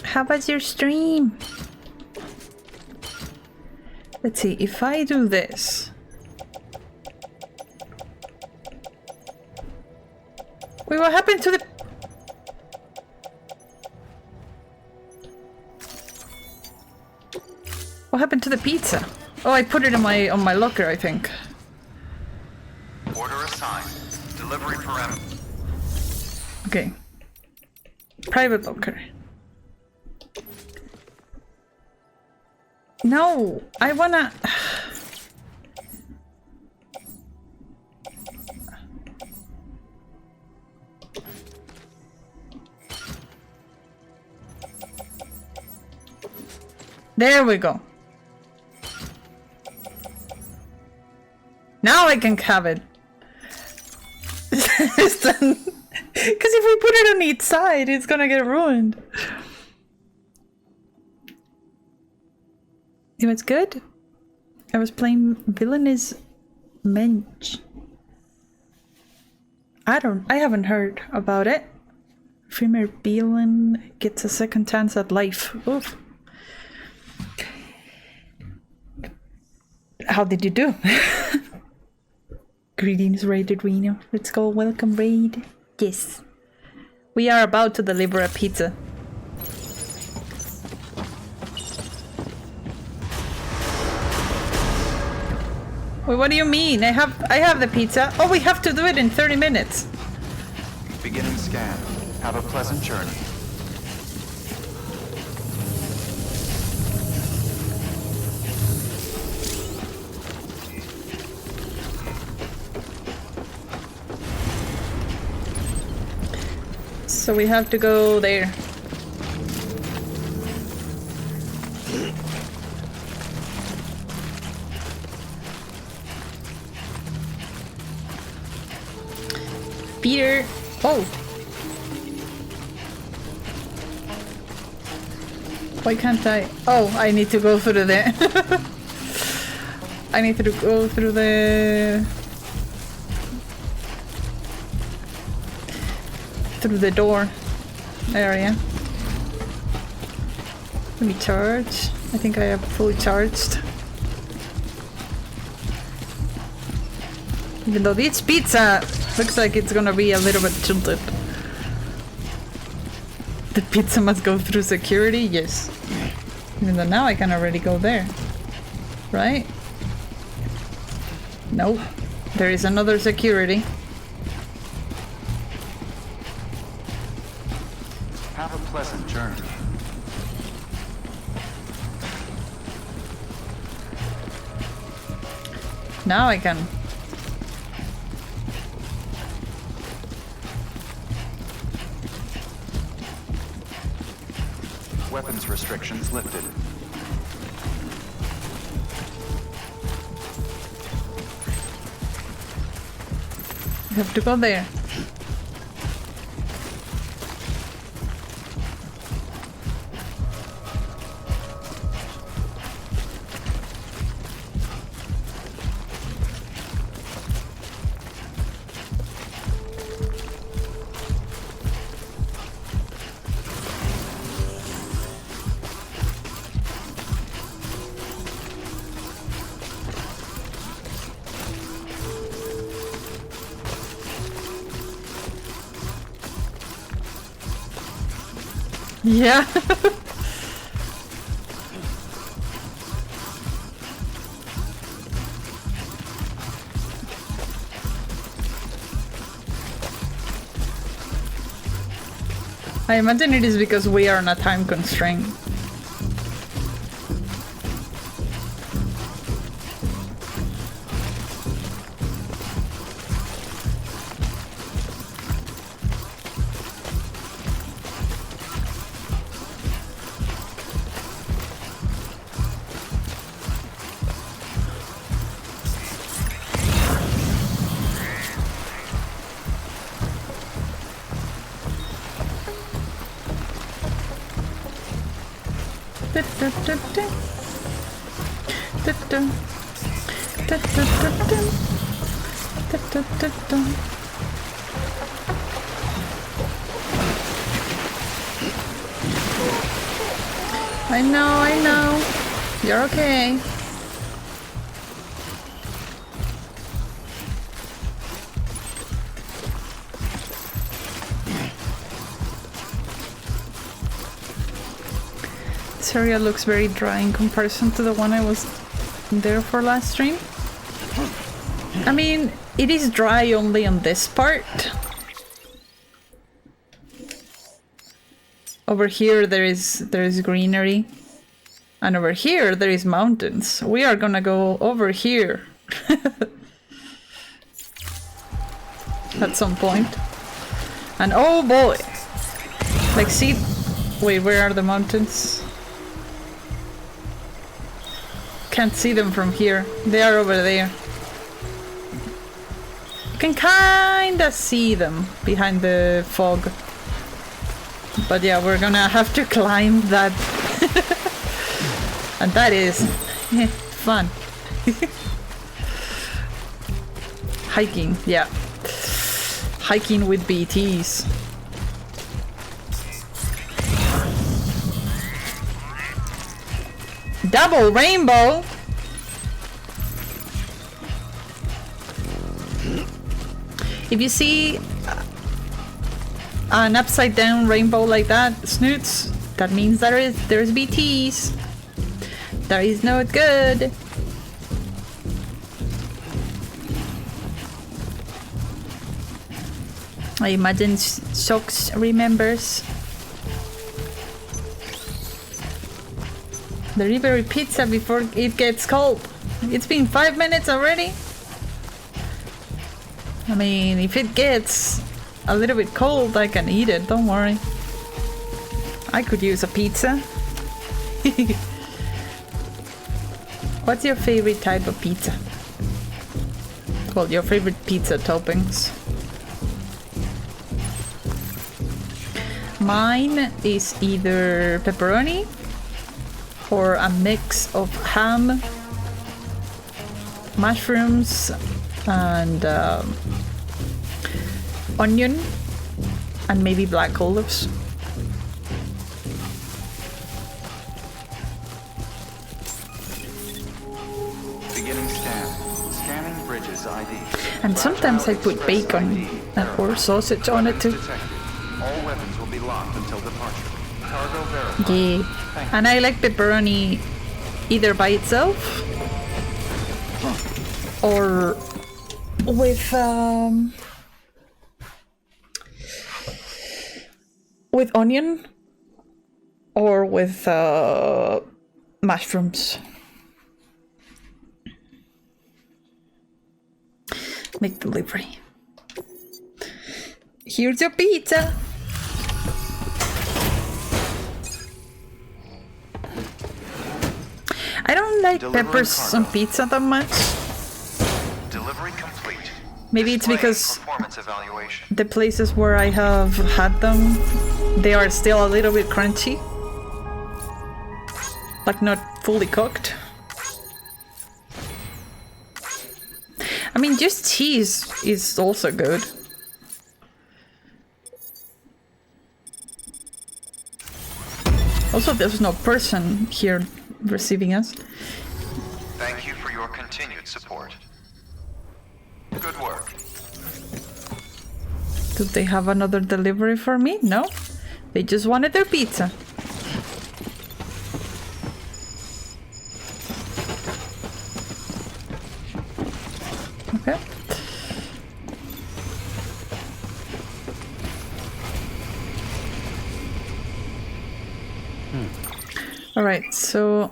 How was your stream? Let's see, if I do this... Wait, what happened to the... What happened to the pizza? Oh, I put it in on my locker, I think. Order assigned. Delivery parameter. Okay. Private locker. No, I wanna... There we go. Now I can have it. It's done. Because if we put it on each side, it's gonna get ruined. It was good. I was playing Villainous Mensch. I haven't heard about it. Female villain gets a second chance at life. Oof. How did you do? Greetings, Raid Reno. Let's go. Welcome, Raid. Yes. We are about to deliver a pizza. Wait, what do you mean? I have the pizza. Oh, we have to do it in 30 minutes. Beginning scan. Have a pleasant journey. So we have to go there. Peter. Oh. Why can't I? Oh, I need to go through there. I need to go through the door area. Let me charge. I think I have fully charged. Even though this pizza looks like it's gonna be a little bit tilted. The pizza must go through security? Yes. Even though now I can already go there. Right? Nope. There is another security. Have a pleasant journey. Now I can. Weapons restrictions lifted. We have to go there. Yeah. I imagine it is because we are on a time constraint. I know. You're okay. This area looks very dry in comparison to the one I was there for last stream. I mean, it is dry only on this part. Over here there is greenery. And over here there is mountains. We are gonna go over here. At some point. And oh boy! Like see... Wait, where are the mountains? Can't see them from here. They are over there. You can kinda see them behind the fog. But yeah, we're gonna have to climb that. And that is fun. Hiking, yeah. Hiking with BTs. Double rainbow! If you see an upside down rainbow like that, snoots, that means there's BTs. That is not good. I imagine Socks remembers. Delivery pizza before it gets cold. It's been 5 minutes already. I mean, if it gets a little bit cold, I can eat it, don't worry. I could use a pizza. What's your favorite type of pizza? Well, your favorite pizza toppings. Mine is either pepperoni or a mix of ham, mushrooms, and onion, and maybe black olives. Beginning scan. Scanning bridges ID. And sometimes I put bacon or sausage on it too. All weapons will be locked until departure. Cargo verified. Yeah, and I like pepperoni either by itself or with onion or with mushrooms. Make delivery. Here's your pizza. I don't like peppers on pizza that much. Delivery complete. Maybe it's because the places where I have had them, they are still a little bit crunchy. Like not fully cooked. I mean, just cheese is also good. Also, there's no person here receiving us. Thank you for your continued support. Good work. Do they have another delivery for me? No. They just wanted their pizza. Okay. All right, so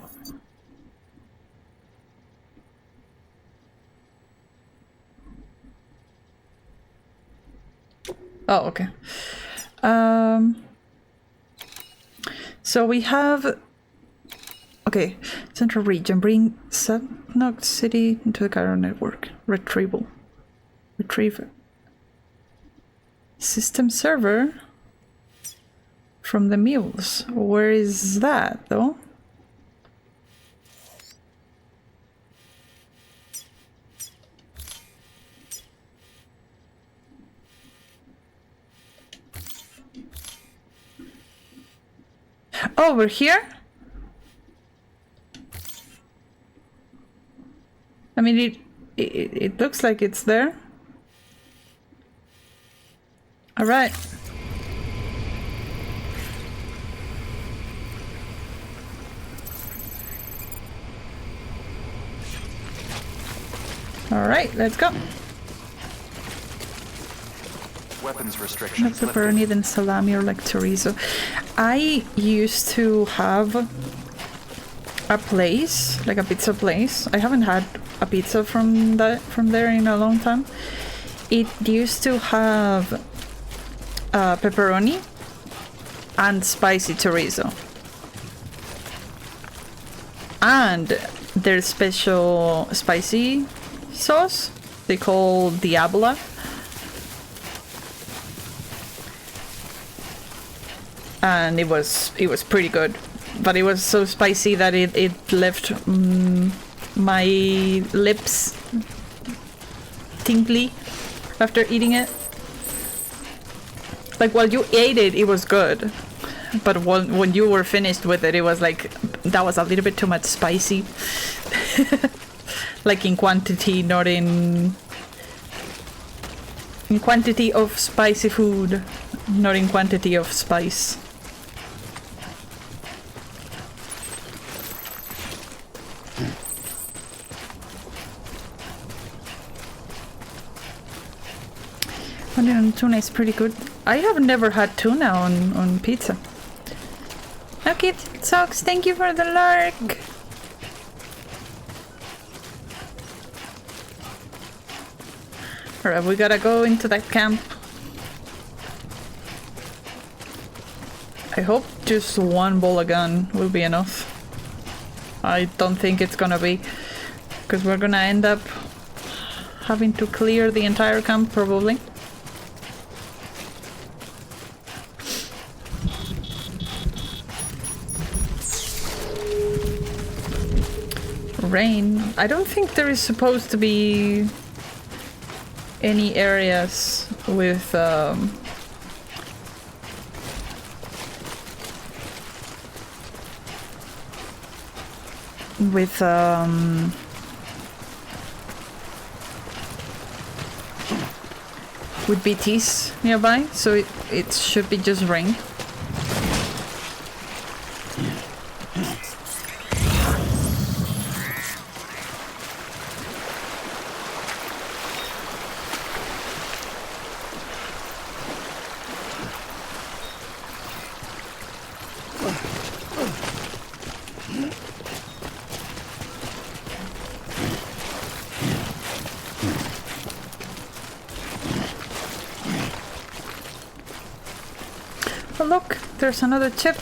oh, okay. So we have okay, Central Region, bring Subnox City into the Cairo network. Retrieve system server from the mules. Where is that though? Oh, we're here? I mean, it looks like it's there. All right. All right, let's go. Weapons No restrictions pepperoni, then salami, or like chorizo. I used to have a place, like a pizza place. I haven't had a pizza from there in a long time. It used to have pepperoni and spicy chorizo, and their special spicy sauce they call Diabla. And it was pretty good, but it was so spicy that it left my lips tingly after eating it. Like while you ate it, it was good, but when you were finished with it, it was like that was a little bit too much spicy. Like in quantity, not in quantity of spicy food, not in quantity of spice. Onion and tuna is pretty good. I have never had tuna on pizza. Okay, Socks, thank you for the lark. Alright, we gotta go into that camp. I hope just one bullet gun will be enough. I don't think it's gonna be, because we're gonna end up having to clear the entire camp probably. Rain. I don't think there is supposed to be any areas with BTs nearby, so it should be just rain. Oh look, there's another chip.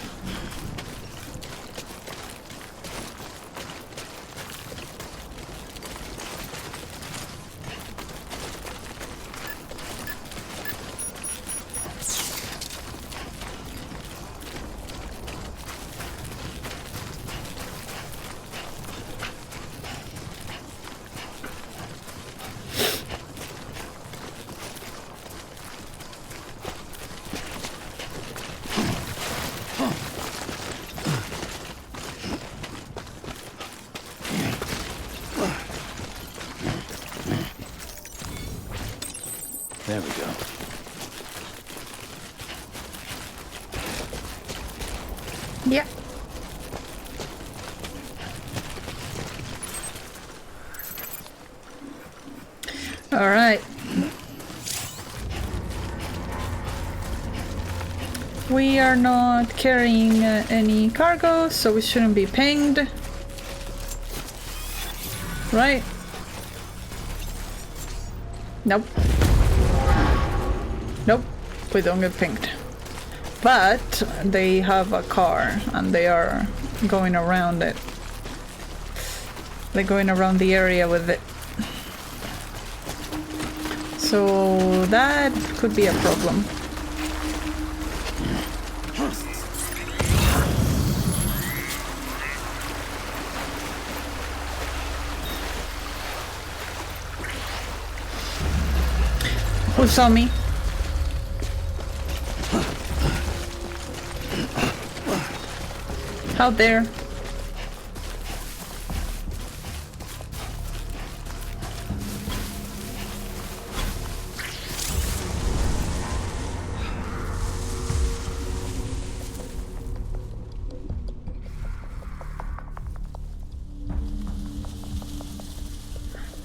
There we go. Yeah. All right. We are not carrying any cargo, so we shouldn't be pinged. Right? Nope. Nope, we don't get pinged. But they have a car and they are going around it. They're going around the area with it. So that could be a problem. Who saw me? Out there.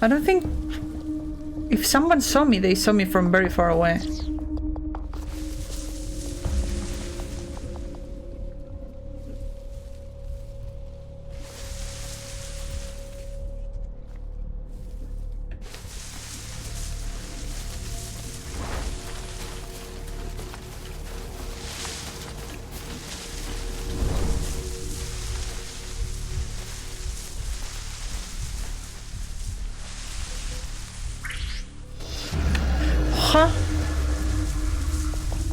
I don't think... If someone saw me, they saw me from very far away. Huh?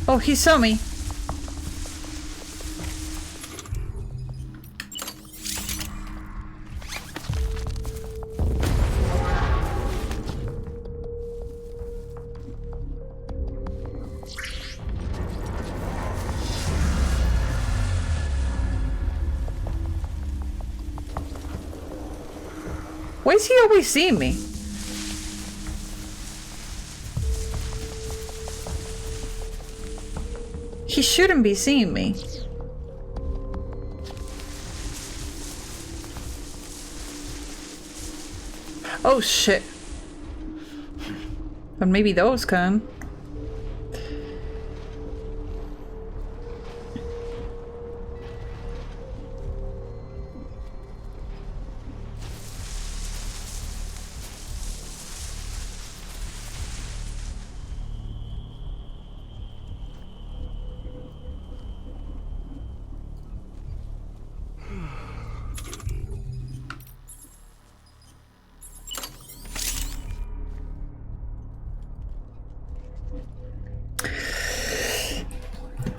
Oh, he saw me. Why is he always seeing me? He shouldn't be seeing me. Oh shit. But maybe those can.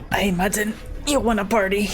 I imagine you want a party.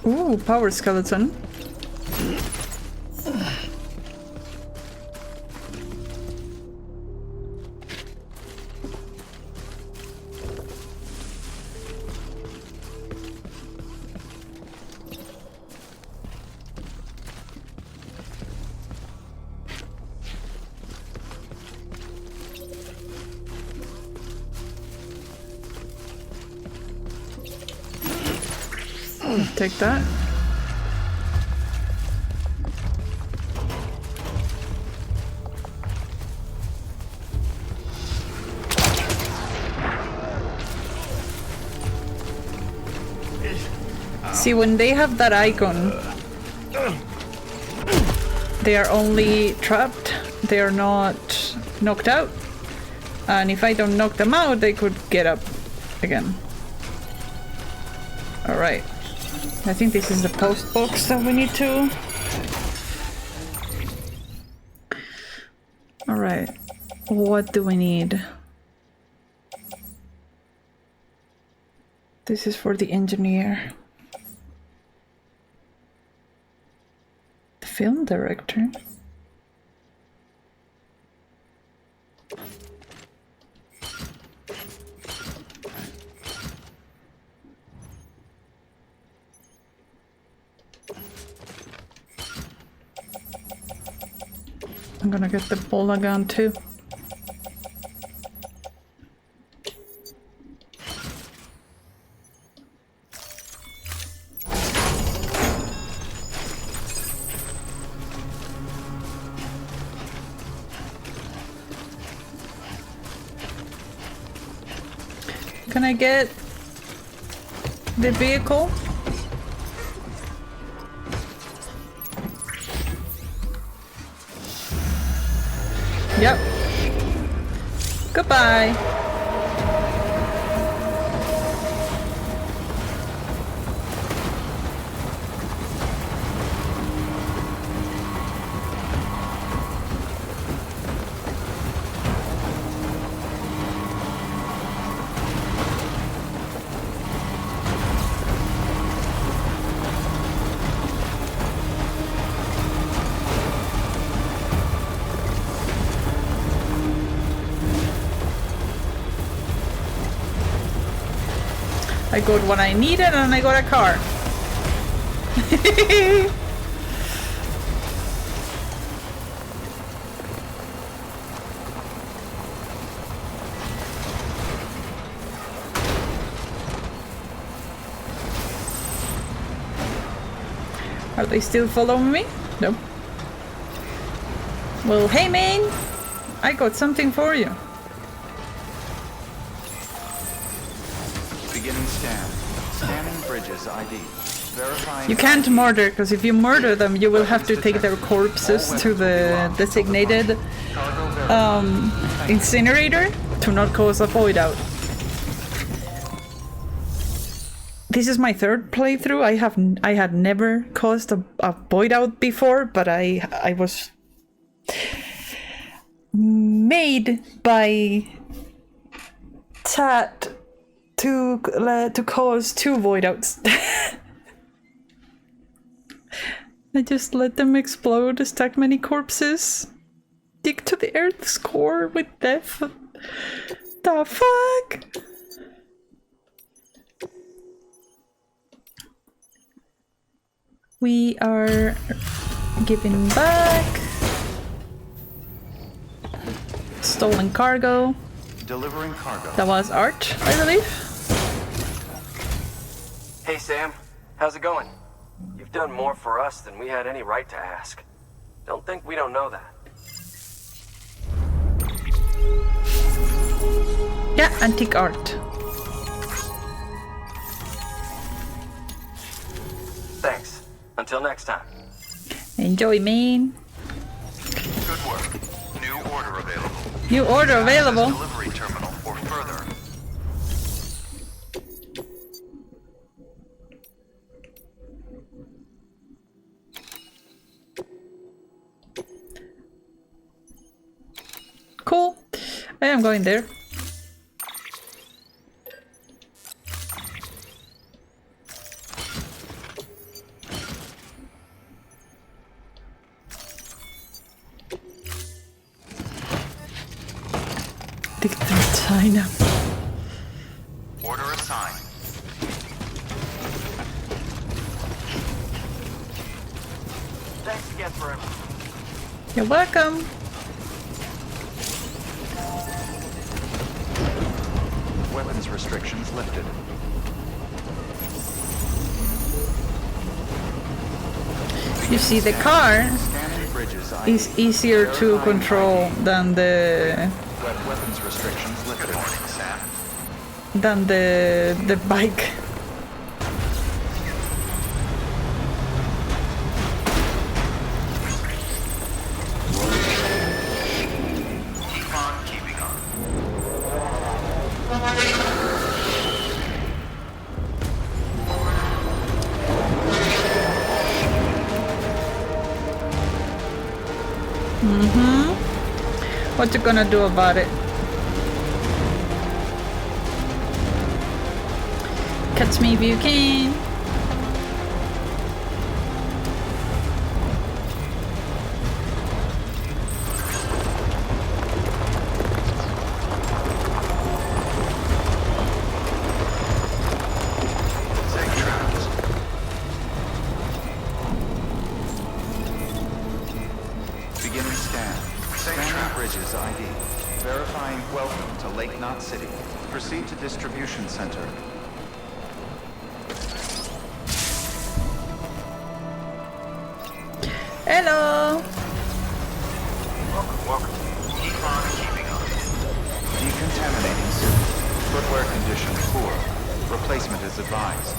Ooh, power skeleton. Take that. See, when they have that icon, they are only trapped, they are not knocked out. And if I don't knock them out, they could get up again. Alright. I think this is the post box that we need to... Alright. What do we need? This is for the engineer. The film director? I'm gonna get the bola gun too. Can I get the vehicle. Yep. Goodbye. I got what I needed and I got a car. Are they still following me? No. Well, hey man, I got something for you. Beginning scan. Scanning bridges ID. Verifying. You can't murder, because if you murder them, you will have to take their corpses to the designated incinerator to not cause a void out. This is my third playthrough. I had never caused a void out before, but I was made by Tat to cause 2 void outs. I just let them explode, stack many corpses, dig to the earth's core with death. The fuck? We are giving back stolen cargo. Delivering cargo. That was art, I believe. Hey Sam, how's it going? You've done more for us than we had any right to ask. Don't think we don't know that. Yeah, antique art. Thanks. Until next time. Enjoy, man. Good work. New order available. New order available. Delivery terminal or further. Cool. I am going there. Dig through China. Order assigned. Thanks again for everything. You're welcome. Weapons restrictions lifted. You see, the car is easier to control than the Weapons restrictions lifted. than the bike. Keep on keeping on. What you gonna do about it? Catch me if you can. Beginning scan. Scanning bridges ID. Verifying welcome to Lake Knot City. Proceed to distribution center. Hello. Welcome. Keep on keeping on. Decontaminating suit. Footwear condition poor. Replacement is advised.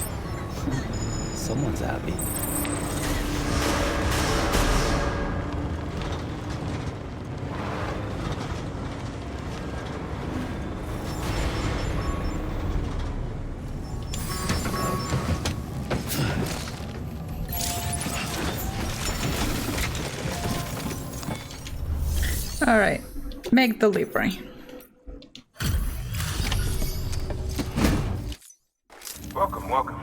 Someone's happy. All right, make delivery. Welcome, welcome.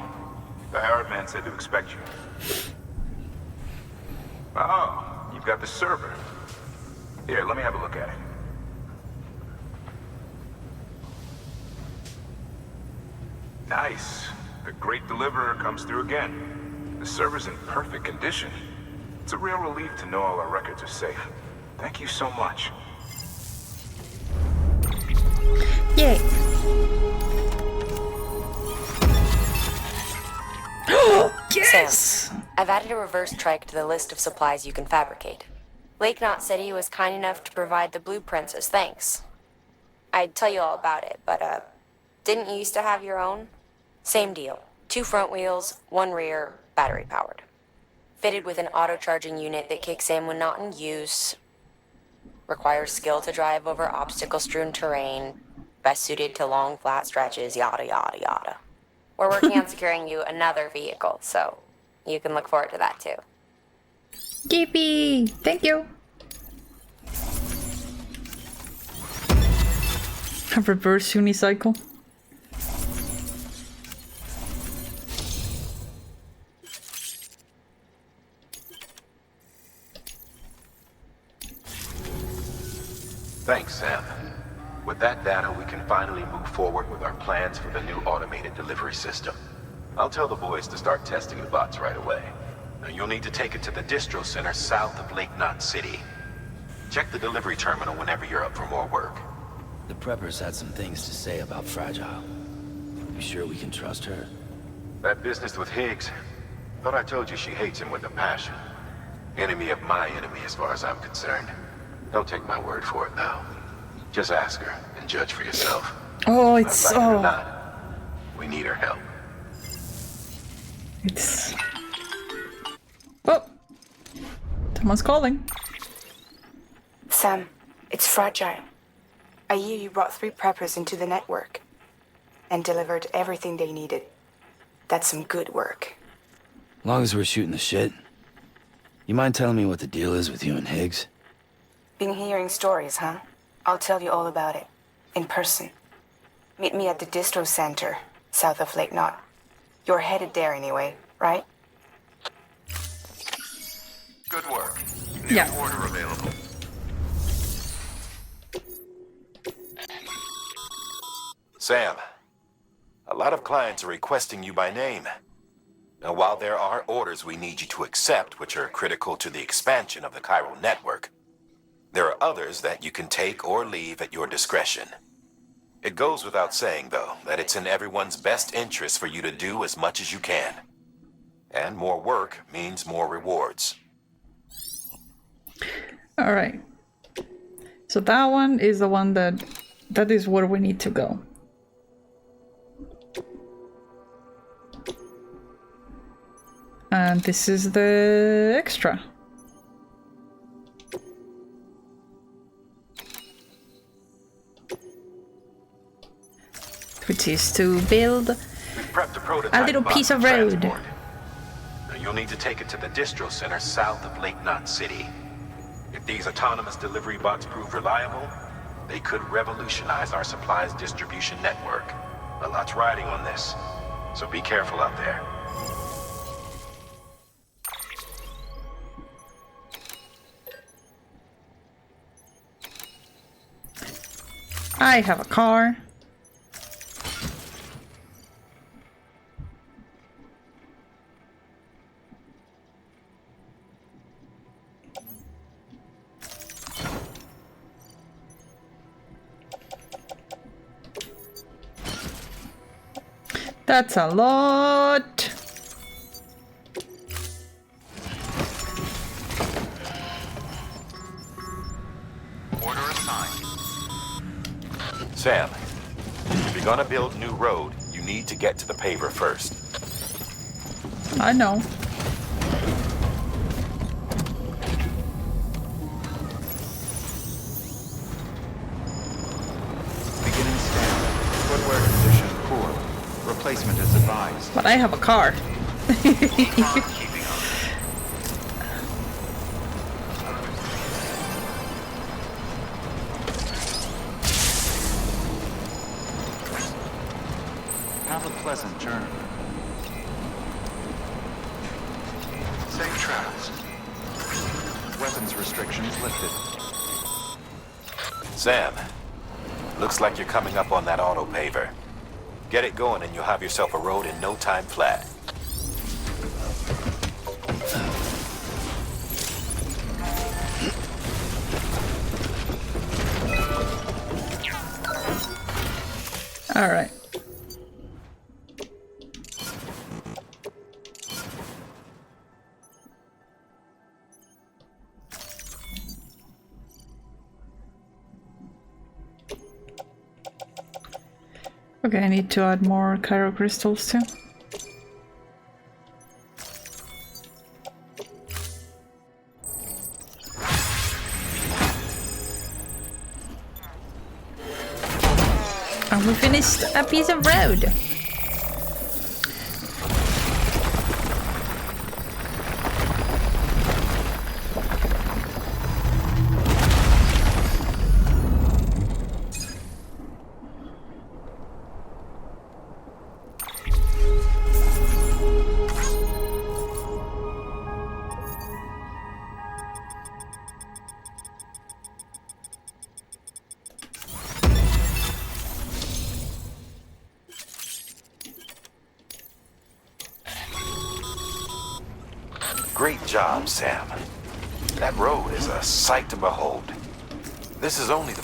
The Herald man said to expect you. Oh, you've got the server. Here, let me have a look at it. Nice. The great deliverer comes through again. The server's in perfect condition. It's a real relief to know all our records are safe. Thank you so much. Yay. Yes! Sam, I've added a reverse trike to the list of supplies you can fabricate. Lake Knot said he was kind enough to provide the blueprints as thanks. I'd tell you all about it, but, didn't you used to have your own? Same deal. 2 front wheels, 1 rear, battery powered. Fitted with an auto-charging unit that kicks in when not in use. Requires skill to drive over obstacle-strewn terrain. Best suited to long, flat stretches, yada yada yada. We're working on securing you another vehicle, so you can look forward to that too. Yippee! Thank you! A reverse unicycle. Thanks, Sam. With that data, we can finally move forward with our plans for the new automated delivery system. I'll tell the boys to start testing the bots right away. Now, you'll need to take it to the distro center south of Lake Knot City. Check the delivery terminal whenever you're up for more work. The preppers had some things to say about Fragile. You sure we can trust her? That business with Higgs, thought I told you she hates him with a passion. Enemy of my enemy as far as I'm concerned. Don't take my word for it, though. Just ask her and judge for yourself. Oh, it's Like it or not, we need her help. It's... Oh! Someone's calling. Sam, it's Fragile. I hear you brought 3 preppers into the network and delivered everything they needed. That's some good work. Long as we're shooting the shit. You mind telling me what the deal is with you and Higgs? Been hearing stories, huh? I'll tell you all about it. In person. Meet me at the distro center, south of Lake Knot. You're headed there anyway, right? Good work. New order available. Sam, a lot of clients are requesting you by name. Now, while there are orders we need you to accept, which are critical to the expansion of the chiral network, there are others that you can take or leave at your discretion. It goes without saying, though, that it's in everyone's best interest for you to do as much as you can. And more work means more rewards. Alright. So that one is the one that is where we need to go. And this is the extra. Which is to build a little piece of road. Now, you'll need to take it to the distro center south of Lake Knot City. If these autonomous delivery bots prove reliable, they could revolutionize our supplies distribution network. A lot's riding on this, so be careful out there. I have a car. That's a lot. Sam, if you're gonna build new road, you need to get to the paver first. I know. Beginning stand. Footwear condition poor. Replacement is advised. But I have a car. Have a pleasant journey. Safe travels. Weapons restrictions lifted. Sam, looks like you're coming up on that auto paver. Get it going and you'll have yourself a road in no time flat. All right. Okay, I need to add more Cairo crystals too. And we finished a piece of road. Great job, Sam. That road is a sight to behold. This is only the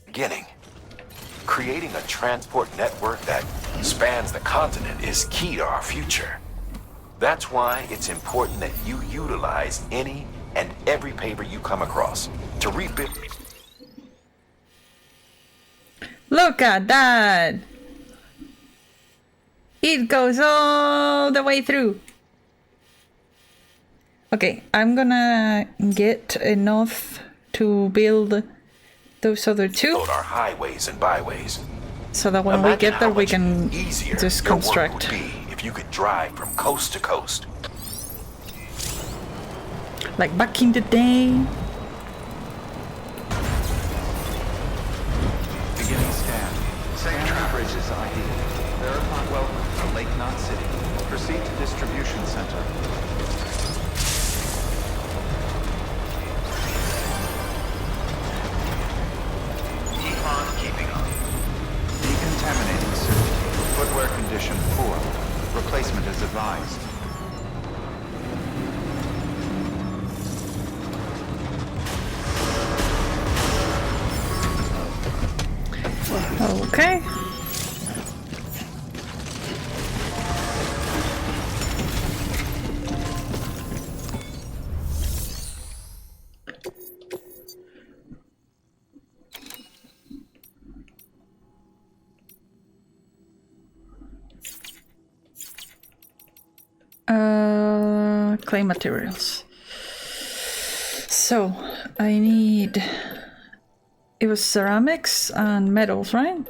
beginning. Creating a transport network that spans the continent is key to our future. That's why it's important that you utilize any and every paper you come across to rebuild. Look at that! It goes all the way through. Okay, I'm gonna get enough to build those other two. Build our highways and byways. So that when we get there, we can just construct. Your work would be if you could drive from coast to coast. Like back in the day. Beginning stand. Scanning bridges ID. Verify welcome to Lake Knot City. Proceed to distribution center. Keeping on. Decontaminating suit. Footwear condition poor. Replacement is advised. Okay. Clay materials. So I need, it was ceramics and metals, right?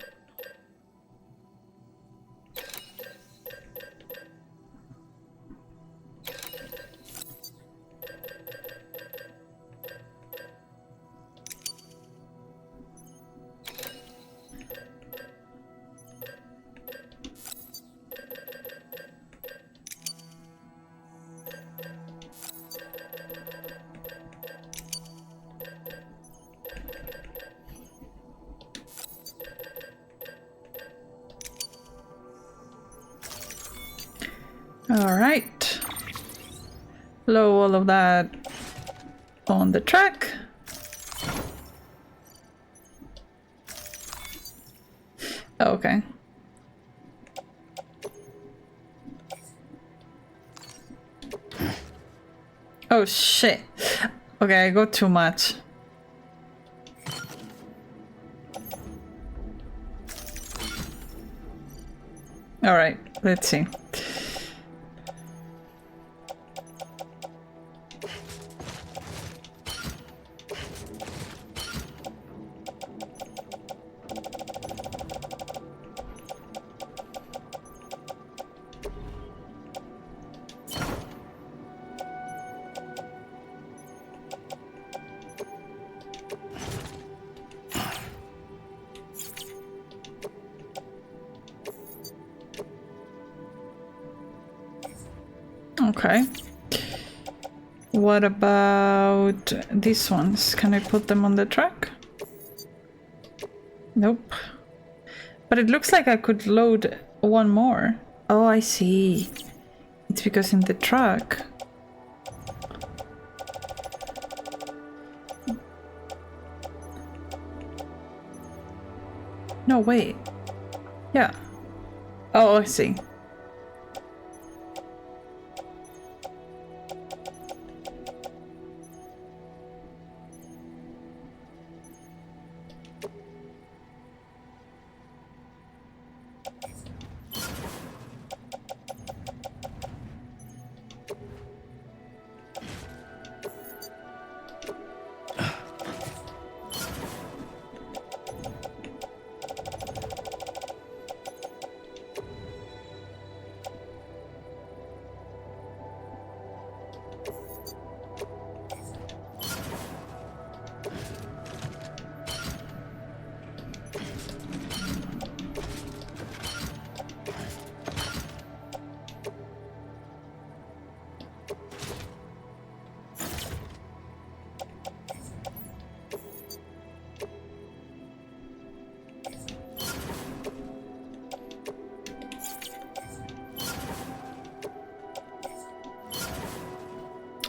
All right. Load all of that on the track. Okay. Oh shit. Okay, I got too much. All right, let's see. Okay. What about these ones? Can I put them on the truck? Nope. But it looks like I could load one more. Oh, I see. It's because in the truck... No, wait. Yeah. Oh, I see.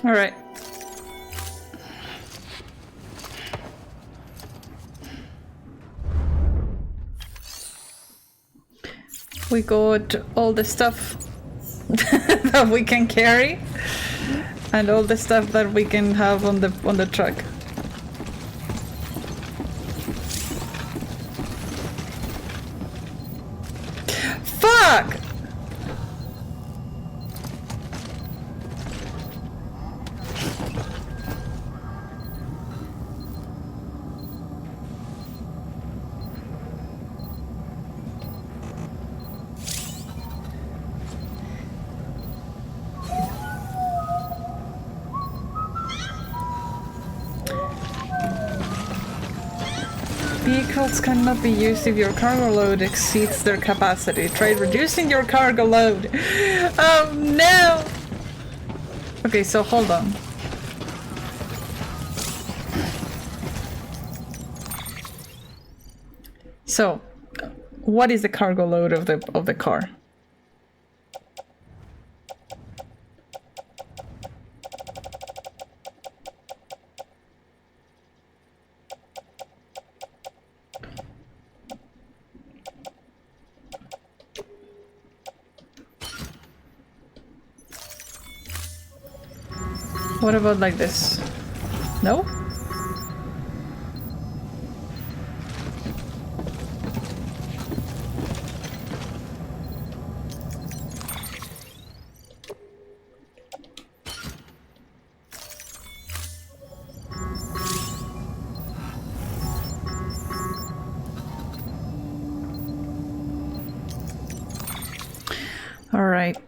All right. We got all the stuff that we can carry and all the stuff that we can have on the truck. Fuck! Vehicles cannot be used if your cargo load exceeds their capacity. Try reducing your cargo load. Oh no! Okay, so hold on. So, what is the cargo load of the car? What about like this? No? All right.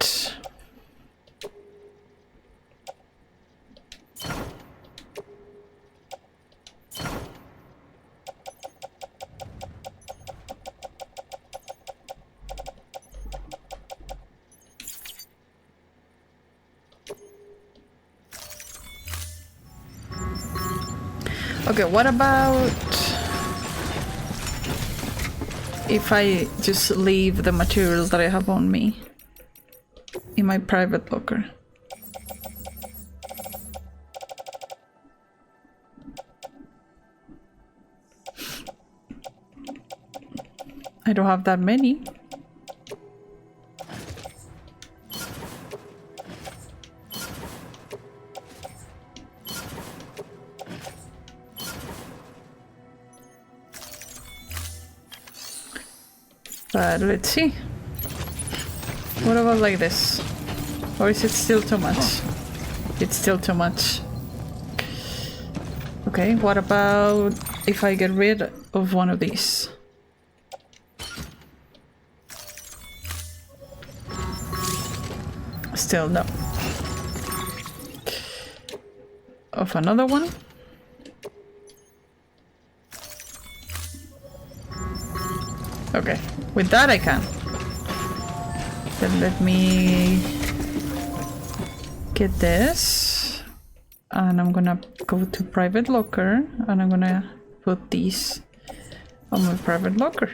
Okay, what about if I just leave the materials that I have on me in my private locker? I don't have that many. But let's see. What about like this? Or is it still too much? It's still too much. Okay, what about if I get rid of one of these? Still no. Of another one? Okay, with that I can. Then let me get this. And I'm gonna go to private locker and I'm gonna put these on my private locker.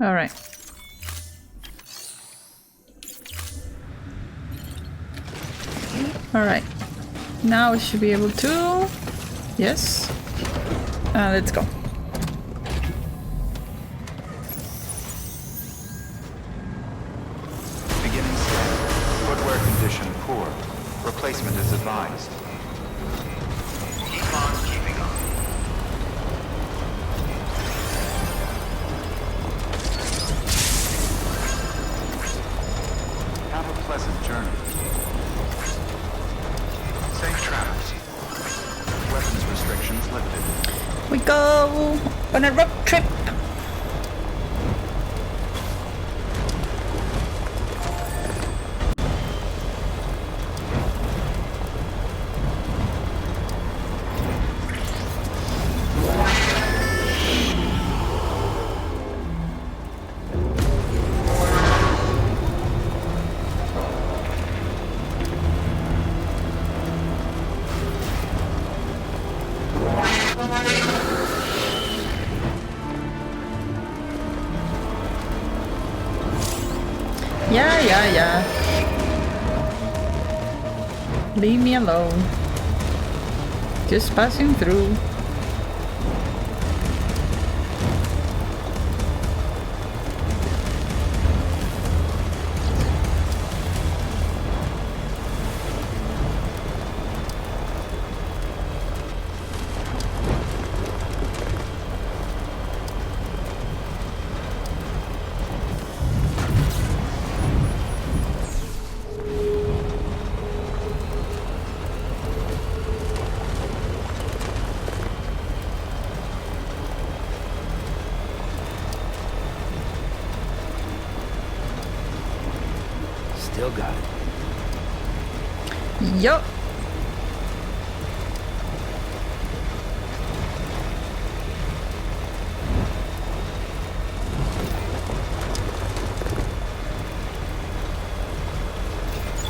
Alright. Alright. Now I should be able to... Yes. Let's go. Beginning scan. Footwear condition poor. Replacement is advised. Keep on keeping on. Have a pleasant journey. Safe travels. Weapons restrictions lifted. We go on a road trip. Yeah. Leave me alone. Just passing through. Still got it. Yup.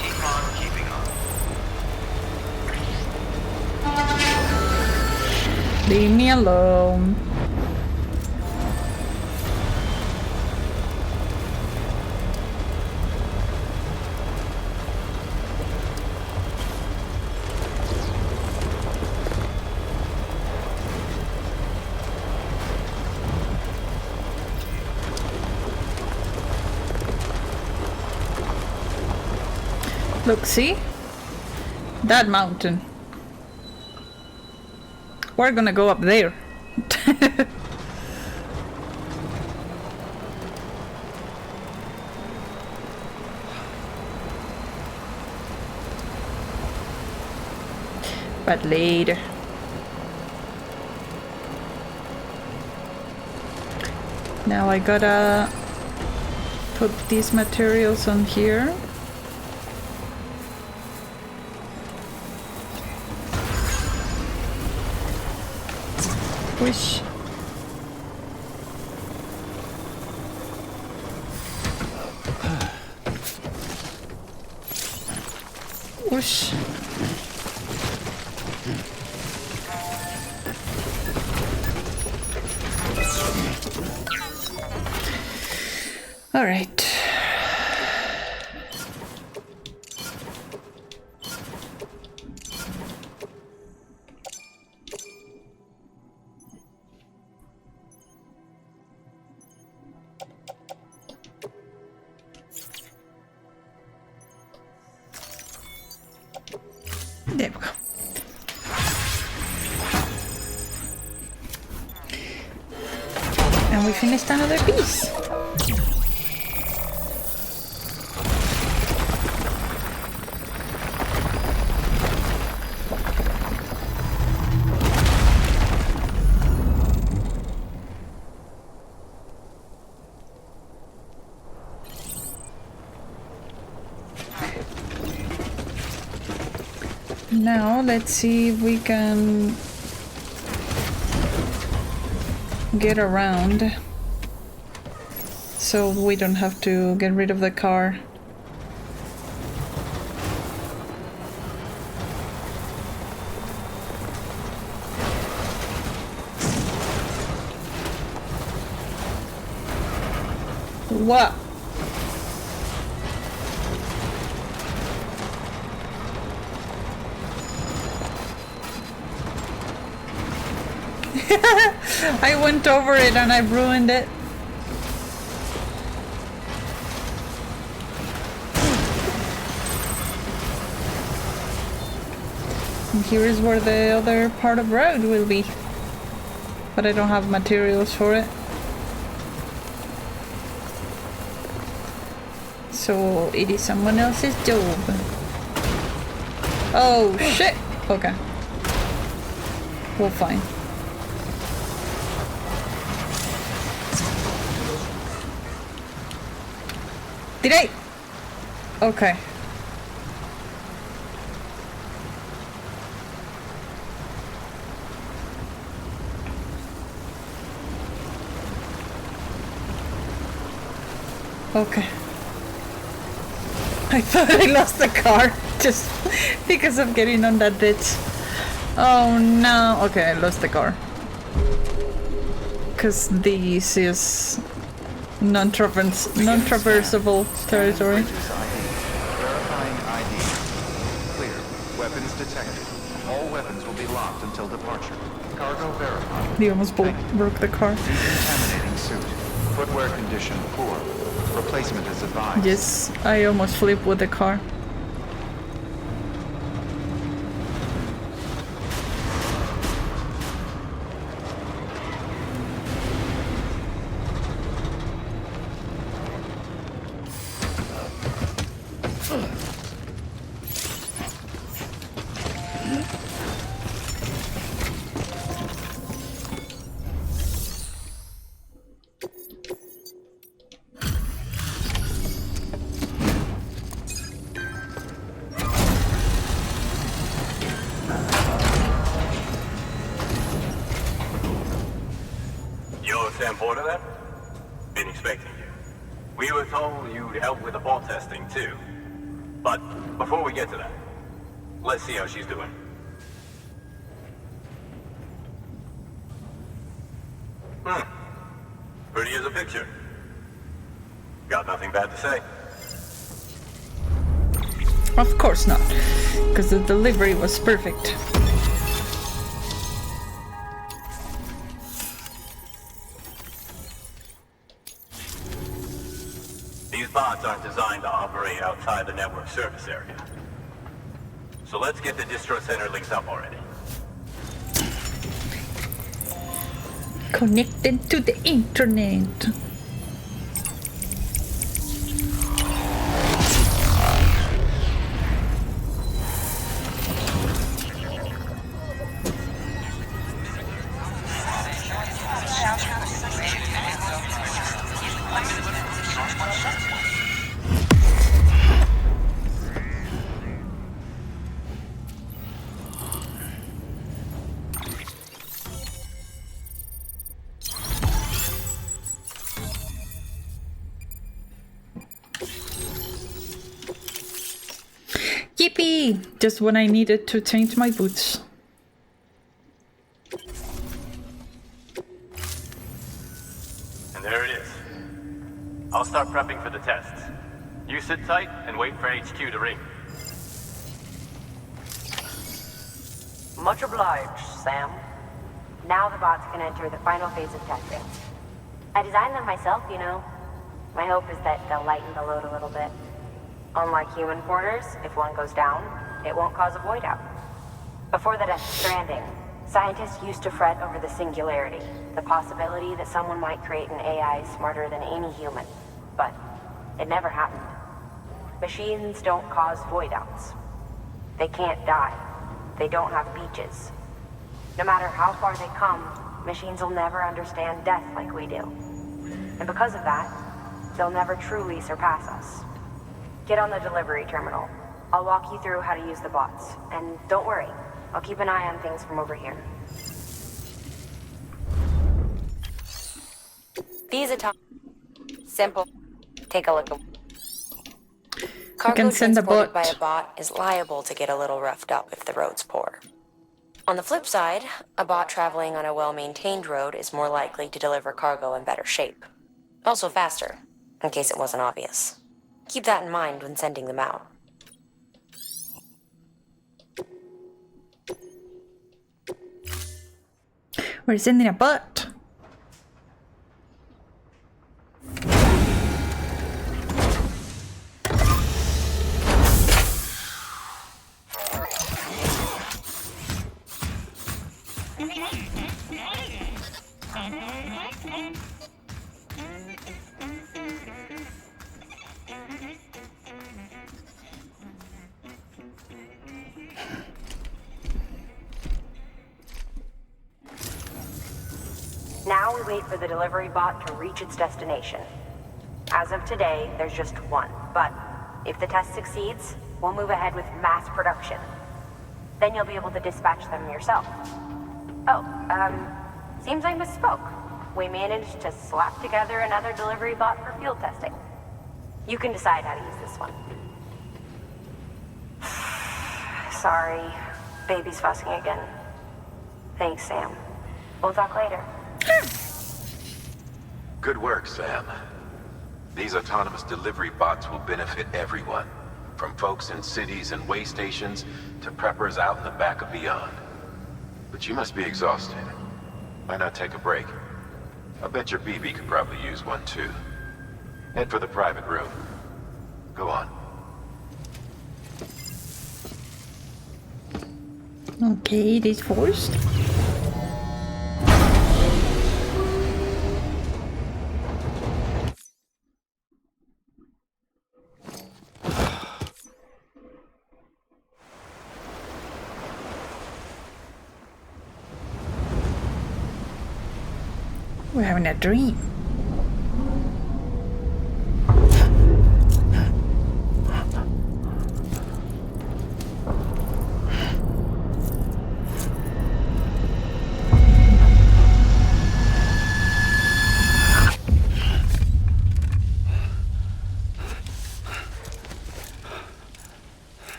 Keep on keeping on. Leave me alone. Look, see? That mountain. We're gonna go up there. But later. Now I gotta put these materials on here. Wish. Whoosh. All right. There we go. And we finished another piece. Now let's see if we can get around so we don't have to get rid of the car. What? I went over it and I ruined it. And here is where the other part of road will be. But I don't have materials for it. So it is someone else's job. Oh shit! Okay. Well, fine. Did I? Okay. Okay. I thought I lost the car just because of getting on that ditch. Oh no. Okay, I lost the car. Because this is non-traversable territory. Verifying ID. Clear. Weapons detected. All weapons will be locked until departure. Cargo verified. He almost broke the car. Decontaminating suit. Footwear condition poor. Replacement is advised. Yes, I almost flipped with the car. Sam Porter then? Been expecting you. We were told you'd help with the ball testing too. But before we get to that, let's see how she's doing. Pretty as a picture. Got nothing bad to say. Of course not, because the delivery was perfect. These bots aren't designed to operate outside the network service area. So let's get the distro center linked up already. Connected to the internet. Yippee! Just when I needed to change my boots. And there it is. I'll start prepping for the tests. You sit tight and wait for HQ to ring. Much obliged, Sam. Now the bots can enter the final phase of testing. I designed them myself, you know. My hope is that they'll lighten the load a little bit. Unlike human porters, if one goes down, it won't cause a void out. Before the death of Stranding, scientists used to fret over the singularity, the possibility that someone might create an AI smarter than any human. But it never happened. Machines don't cause void outs. They can't die. They don't have beaches. No matter how far they come, machines will never understand death like we do. And because of that, they'll never truly surpass us. Get on the delivery terminal. I'll walk you through how to use the bots. And don't worry, I'll keep an eye on things from over here. These are simple. Take a look. Cargo send a transported bot. by a bot is liable to get a little roughed up if the road's poor. On the flip side, a bot traveling on a well-maintained road is more likely to deliver cargo in better shape. Also faster, in case it wasn't obvious. Keep that in mind when sending them out. We're sending a bot. Now we wait for the delivery bot to reach its destination. As of today, there's just one, but if the test succeeds, we'll move ahead with mass production. Then you'll be able to dispatch them yourself. Oh, seems I misspoke. We managed to slap together another delivery bot for field testing. You can decide how to use this one. Sorry, baby's fussing again. Thanks, Sam. We'll talk later. Good work, Sam. These autonomous delivery bots will benefit everyone, from folks in cities and way stations to preppers out in the back of beyond. But you must be exhausted. Why not take a break? I bet your BB could probably use one too. Head for the private room. Go on. Okay, it is forced. We're having a dream.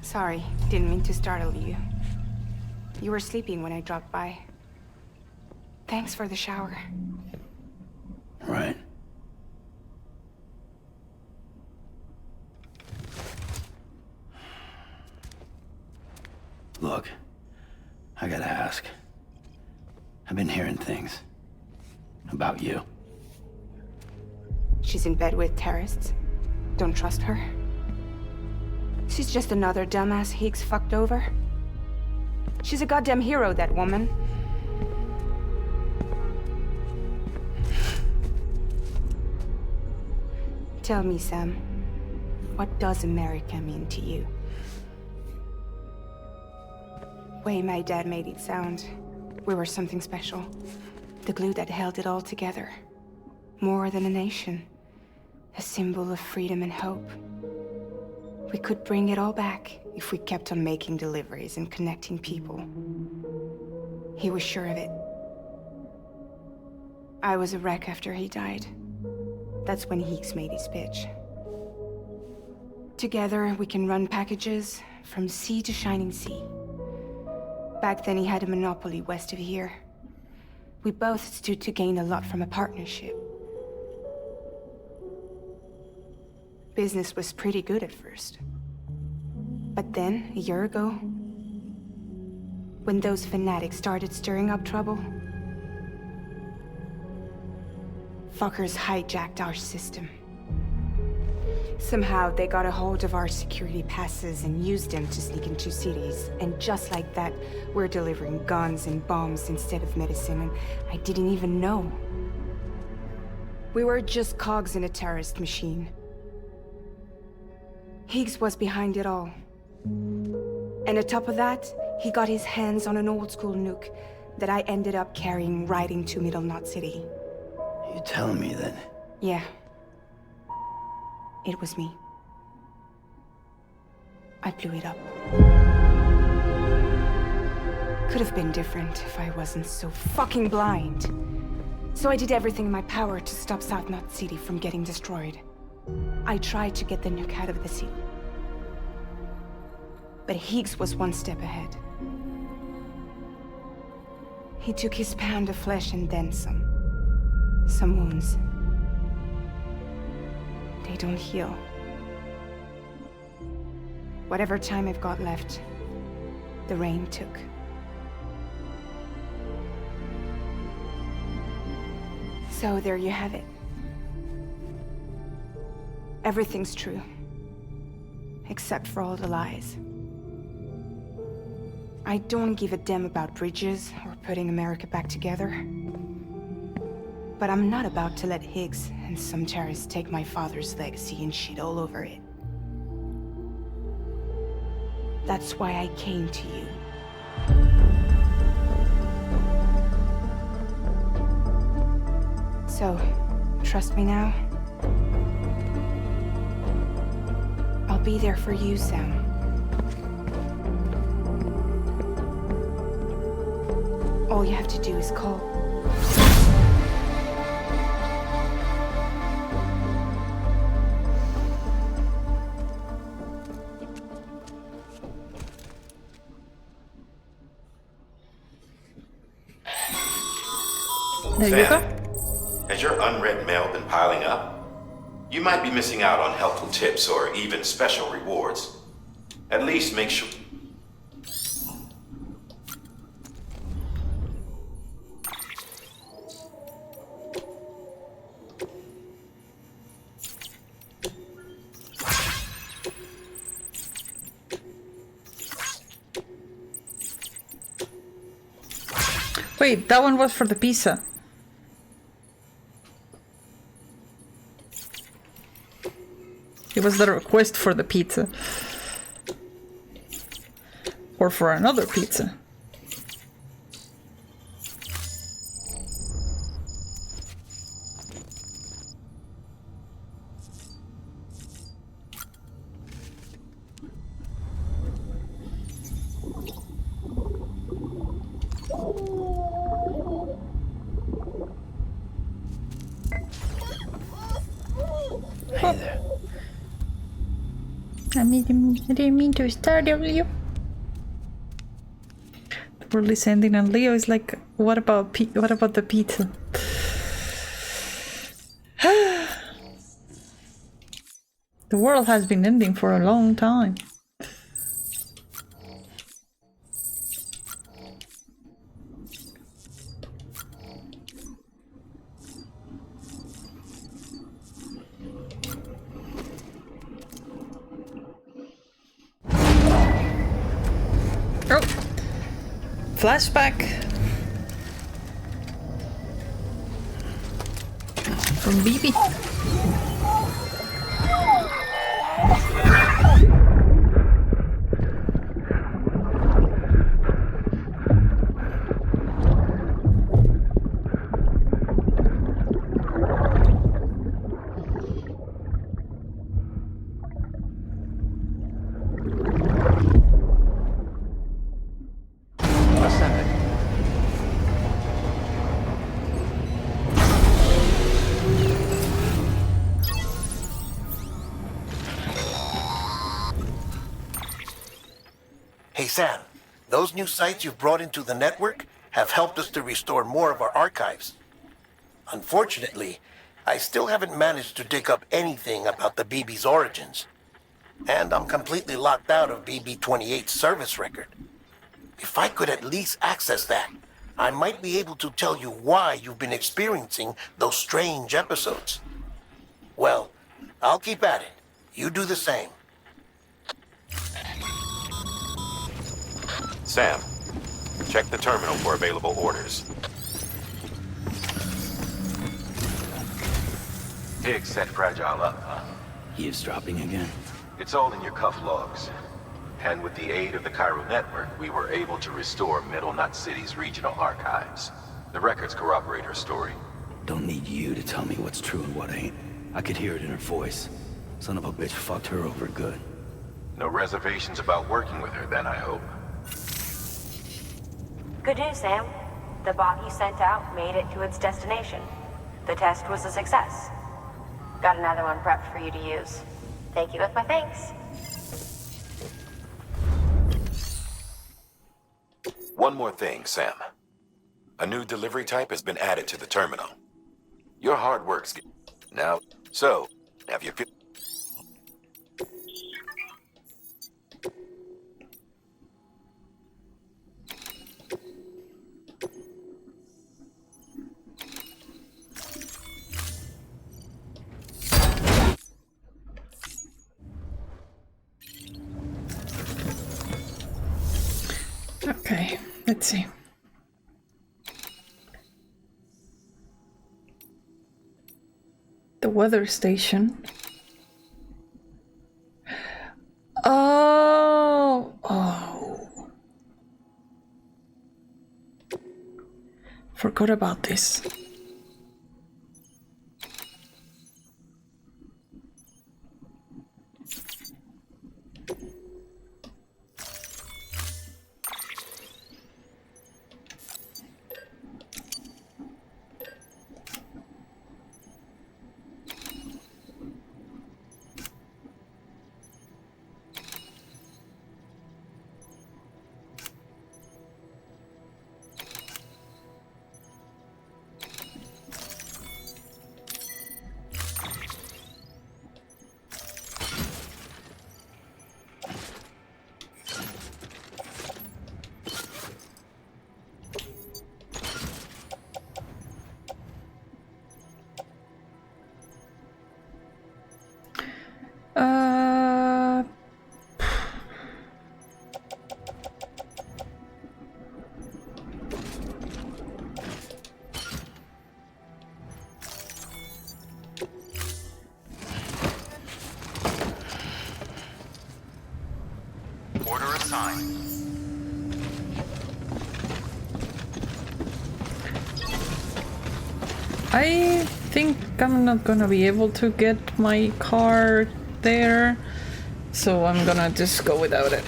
Sorry, didn't mean to startle you. You were sleeping when I dropped by. Thanks for the shower. Right. Look, I gotta ask. I've been hearing things about you. She's in bed with terrorists. Don't trust her. She's just another dumbass Higgs fucked over. She's a goddamn hero, that woman. Tell me, Sam, what does America mean to you? Way my dad made it sound, we were something special. The glue that held it all together. More than a nation. A symbol of freedom and hope. We could bring it all back if we kept on making deliveries and connecting people. He was sure of it. I was a wreck after he died. That's when Higgs made his pitch. Together, we can run packages from sea to shining sea. Back then, he had a monopoly west of here. We both stood to gain a lot from a partnership. business was pretty good at first. But then, a year ago, when those fanatics started stirring up trouble, fuckers hijacked our system. Somehow they got a hold of our security passes and used them to sneak into cities. And just like that, we're delivering guns and bombs instead of medicine, and I didn't even know. We were just cogs in a terrorist machine. Higgs was behind it all. And on top of that, he got his hands on an old-school nuke that I ended up carrying right into Middle Knot City. You telling me then? Yeah. It was me. I blew it up. Could have been different if I wasn't so fucking blind. So I did everything in my power to stop South Knot City from getting destroyed. I tried to get the nuke out of the city. But Higgs was one step ahead. He took his pound of flesh and then some. Some wounds. They don't heal. Whatever time I've got left, the rain took. So there you have it. Everything's true. Except for all the lies. I don't give a damn about bridges or putting America back together. But I'm not about to let Higgs and some terrorists take my father's legacy and shit all over it. That's why I came to you. So, trust me now? I'll be there for you, Sam. All you have to do is call. There you go. Has your unread mail been piling up? You might be missing out on helpful tips or even special rewards. At least make sure... Wait, that one was for the pizza. It was the request for the pizza. Or for another pizza. Hey there. I didn't mean to startle you. The world is ending, and Leo is like, "What about the pizza?" The world has been ending for a long time. Flashback from BB. Hey, Sam, those new sites you've brought into the network have helped us to restore more of our archives. Unfortunately, I still haven't managed to dig up anything about the BB's origins. And I'm completely locked out of BB-28's service record. If I could at least access that, I might be able to tell you why you've been experiencing those strange episodes. Well, I'll keep at it. You do the same. Sam, check the terminal for available orders. Higgs set Fragile up, huh? Eavesdropping again? It's all in your cuff logs. And with the aid of the Cairo network, we were able to restore Middle Knot City's regional archives. The records corroborate her story. Don't need you to tell me what's true and what ain't. I could hear it in her voice. Son of a bitch fucked her over good. No reservations about working with her then, I hope. Good news, Sam. The bot you sent out made it to its destination. The test was a success. Got another one prepped for you to use. Thank you with my thanks. One more thing, Sam. A new delivery type has been added to the terminal. Your hard work's now. So, have you... Okay, let's see. The weather station. Oh. Forgot about this. Order assigned. I think I'm not gonna be able to get my car there, so I'm gonna just go without it.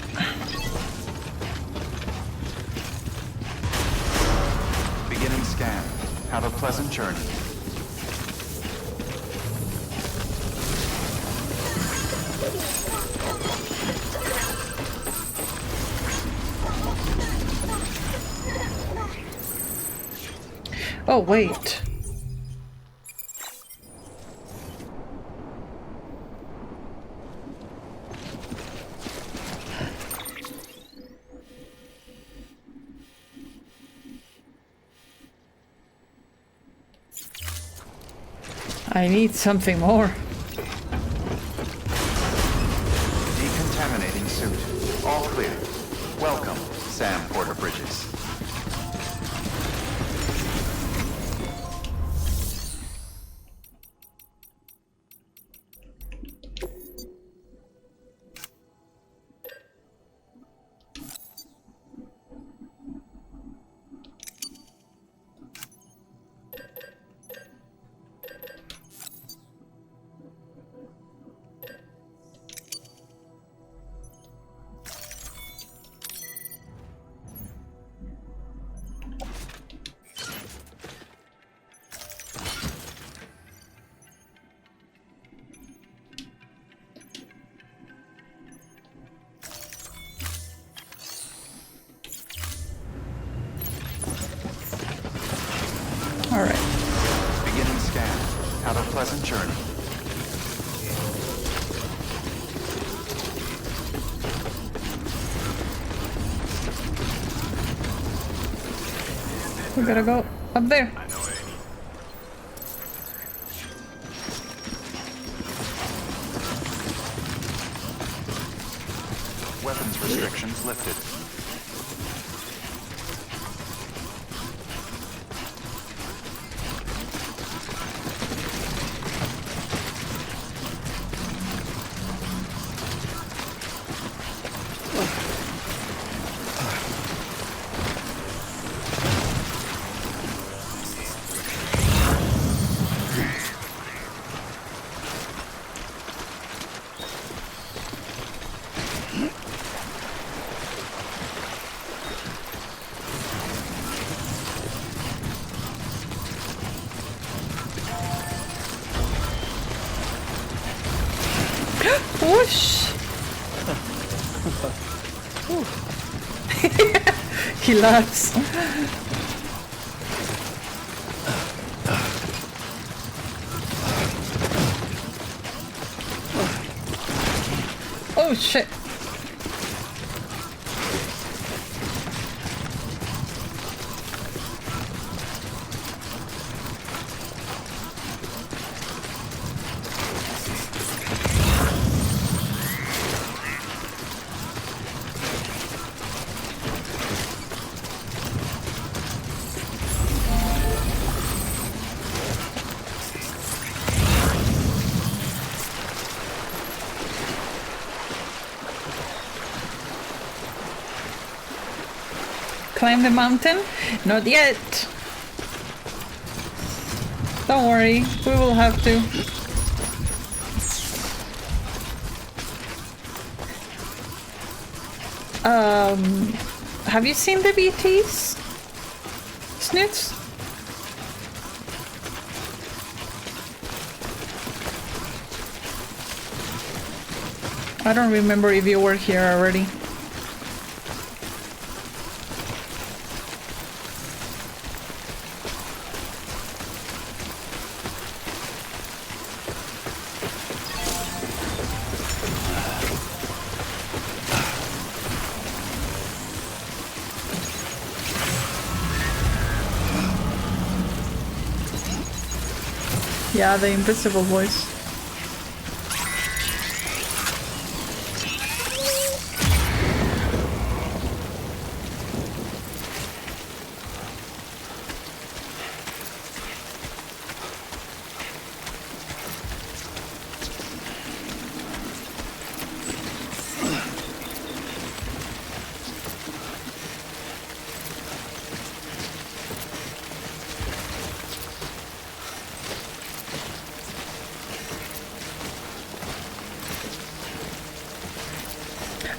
Beginning scan. Have a pleasant journey. Oh, wait. I need something more. Decontaminating suit. All clear. Welcome, Sam Porter Bridges. All right. Beginning scan. Have a pleasant journey. We gotta go up there. Weapons restrictions lifted. Whoosh! He laughs. Oh shit. Climb the mountain? Not yet. Don't worry, we will have to. Have you seen the BTs? Snoots? I don't remember if you were here already. Yeah, the invisible voice.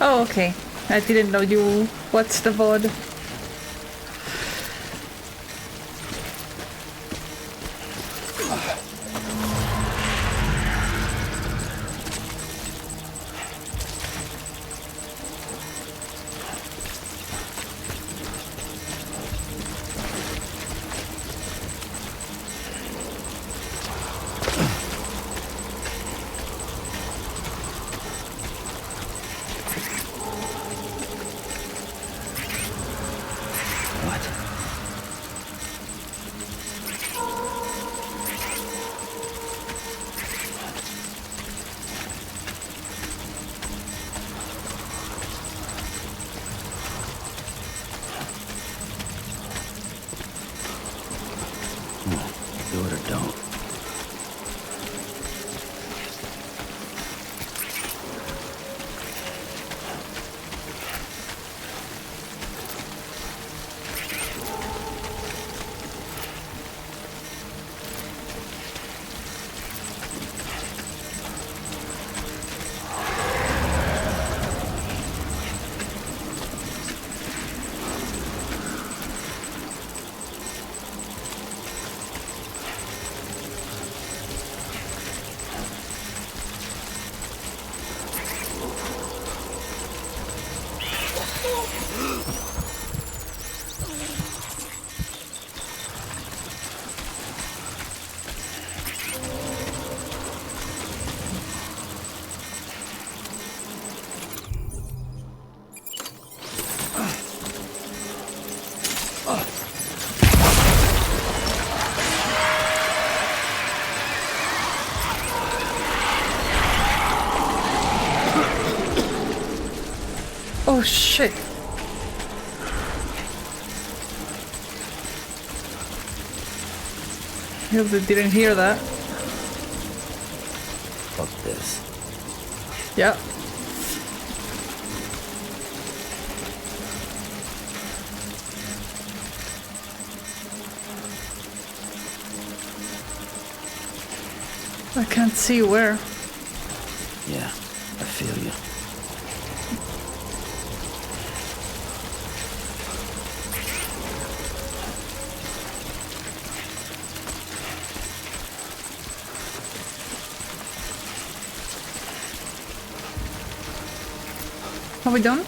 Oh, okay. I didn't know you watched the VOD. shit. I hope they didn't hear that. Fuck this. Yeah. I can't see where. Yeah, I feel you. Are we done?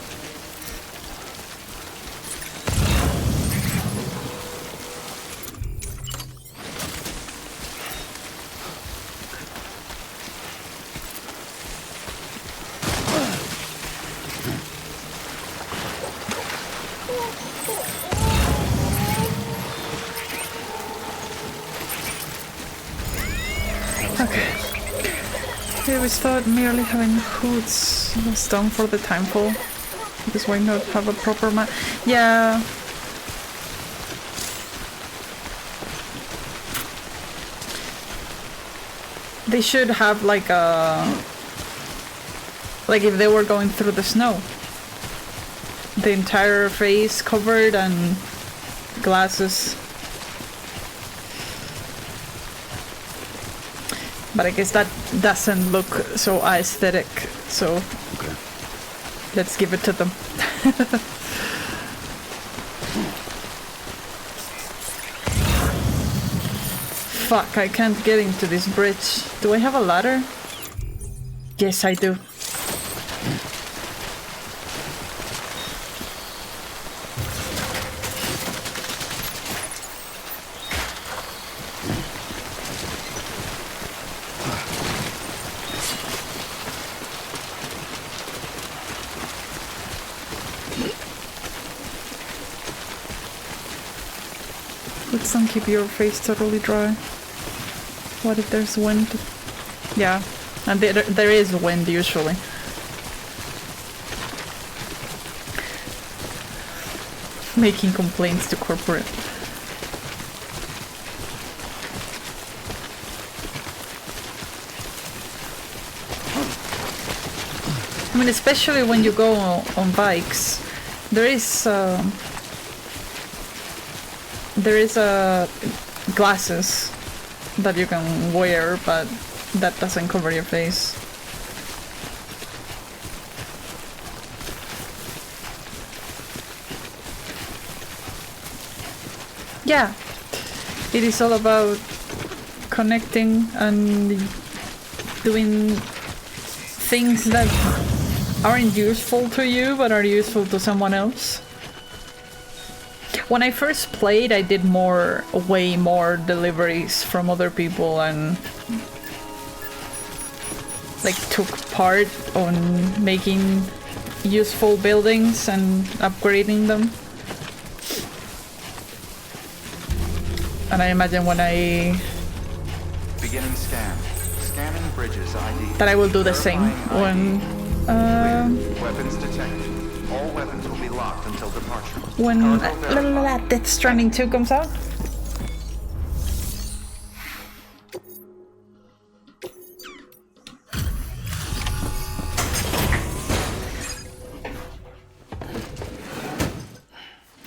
I always thought merely having hoods was done for the temple. Because why not have a proper map? Yeah. They should have like a... Like if they were going through the snow. The entire face covered and glasses. But I guess that doesn't look so aesthetic, so okay. Let's give it to them. Fuck, I can't get into this bridge. Do I have a ladder? Yes, I do. Don't keep your face totally dry. What if there's wind? Yeah, and there is wind usually. Making complaints to corporate. I mean, especially when you go on bikes, there is glasses that you can wear, but that doesn't cover your face. Yeah, it is all about connecting and doing things that aren't useful to you but are useful to someone else. When I first played, I did way more deliveries from other people and like took part on making useful buildings and upgrading them. And I imagine when beginning scan. Scanning bridges ID. that I will do the same when weapons detected. All weapons will be locked until departure. When Death Stranding 2 comes out.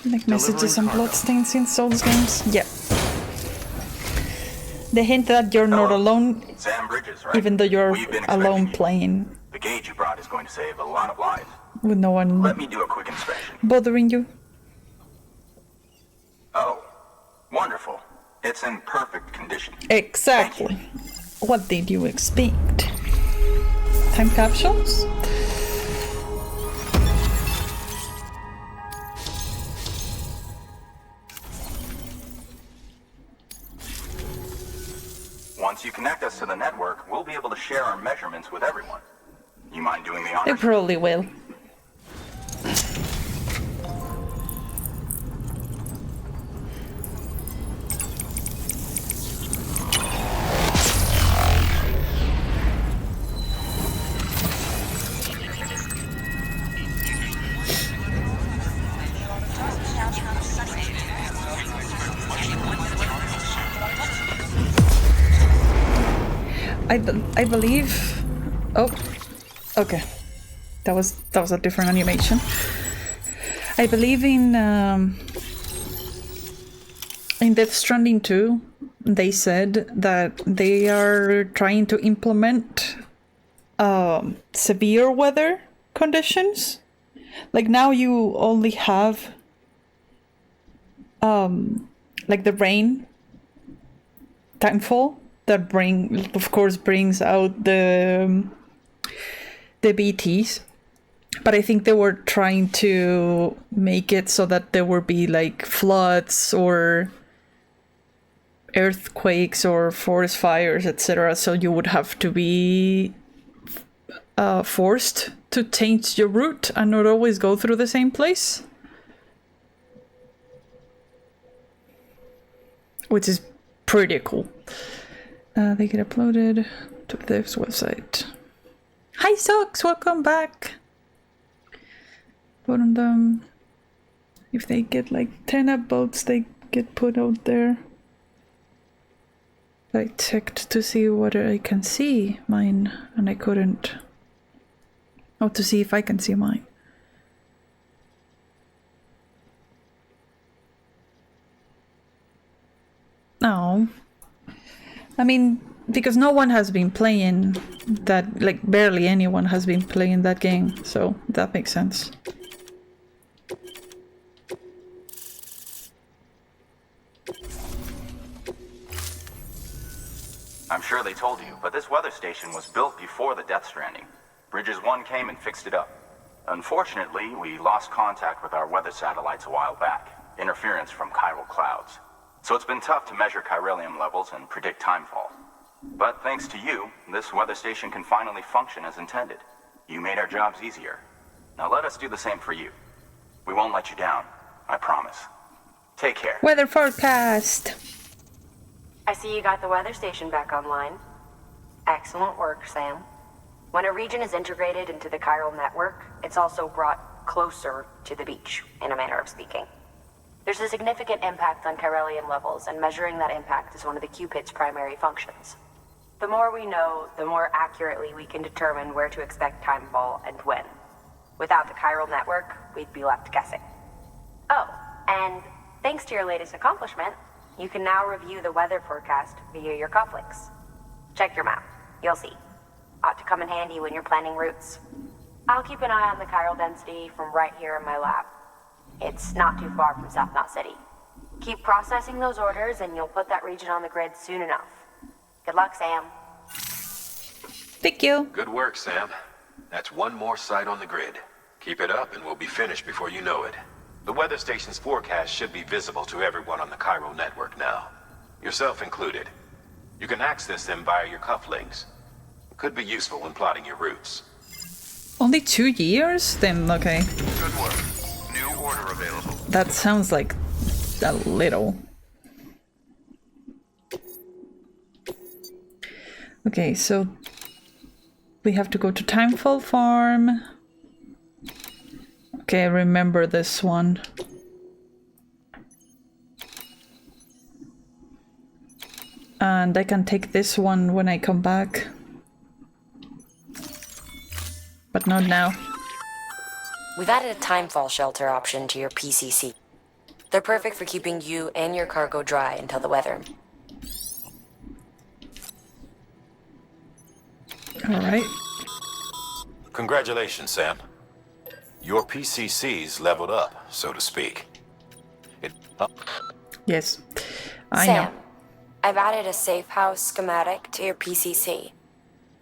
Like messages and bloodstains in Souls games. Yeah. The hint that you're not alone, Sam Bridges, right? even though you're alone you. playing The gauge you brought is going to save a lot of lives. with no one Let me do a quick inspection. bothering you. Oh, wonderful. It's in perfect condition. Exactly. What did you expect? Time capsules? Once you connect us to the network, we'll be able to share our measurements with everyone. You mind doing the They honors? probably will. I believe. Oh, okay. That was a different animation. I believe in Death Stranding 2, they said that they are trying to implement severe weather conditions. Like now you only have like the rain timefall that of course brings out the BTs. But I think they were trying to make it so that there would be like floods or earthquakes or forest fires, etc. So you would have to be forced to change your route and not always go through the same place. Which is pretty cool. They get uploaded to this website. Hi Socks, welcome back. Put on them. If they get like 10 upvotes, they get put out there. I checked to see what I can see mine, and I couldn't. Oh, to see if I can see mine. No. I mean, because no one has been playing that, like barely anyone has been playing that game, so that makes sense. I'm sure they told you, but this weather station was built before the Death Stranding. Bridges 1 came and fixed it up. Unfortunately, we lost contact with our weather satellites a while back. Interference from chiral clouds. So it's been tough to measure chiralium levels and predict timefall. But thanks to you, this weather station can finally function as intended. You made our jobs easier. Now let us do the same for you. We won't let you down, I promise. Take care. Weather forecast. I see you got the weather station back online. Excellent work, Sam. When a region is integrated into the chiral network, it's also brought closer to the beach, in a manner of speaking. There's a significant impact on chiralium levels, and measuring that impact is one of the Cupid's primary functions. The more we know, the more accurately we can determine where to expect timefall and when. Without the chiral network, we'd be left guessing. Oh, and thanks to your latest accomplishment, you can now review the weather forecast via your cufflinks. Check your map. You'll see. Ought to come in handy when you're planning routes. I'll keep an eye on the chiral density from right here in my lab. It's not too far from South Knot City. Keep processing those orders and you'll put that region on the grid soon enough. Good luck, Sam. Thank you. Good work, Sam. That's one more site on the grid. Keep it up and we'll be finished before you know it. The weather station's forecast should be visible to everyone on the chiral network now. Yourself included. You can access them via your cufflinks. It could be useful when plotting your routes. Only 2 years? Then okay. Good work. New order available. That sounds like a little. Okay, so we have to go to Timefall Farm. Okay, I remember this one. And I can take this one when I come back. But not now. We've added a timefall shelter option to your PCC. They're perfect for keeping you and your cargo dry until the weather. Alright. Congratulations, Sam. Your PCC's leveled up, so to speak. Yes, I Sam, know. I've added a safe house schematic to your PCC.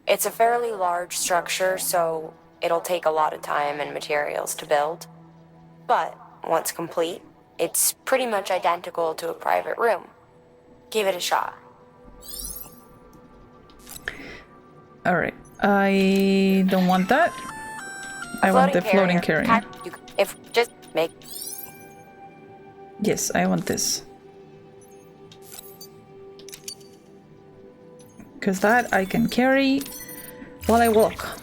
It's a fairly large structure, so it'll take a lot of time and materials to build. But once complete, it's pretty much identical to a private room. Give it a shot. Alright, I don't want that. I want the floating carrier. If just make... Yes, I want this. Because that I can carry while I walk.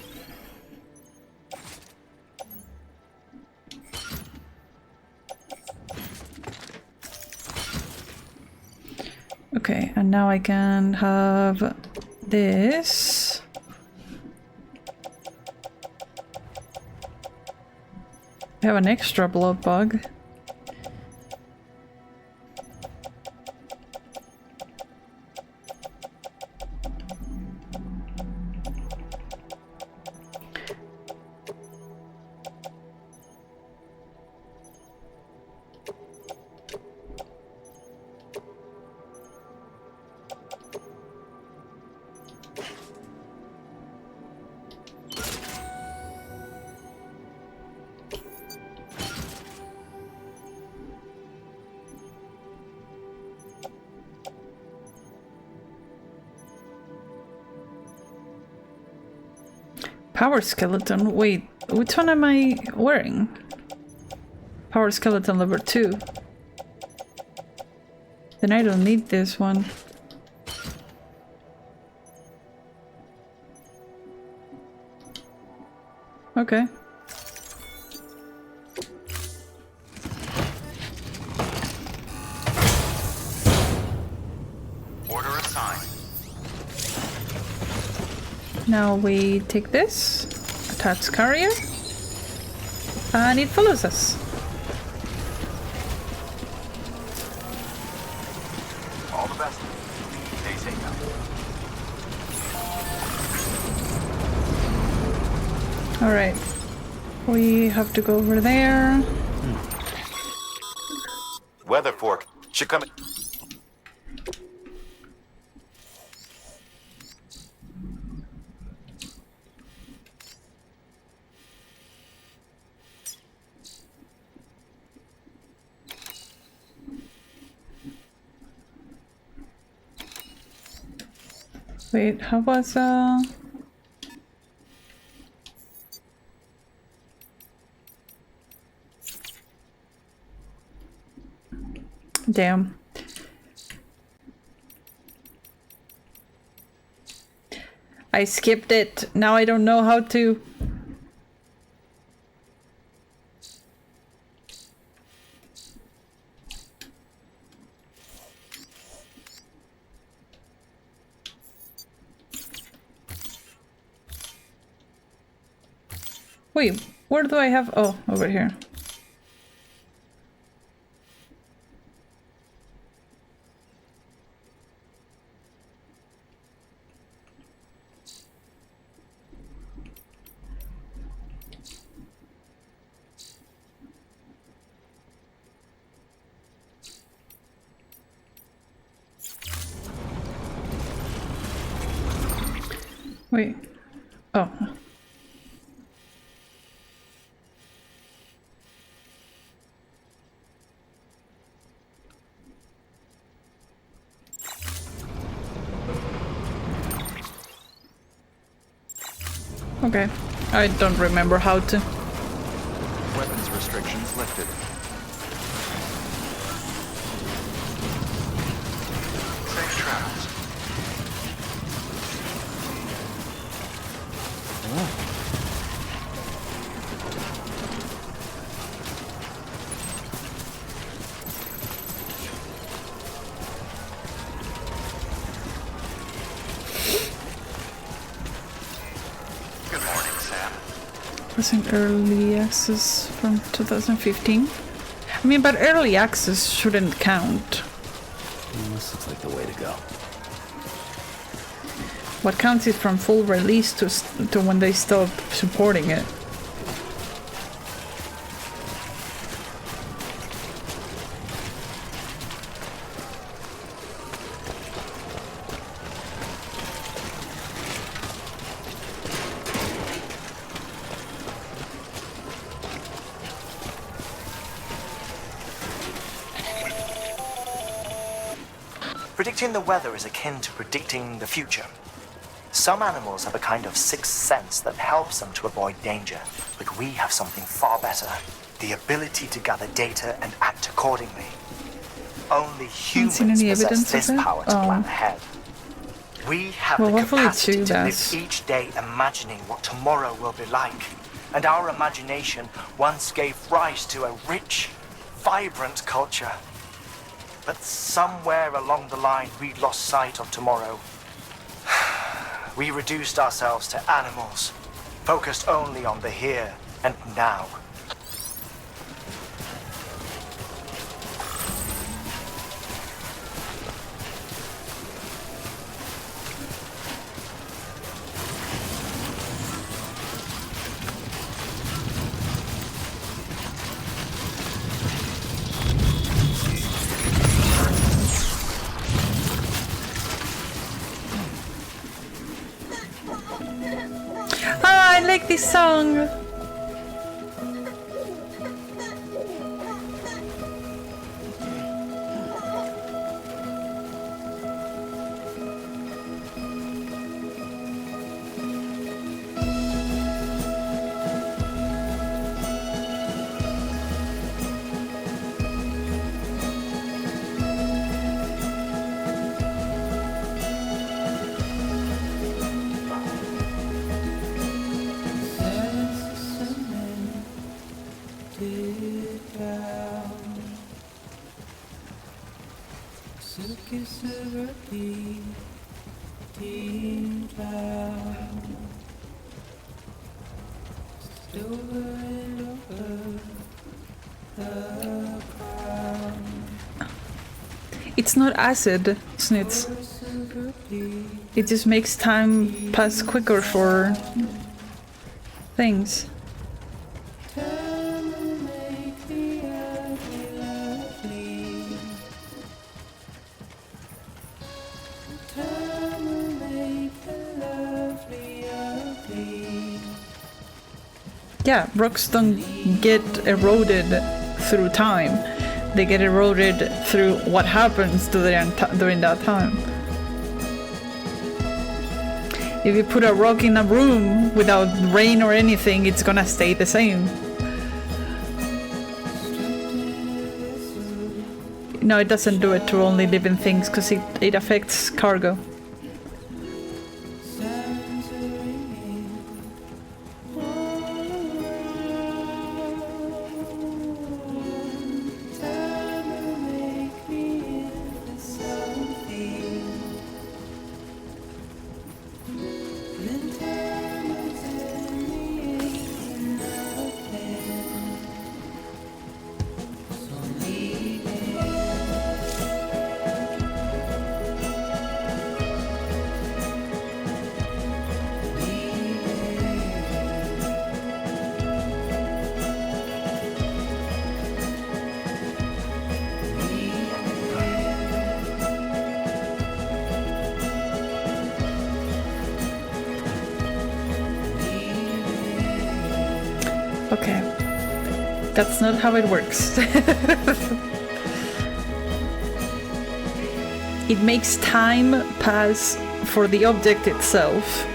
Okay, and now I can have this. We have an extra blood bug. Power skeleton? Wait, which one am I wearing? Power skeleton level 2. Then I don't need this one. Okay. Order assigned. Now we take this, attach carrier, and it follows us. All the best. Stay safe now. Alright, we have to go over there. Weather fork should come. Wait, how was damn. I skipped it. Now I don't know how to. Wait, where do I have? Oh, over here. Wait. Oh. Okay. I don't remember how to. Weapons restrictions lifted. Safe travels. Wasn't early access from 2015? I mean, but early access shouldn't count. This looks like the way to go. What counts is from full release to when they stop supporting it. Predicting the weather is akin to predicting the future. Some animals have a kind of sixth sense that helps them to avoid danger, but we have something far better. The ability to gather data and act accordingly. Only humans possess this power to plan ahead. We have the capacity to live each day imagining what tomorrow will be like. And our imagination once gave rise to a rich, vibrant culture. But somewhere along the line, we lost sight of tomorrow. we reduced ourselves to animals, focused only on the here and now. Ah, I like this song. It's not acid, Snitz. It just makes time pass quicker for things. Yeah, rocks don't get eroded through time. They get eroded through what happens to them during that time. If you put a rock in a room without rain or anything, it's gonna stay the same. No, it doesn't do it to only living things, because it affects cargo. Okay, that's not how it works. It makes time pass for the object itself,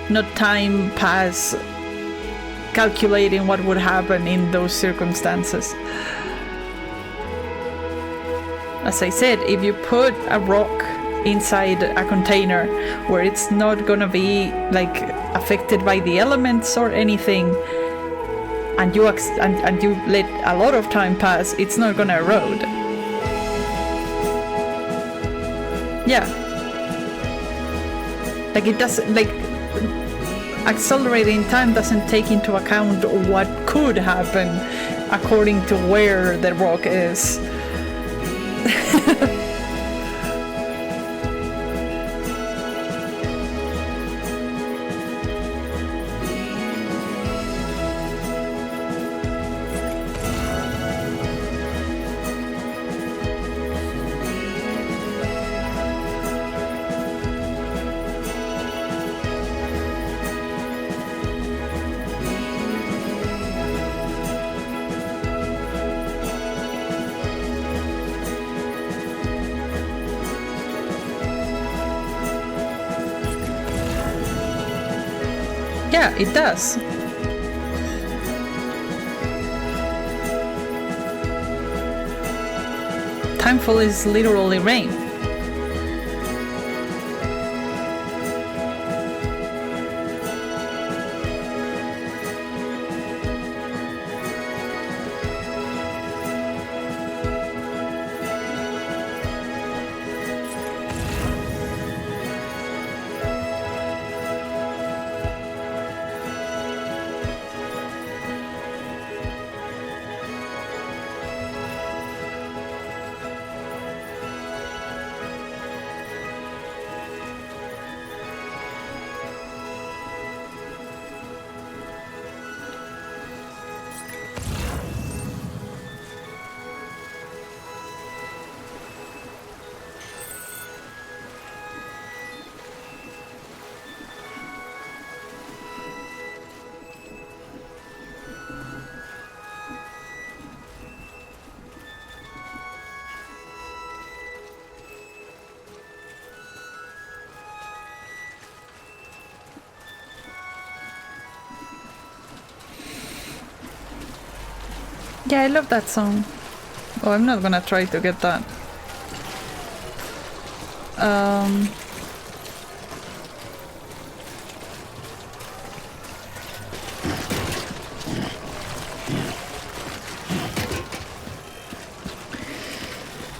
not time pass calculating what would happen in those circumstances. As I said, if you put a rock inside a container where it's not gonna be like affected by the elements or anything, and you let a lot of time pass, it's not gonna erode. Yeah, like it doesn't, like accelerating time doesn't take into account what could happen according to where the rock is. Yeah, it does. Timefall is literally rain. Yeah, I love that song. Oh, I'm not gonna try to get that.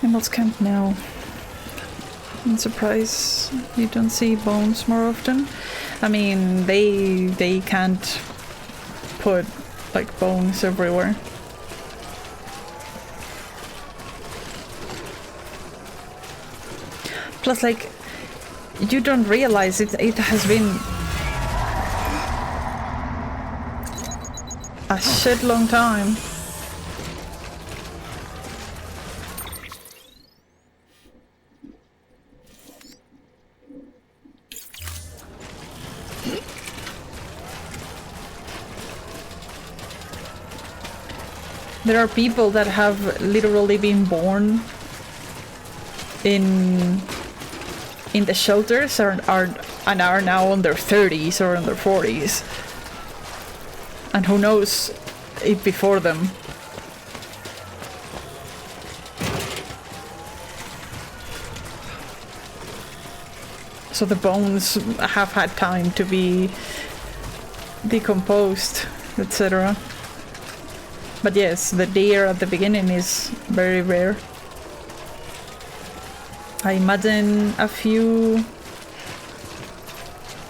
Animals camp now. I'm surprised you don't see bones more often. I mean, they can't put like bones everywhere. Plus, like, you don't realize it has been a shit long time. There are people that have literally been born in the shelters and are now in their 30s or in their 40s. And who knows it before them. So the bones have had time to be decomposed, etc. But yes, the deer at the beginning is very rare. I imagine a few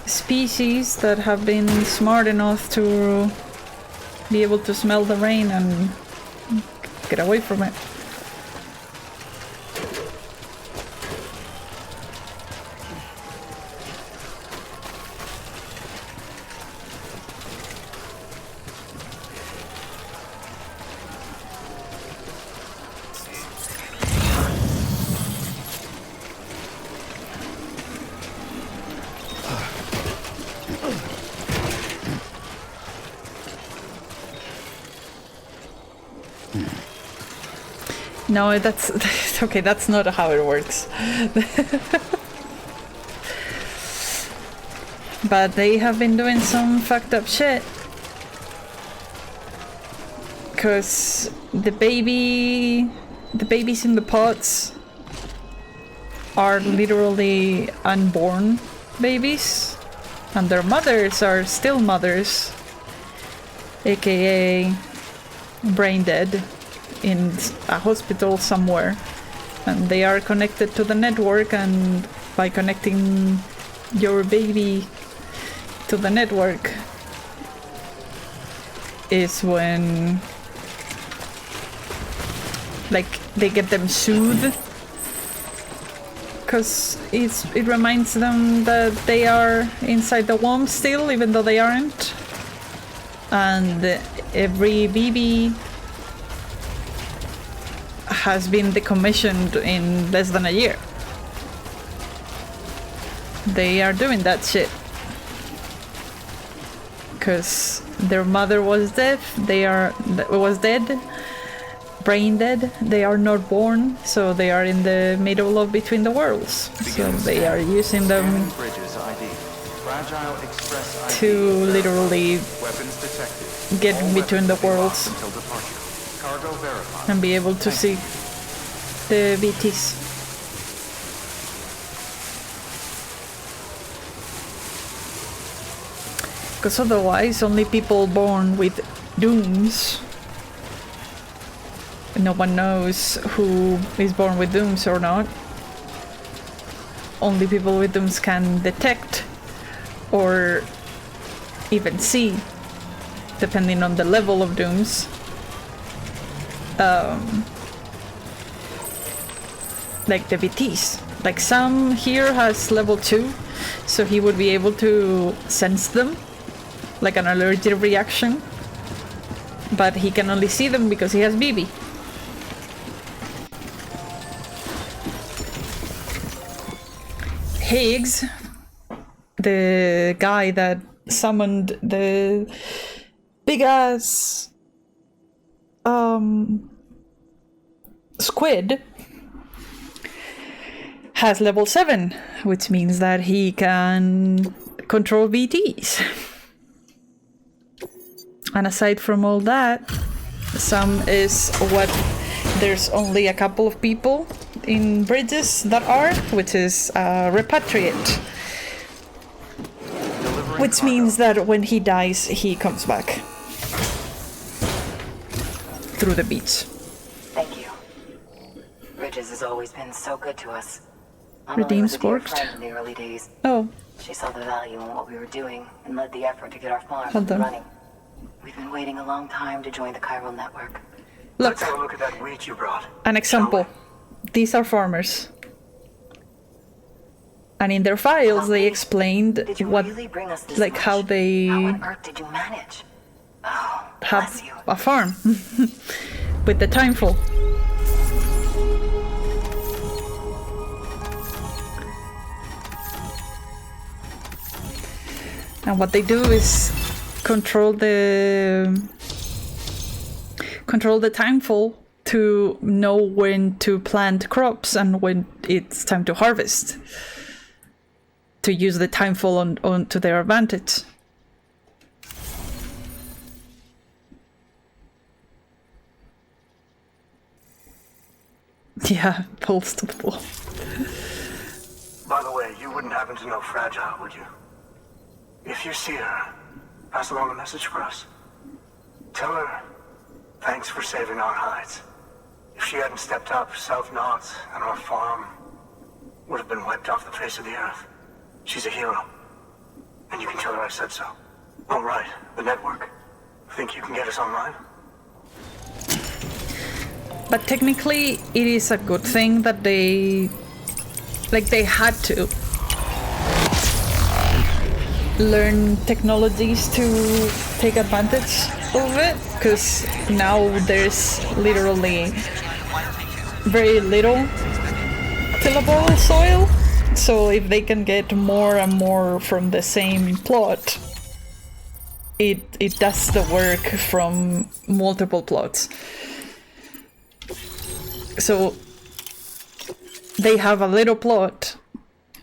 species that have been smart enough to be able to smell the rain and get away from it. No, that's okay, that's not how it works. But they have been doing some fucked up shit. Cause the babies in the pots are literally unborn babies. And their mothers are still mothers. AKA brain dead in a hospital somewhere, and they are connected to the network, and by connecting your baby to the network is when like they get them soothed, because it reminds them that they are inside the womb still, even though they aren't. And every baby has been decommissioned in less than a year. They are doing that shit because their mother was dead. Brain dead. They are not born, so they are in the middle of between the worlds. So they are using them to literally get in between the worlds and be able to see the BTs. Because otherwise, only people born with dooms. No one knows who is born with dooms or not. Only people with dooms can detect or even see, depending on the level of dooms. Like the BTs. Like Sam here has level 2, so he would be able to sense them, like an allergic reaction. But he can only see them because he has BB. Higgs, the guy that summoned the big ass squid, has level 7, which means that he can control BTs. And aside from all that, Some is what there's only a couple of people in bridges that are, which is repatriate. Which means that when he dies, he comes back through the beach. Thank you. Bridges has always been so good to us. Redeem was a dear scorched. friend in the early days. Oh. She saw the value in what we were doing and led the effort to get our farm Hold on. running. We've been waiting a long time to join the chiral network. Look. Let's have a look at that wheat you brought. An example. These are farmers. And in their files, they explained what, like, how they Did you manage? have a farm with the timefall. And what they do is control the timefall to know when to plant crops and when it's time to harvest. To use the timefall on to their advantage. Yeah, Paul stoppable. By the way, you wouldn't happen to know Fragile, would you? If you see her, pass along a message for us. Tell her, thanks for saving our hides. If she hadn't stepped up, South Knot and our farm would have been wiped off the face of the earth. She's a hero. And you can tell her I said so. All right, the network. Think you can get us online? But technically, it is a good thing that they had to learn technologies to take advantage of it, because now there's literally very little tillable soil. So if they can get more and more from the same plot, it does the work from multiple plots. So they have a little plot,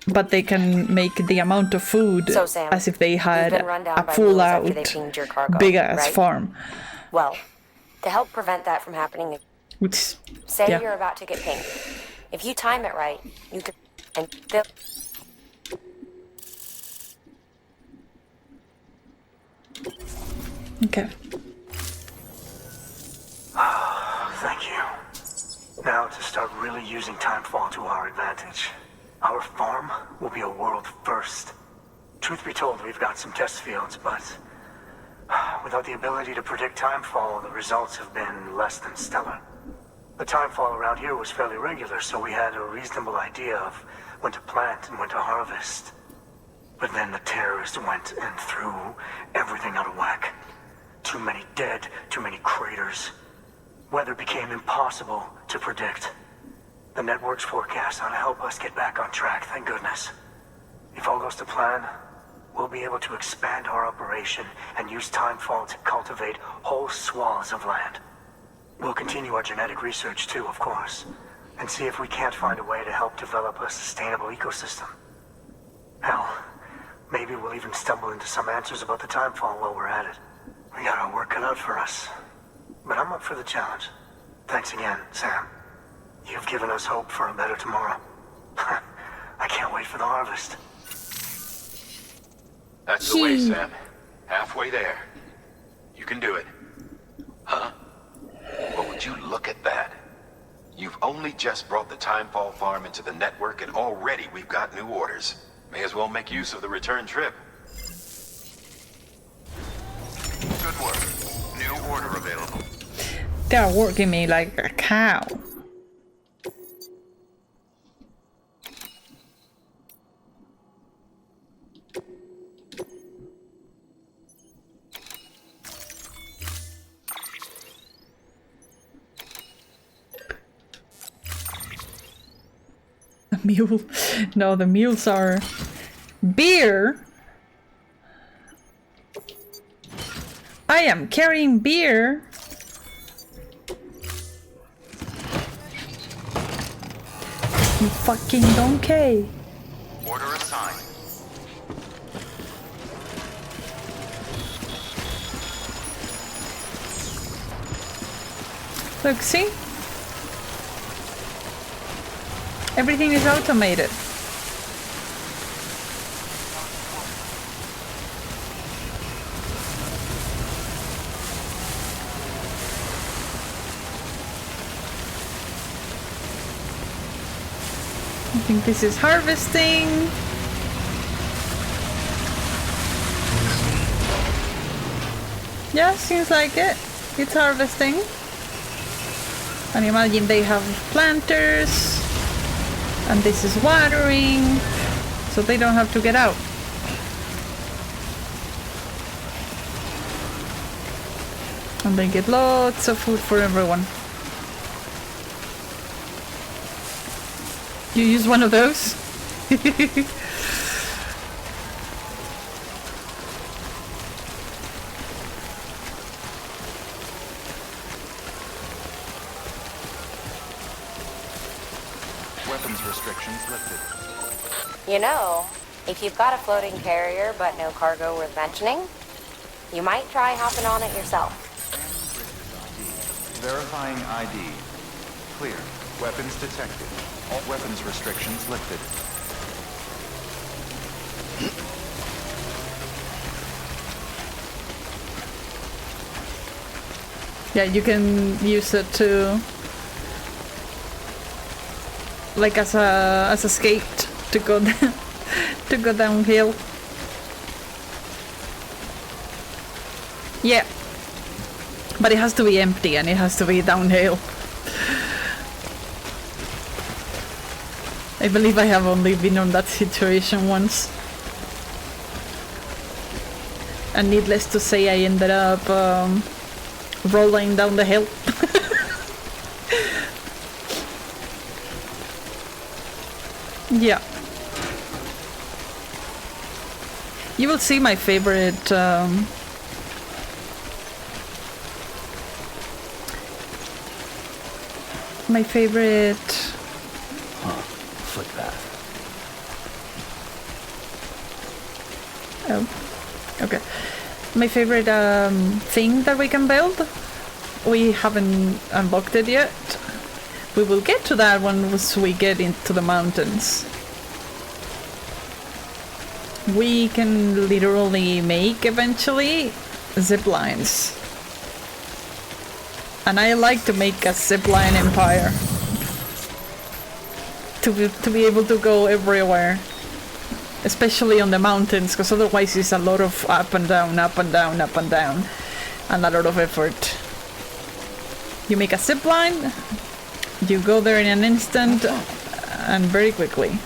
but they can make the amount of food So, Sam, as if they had you've been run down a by full mules out, after they pinged your cargo, big ass right? farm. Well, to help prevent that from happening, Which, say yeah. you're about to get pinged. If you time it right, you could... And they'll... Okay. Thank you. Now to start really using timefall to our advantage. Our farm will be a world first. Truth be told, we've got some test fields, but without the ability to predict timefall, the results have been less than stellar. The timefall around here was fairly regular, so we had a reasonable idea of when to plant and when to harvest. But then the terrorists went and threw everything out of whack. Too many dead, too many craters. Weather became impossible to predict. The network's forecast ought to help us get back on track, thank goodness. If all goes to plan, we'll be able to expand our operation and use timefall to cultivate whole swaths of land. We'll continue our genetic research too, of course, and see if we can't find a way to help develop a sustainable ecosystem. Hell, maybe we'll even stumble into some answers about the timefall while we're at it. We got our work cut out for us. But I'm up for the challenge. Thanks again, Sam. You've given us hope for a better tomorrow. I can't wait for the harvest. That's the way, Sam. Halfway there. You can do it. Huh? Well, would you look at that? You've only just brought the Timefall farm into the network, and already we've got new orders. May as well make use of the return trip. Good work. New order available. They're working me like a cow. A mule? No, the mules are beer. I am carrying beer. You fucking donkey. Order assigned. Look, see? Everything is automated. I think this is harvesting. Yeah, seems like it. It's harvesting. And imagine they have planters. And this is watering. So they don't have to get out. And they get lots of food for everyone. You use one of those? Weapons restrictions lifted. You know, if you've got a floating carrier but no cargo worth mentioning, you might try hopping on it yourself. Verifying ID. Clear. Weapons detected. All weapons restrictions lifted. Yeah, you can use it to, like as a skate to go to go downhill. Yeah, but it has to be empty and it has to be downhill. I believe I have only been on that situation once. And needless to say, I ended up rolling down the hill. Yeah. You will see my favorite Footpath. Oh, okay. My favorite thing that we can build. We haven't unlocked it yet. We will get to that once we get into the mountains. We can literally make eventually zip lines. And I like to make a zipline empire. To be able to go everywhere. Especially on the mountains, because otherwise it's a lot of up and down, up and down, up and down. And a lot of effort. You make a zipline, you go there in an instant, and very quickly.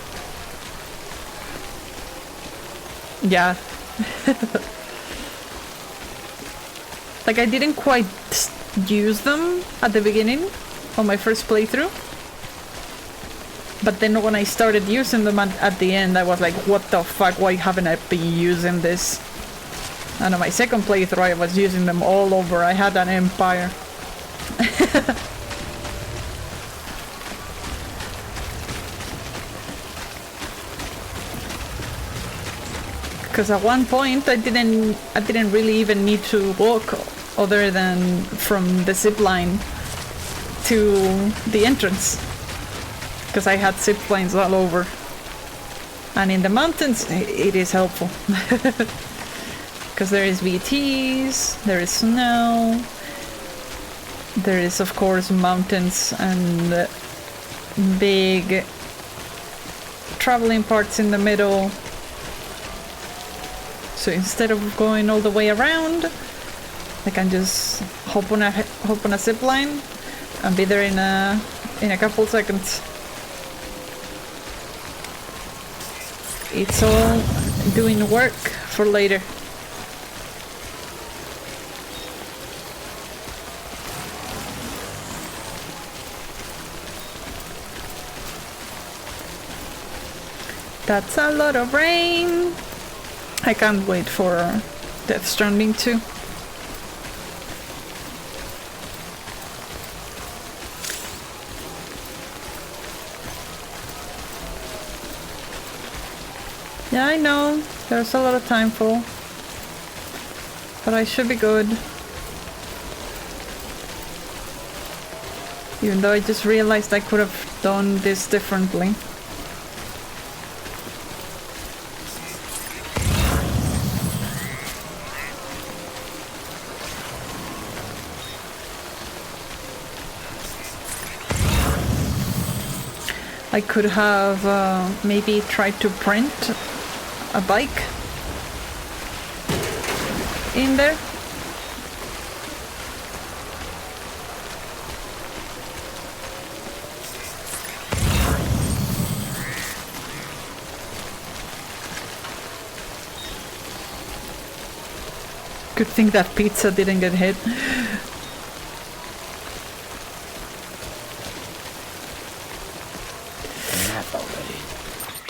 Yeah. Like I didn't quite use them at the beginning on my first playthrough. But then when I started using them at the end, I was like, what the fuck, why haven't I been using this? And on my second playthrough, I was using them all over. I had an empire. Because at one point, I didn't really even need to walk other than from the zip line to the entrance. Because I had zip lines all over. And in the mountains, it is helpful. Because there is VTs, there is snow, there is of course mountains and big traveling parts in the middle. So instead of going all the way around, I can just hop on a zip line and be there in a couple seconds. It's all doing work for later. That's a lot of rain. I can't wait for Death Stranding 2. Yeah, I know, there's a lot of time for, but I should be good. Even though I just realized I could have done this differently. I could have maybe tried to print a bike in there. Good thing that pizza didn't get hit.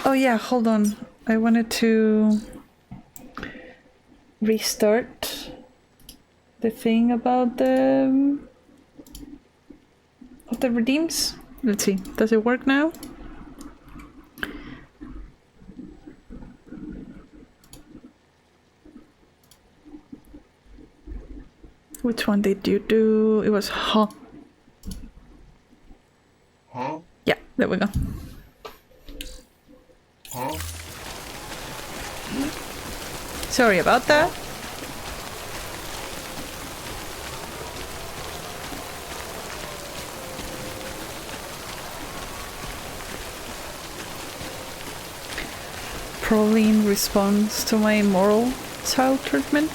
Oh yeah, hold on. I wanted to restart the thing about the redeems. Let's see. Does it work now? Which one did you do? It was huh. Huh? Yeah, there we go. Huh? Sorry about that. Probably in response to my immoral child treatment.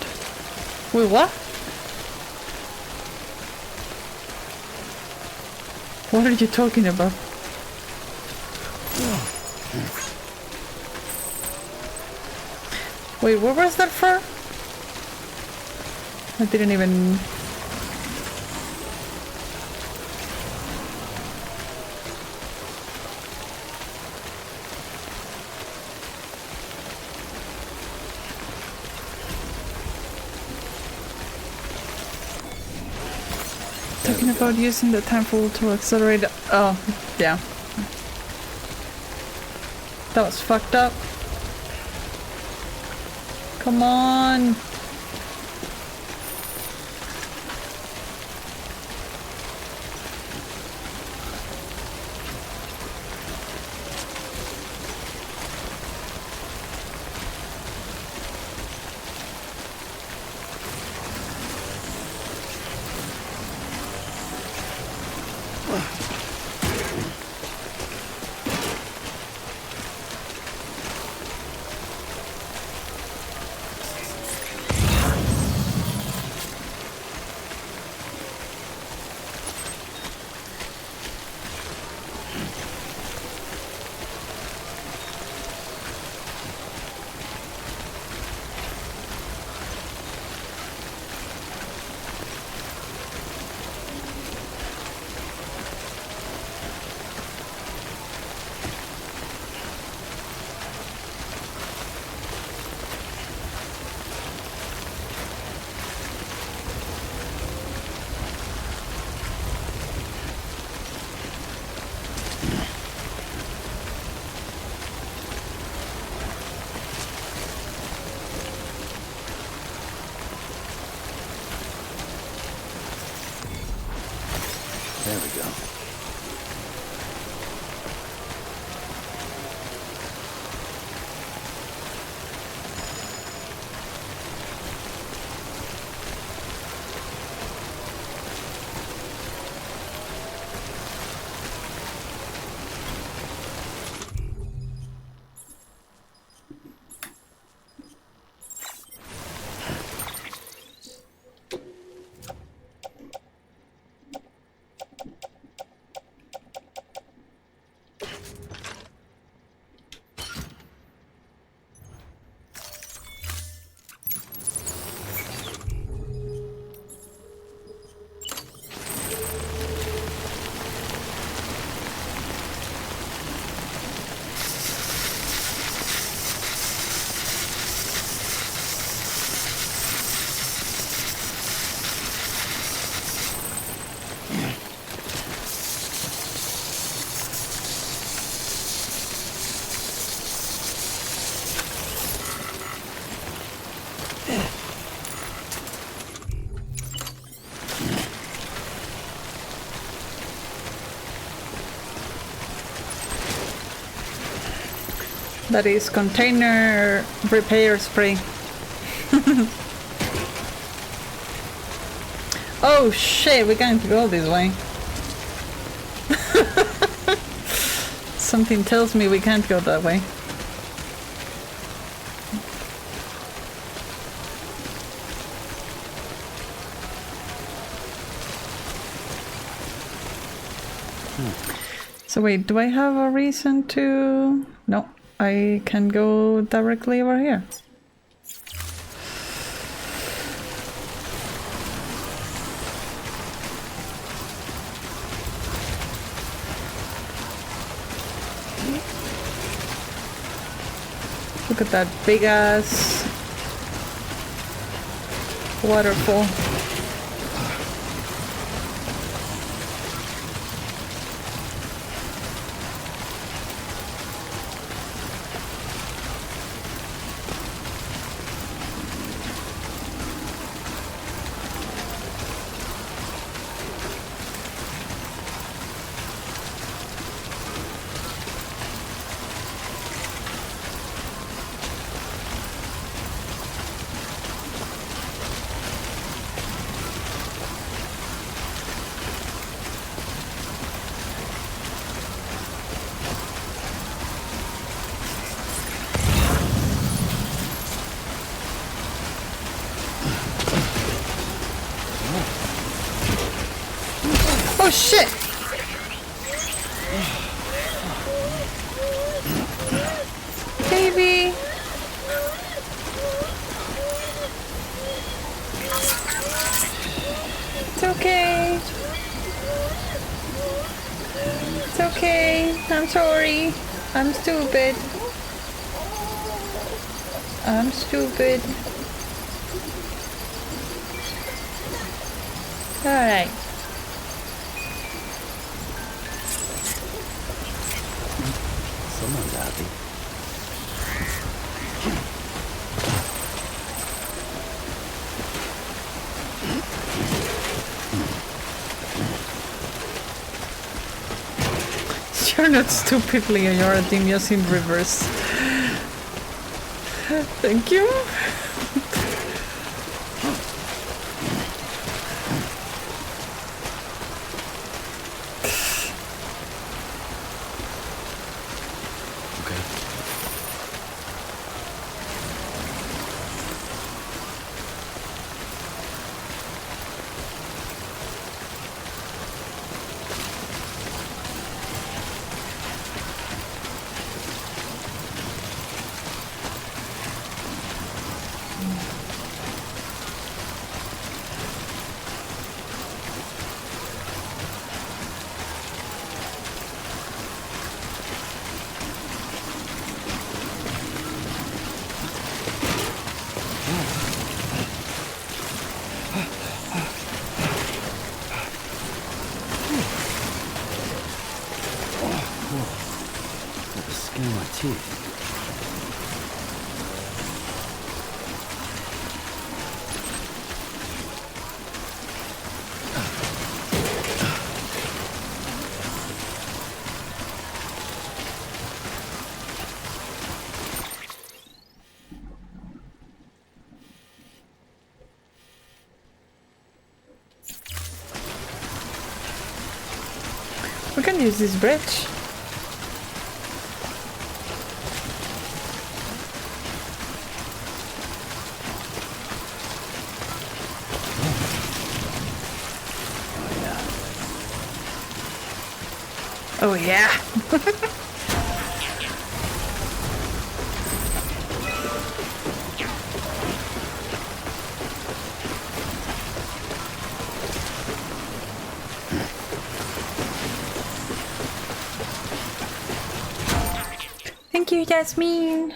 Wait, what? What are you talking about? Wait, what was that for? I didn't even... Talking about using the time pool to accelerate. Oh, yeah. That was fucked up. Come on. There we go. That is container repair spray. Oh shit, we can't go this way. Something tells me we can't go that way. So wait, do I have a reason to... No, I can go directly over here. Look at that big ass waterfall. Oh shit! Baby! It's okay. It's okay. I'm sorry. I'm stupid. I'm stupid. Alright. Someone's happy. You're not stupid, Leo. You're a genius in reverse. Thank you. We can use this bridge. Oh yeah. Thank you, Jasmine.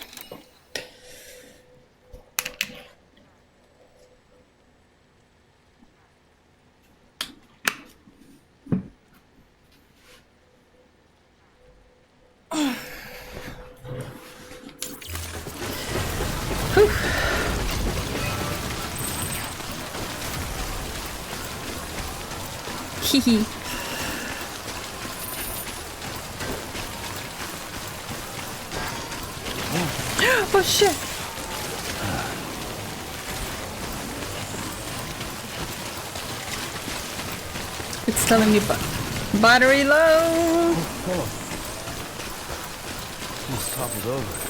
Hehe. Oh shit! It's telling me battery low! Almost toppled over.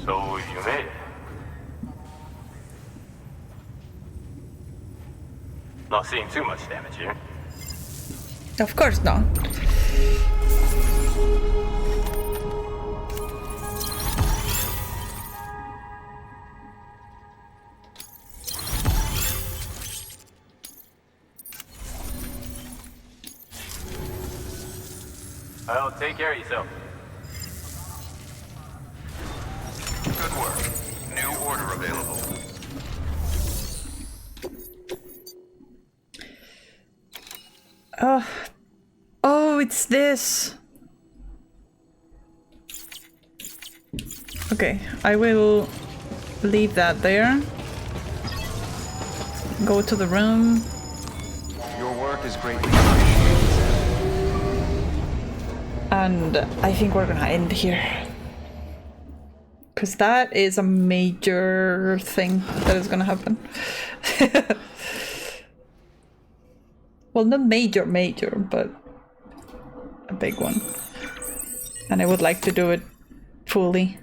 So you made it. Not seeing too much damage here. Of course not. Well, take care of yourself. Good work. New order available. Oh, it's this. Okay, I will leave that there. Go to the room. Your work is greatly appreciated. And I think we're gonna end here. Because that is a major thing that is gonna happen. Well, not major, but a big one. And I would like to do it fully.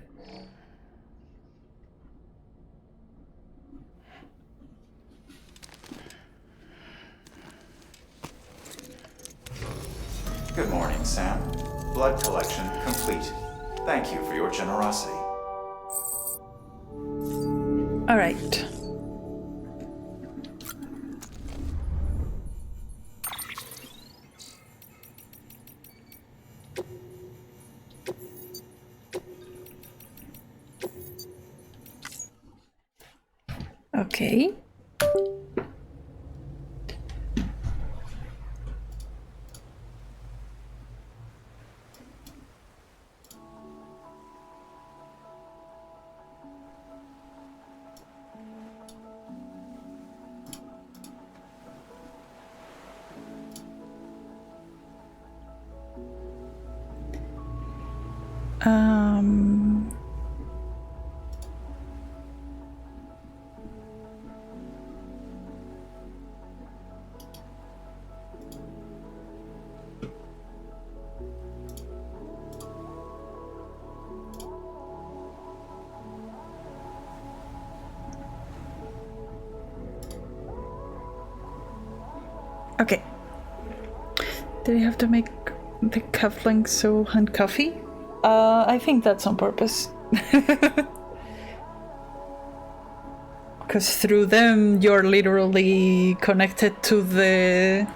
Good morning, Sam. Blood collection complete. Thank you for your generosity. All right. Okay. Okay. Do we have to make the cufflinks so handcuffy? I think that's on purpose. Because through them you're literally connected to the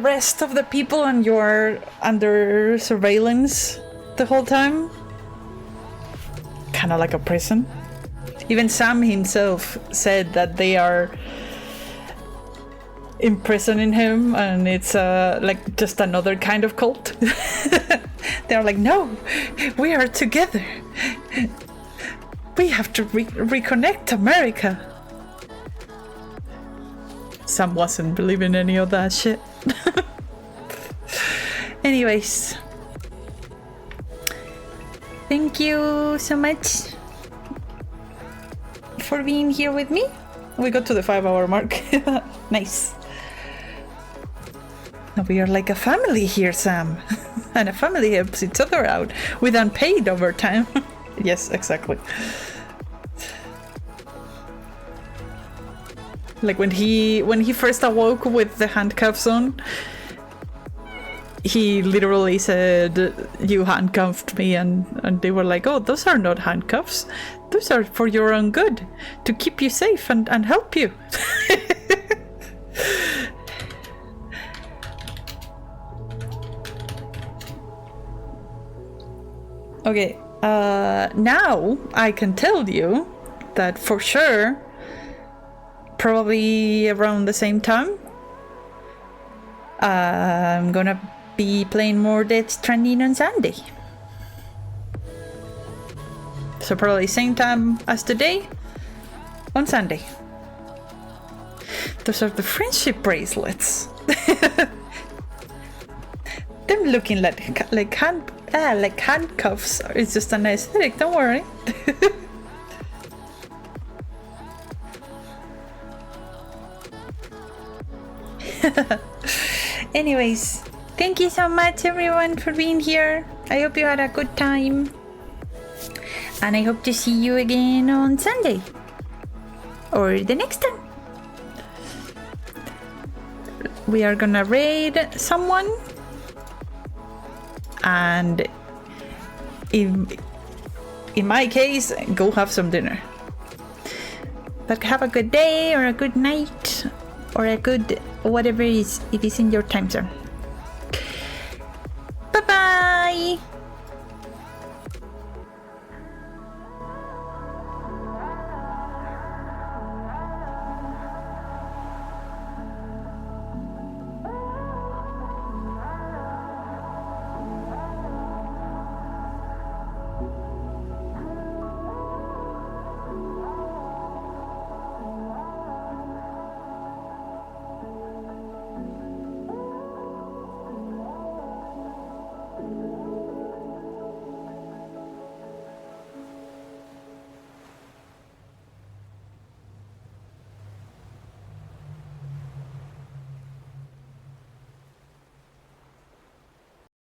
rest of the people and you're under surveillance the whole time. Kinda like a prison. Even Sam himself said that they are imprisoning him and it's like just another kind of cult. They're like, no, we are together. We have to reconnect America. Sam wasn't believing any of that shit. Anyways, thank you so much for being here with me. We got to the 5-hour mark. Nice. Now we are like a family here, Sam. And a family helps each other out with unpaid overtime. Yes, exactly. Like when he first awoke with the handcuffs on, he literally said, "You handcuffed me," and they were like, "Oh, those are not handcuffs. Those are for your own good, to keep you safe and help you." Okay, now I can tell you that for sure, probably around the same time, I'm gonna be playing more Death Stranding on Sunday. So probably same time as today, on Sunday. Those are the friendship bracelets. Them looking like handcuffs. It's just an aesthetic, don't worry. Anyways, thank you so much everyone for being here. I hope you had a good time. And I hope to see you again on Sunday. Or the next time. We are gonna raid someone. And in my case, go have some dinner. But have a good day or a good night or a good whatever it is in your time zone. Bye bye.